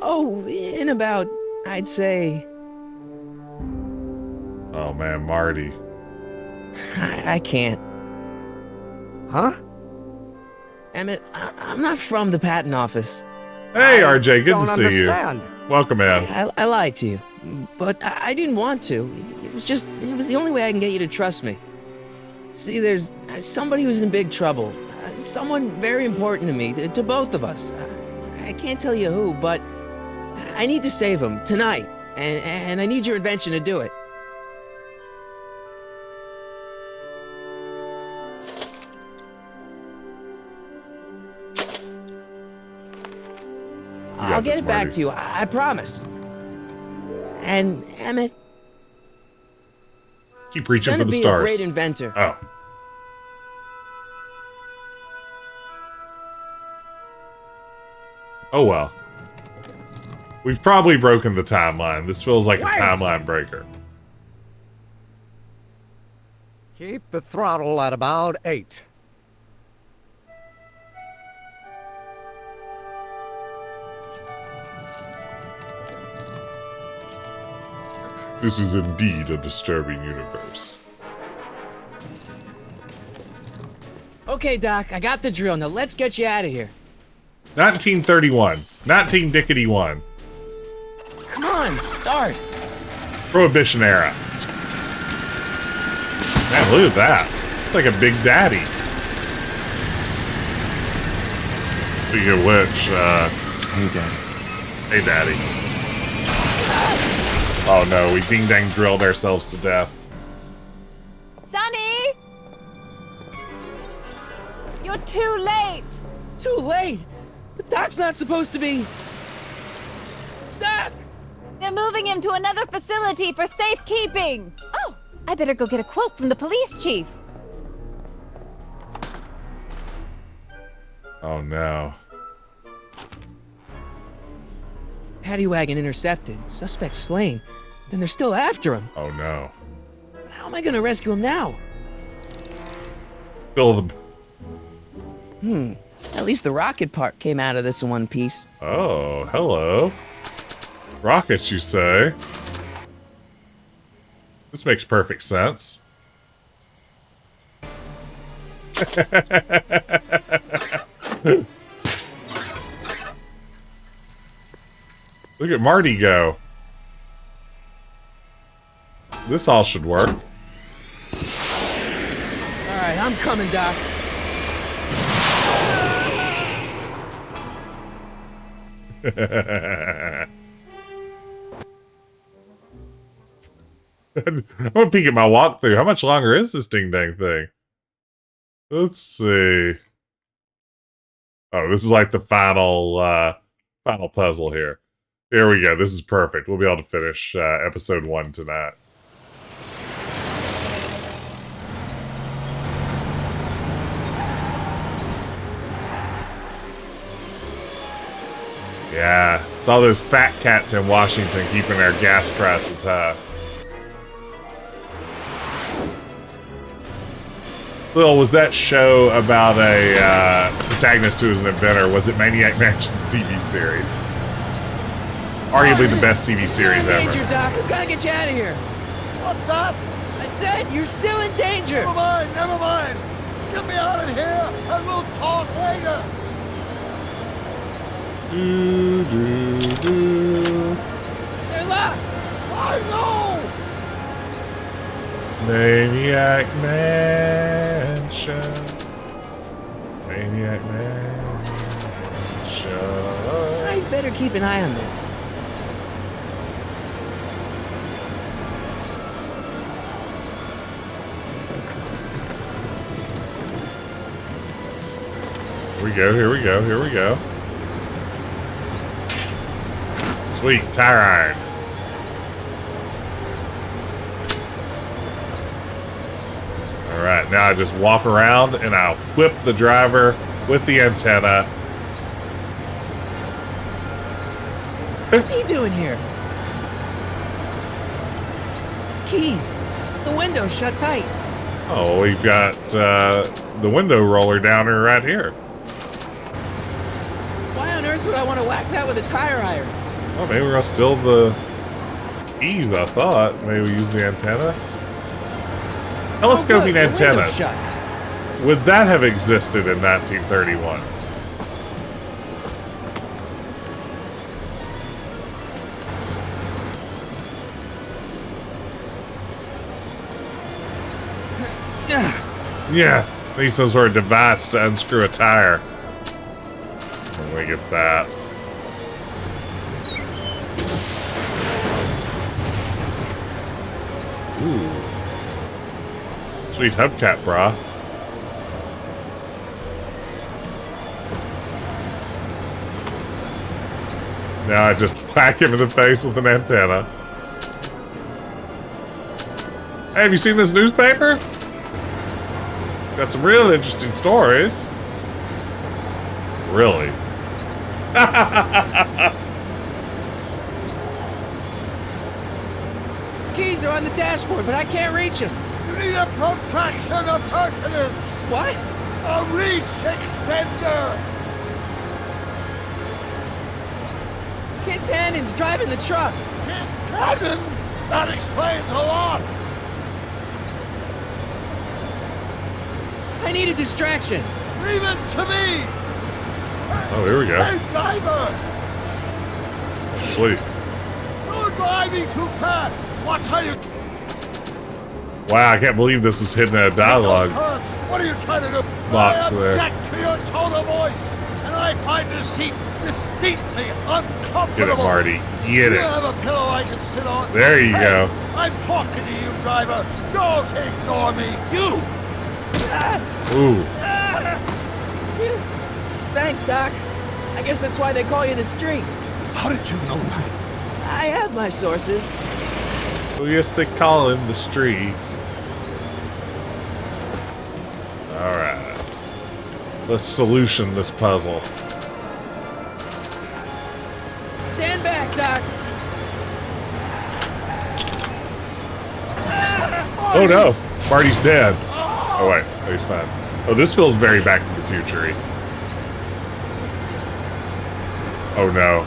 Oh, in about, I'd say... Oh, man, Marty. I can't. Huh? Emmett, I'm not from the Patent Office. Hey, RJ, good to see understand. you. Welcome in. I lied to you, but I didn't want to. It was the only way I can get you to trust me. See, there's somebody who's in big trouble. Someone very important to me, to both of us. I can't tell you who, but I need to save him tonight, and I need your invention to do it. I'll get it back to you, I promise. And Emmett, keep reaching for the stars. You're gonna be a great inventor. Oh. Oh well. We've probably broken the timeline. This feels like a timeline breaker. Keep the throttle at about 8. This is indeed a disturbing universe. Okay, Doc, I got the drill. Now let's get you out of here. 1931. 19-dickety-1. Come on, start. Prohibition era. Man, look at that. It's like a Big Daddy. Speaking of which, Hey, Daddy. Hey, Daddy. Oh no, we ding-dang drilled ourselves to death. Sonny! You're too late! Too late? The Doc's not supposed to be... Doc! They're moving him to another facility for safekeeping! Oh, I better go get a quote from the police chief. Oh no. Paddy wagon intercepted. Suspect slain. And they're still after him. Oh no. How am I gonna rescue him now? Fill them. At least the rocket part came out of this in one piece. Oh, hello. Rockets, you say? This makes perfect sense. Look at Marty go. This all should work. Alright, I'm coming, Doc. I'm gonna peek at my walkthrough. How much longer is this ding-dang thing? Let's see. Oh, this is like the final puzzle here. Here we go. This is perfect. We'll be able to finish episode 1 tonight. Yeah, it's all those fat cats in Washington keeping our gas prices high. Lil, was that show about a protagonist who was an inventor, was it Maniac Mansion, the TV series? Arguably the best TV series ever. Danger, Doc. I've got to get you out of here. What's that? I said you're still in danger. Never mind, never mind. Get me out of here, and we'll talk later. They're locked. I know. Maniac Mansion. Maniac Mansion. I better keep an eye on this. Here we go, here we go, here we go. Sweet, tire iron. Now I just walk around and I'll whip the driver with the antenna. What's he doing here? Keys. The window's shut tight. Oh, we've got the window roller downer right here. Why on earth would I want to whack that with a tire iron? Well, maybe we're gonna steal the keys, I thought. Maybe we use the antenna. Telescoping antennas. Would that have existed in 1931? Yeah, need some sort of device to unscrew a tire. Let me get that. Ooh. Sweet hubcap, brah. Now I just whack him in the face with an antenna. Hey, have you seen this newspaper? Got some real interesting stories. Really? Keys are on the dashboard, but I can't reach them. You need a protraction of pertinence. What? A reach extender. Kid Tannen's driving the truck. Kid Tannen? That explains a lot. I need a distraction. Leave it to me. Oh, here we go. Hey, driver. Sweet. You're driving too fast. Watch how you... Wow, I can't believe this was hidden in a dialogue What are you trying to do? box I there. object to your tone of voice, and I find this seat distinctly uncomfortable. Get it, Marty. Get You it. have a pillow I can sit on. There you Hey, go. I'm talking to you, driver. Don't ignore me. You! Ooh. Thanks, Doc. I guess that's why they call you the Street. How did you know that? I have my sources. Well, yes, they call him the Street. Alright. Let's solution this puzzle. Stand back, Doc. Oh no! Marty's dead. Oh wait, oh, he's fine. Oh, this feels very Back to the Future-y. Oh no.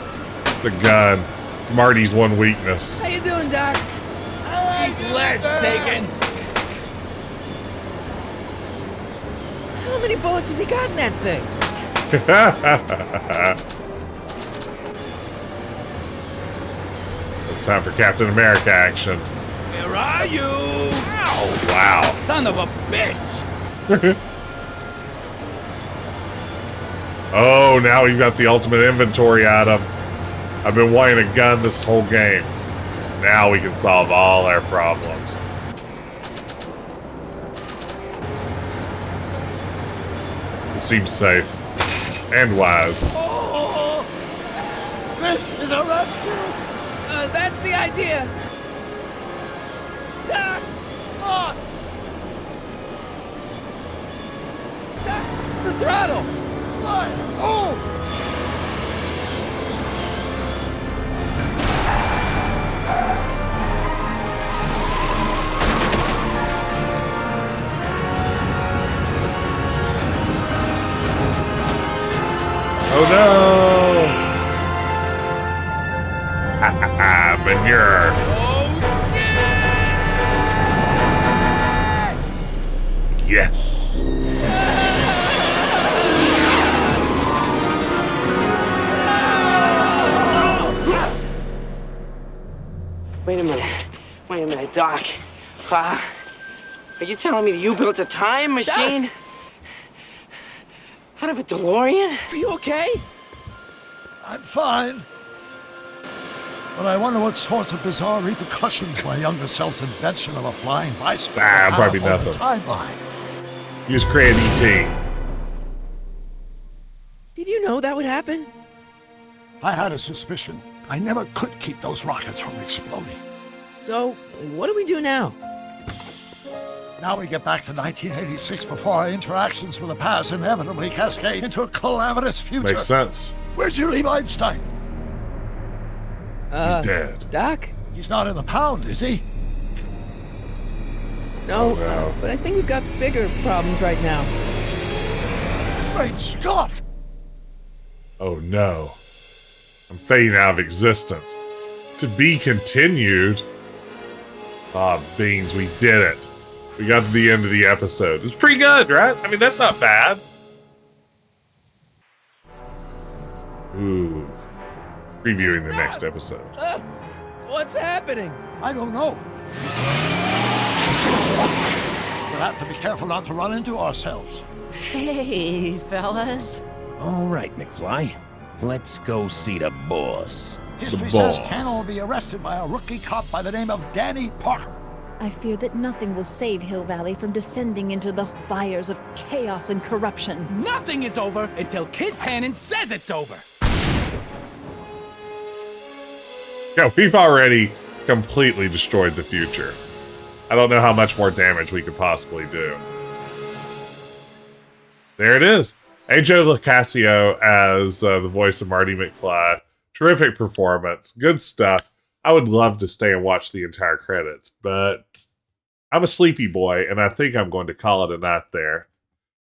It's a gun. It's Marty's one weakness. How you doing, Doc? Let's taken. How many bullets has he got in that thing? It's time for Captain America action. Where are you? Oh, wow. Son of a bitch! Oh, now we've got the ultimate inventory item. I've been wanting a gun this whole game. Now we can solve all our problems. It seems safe. And wise. Oh, this is a rescue. That's the idea. Doc! Ah. Doc! The throttle! What? Oh! Oh no! Ha ha ha! Manure! Yes! Wait a minute, Doc. Are you telling me that you built a time machine? Doc? Out of a DeLorean? Are you okay? I'm fine. But I wonder what sorts of bizarre repercussions my younger self's invention of a flying bicycle will probably have on the nothing. timeline. You just create E.T. Did you know that would happen? I had a suspicion. I never could keep those rockets from exploding. So, what do we do now? Now we get back to 1986 before our interactions with the past inevitably cascade into a calamitous future. Makes sense. Where'd you leave Einstein? He's dead. Doc? He's not in the pound, is he? No, no. But I think we've got bigger problems right now. Great Scott! Oh no. I'm fading out of existence. To be continued. Ah, beans, we did it. We got to the end of the episode. It's pretty good, right? I mean, that's not bad. Ooh. Previewing the next episode. What's happening? I don't know. We'll have to be careful not to run into ourselves. Hey, fellas. All right, McFly. Let's go see the boss. History says Tanner will be arrested by a rookie cop by the name of Danny Parker. I fear that nothing will save Hill Valley from descending into the fires of chaos and corruption. Nothing is over until Kid Tannen says it's over. Yeah, we've already completely destroyed the future. I don't know how much more damage we could possibly do. There it is. AJ Locascio as the voice of Marty McFly. Terrific performance. Good stuff. I would love to stay and watch the entire credits, but I'm a sleepy boy, and I think I'm going to call it a night there.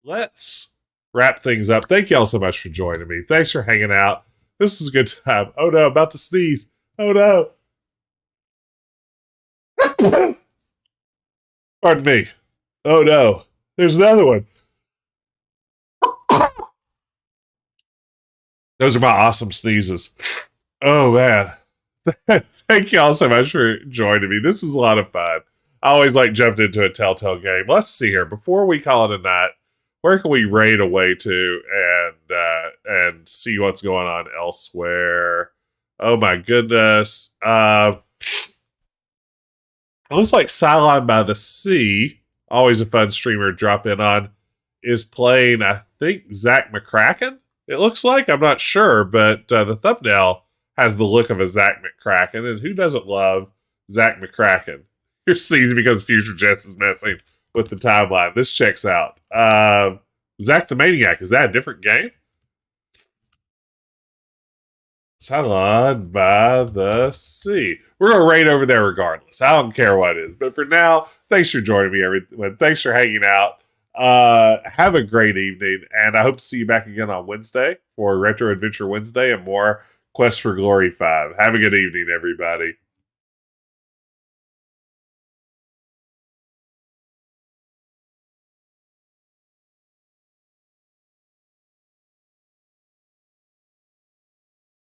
Let's wrap things up. Thank you all so much for joining me. Thanks for hanging out. This was a good time. Oh no, about to sneeze. Oh no. Pardon me. Oh no. There's another one. Those are my awesome sneezes. Oh man. Thank you all so much for joining me. This is a lot of fun. I always like jumped into a Telltale game. Let's see here. Before we call it a night, where can we raid away to and see what's going on elsewhere? Oh my goodness. It looks like Cylon by the Sea, always a fun streamer to drop in on, is playing, I think, Zach McCracken? It looks like, I'm not sure, but the thumbnail has the look of a Zach McCracken, and who doesn't love Zach McCracken? You're sneezing because Future Jets is messing with the timeline. This checks out. Zach the Maniac, is that a different game? Cylon by the Sea. We're going to raid over there regardless. I don't care what it is. But for now, thanks for joining me, everyone. Thanks for hanging out. Have a great evening, and I hope to see you back again on Wednesday for Retro Adventure Wednesday and more Quest for Glory 5. Have a good evening, everybody.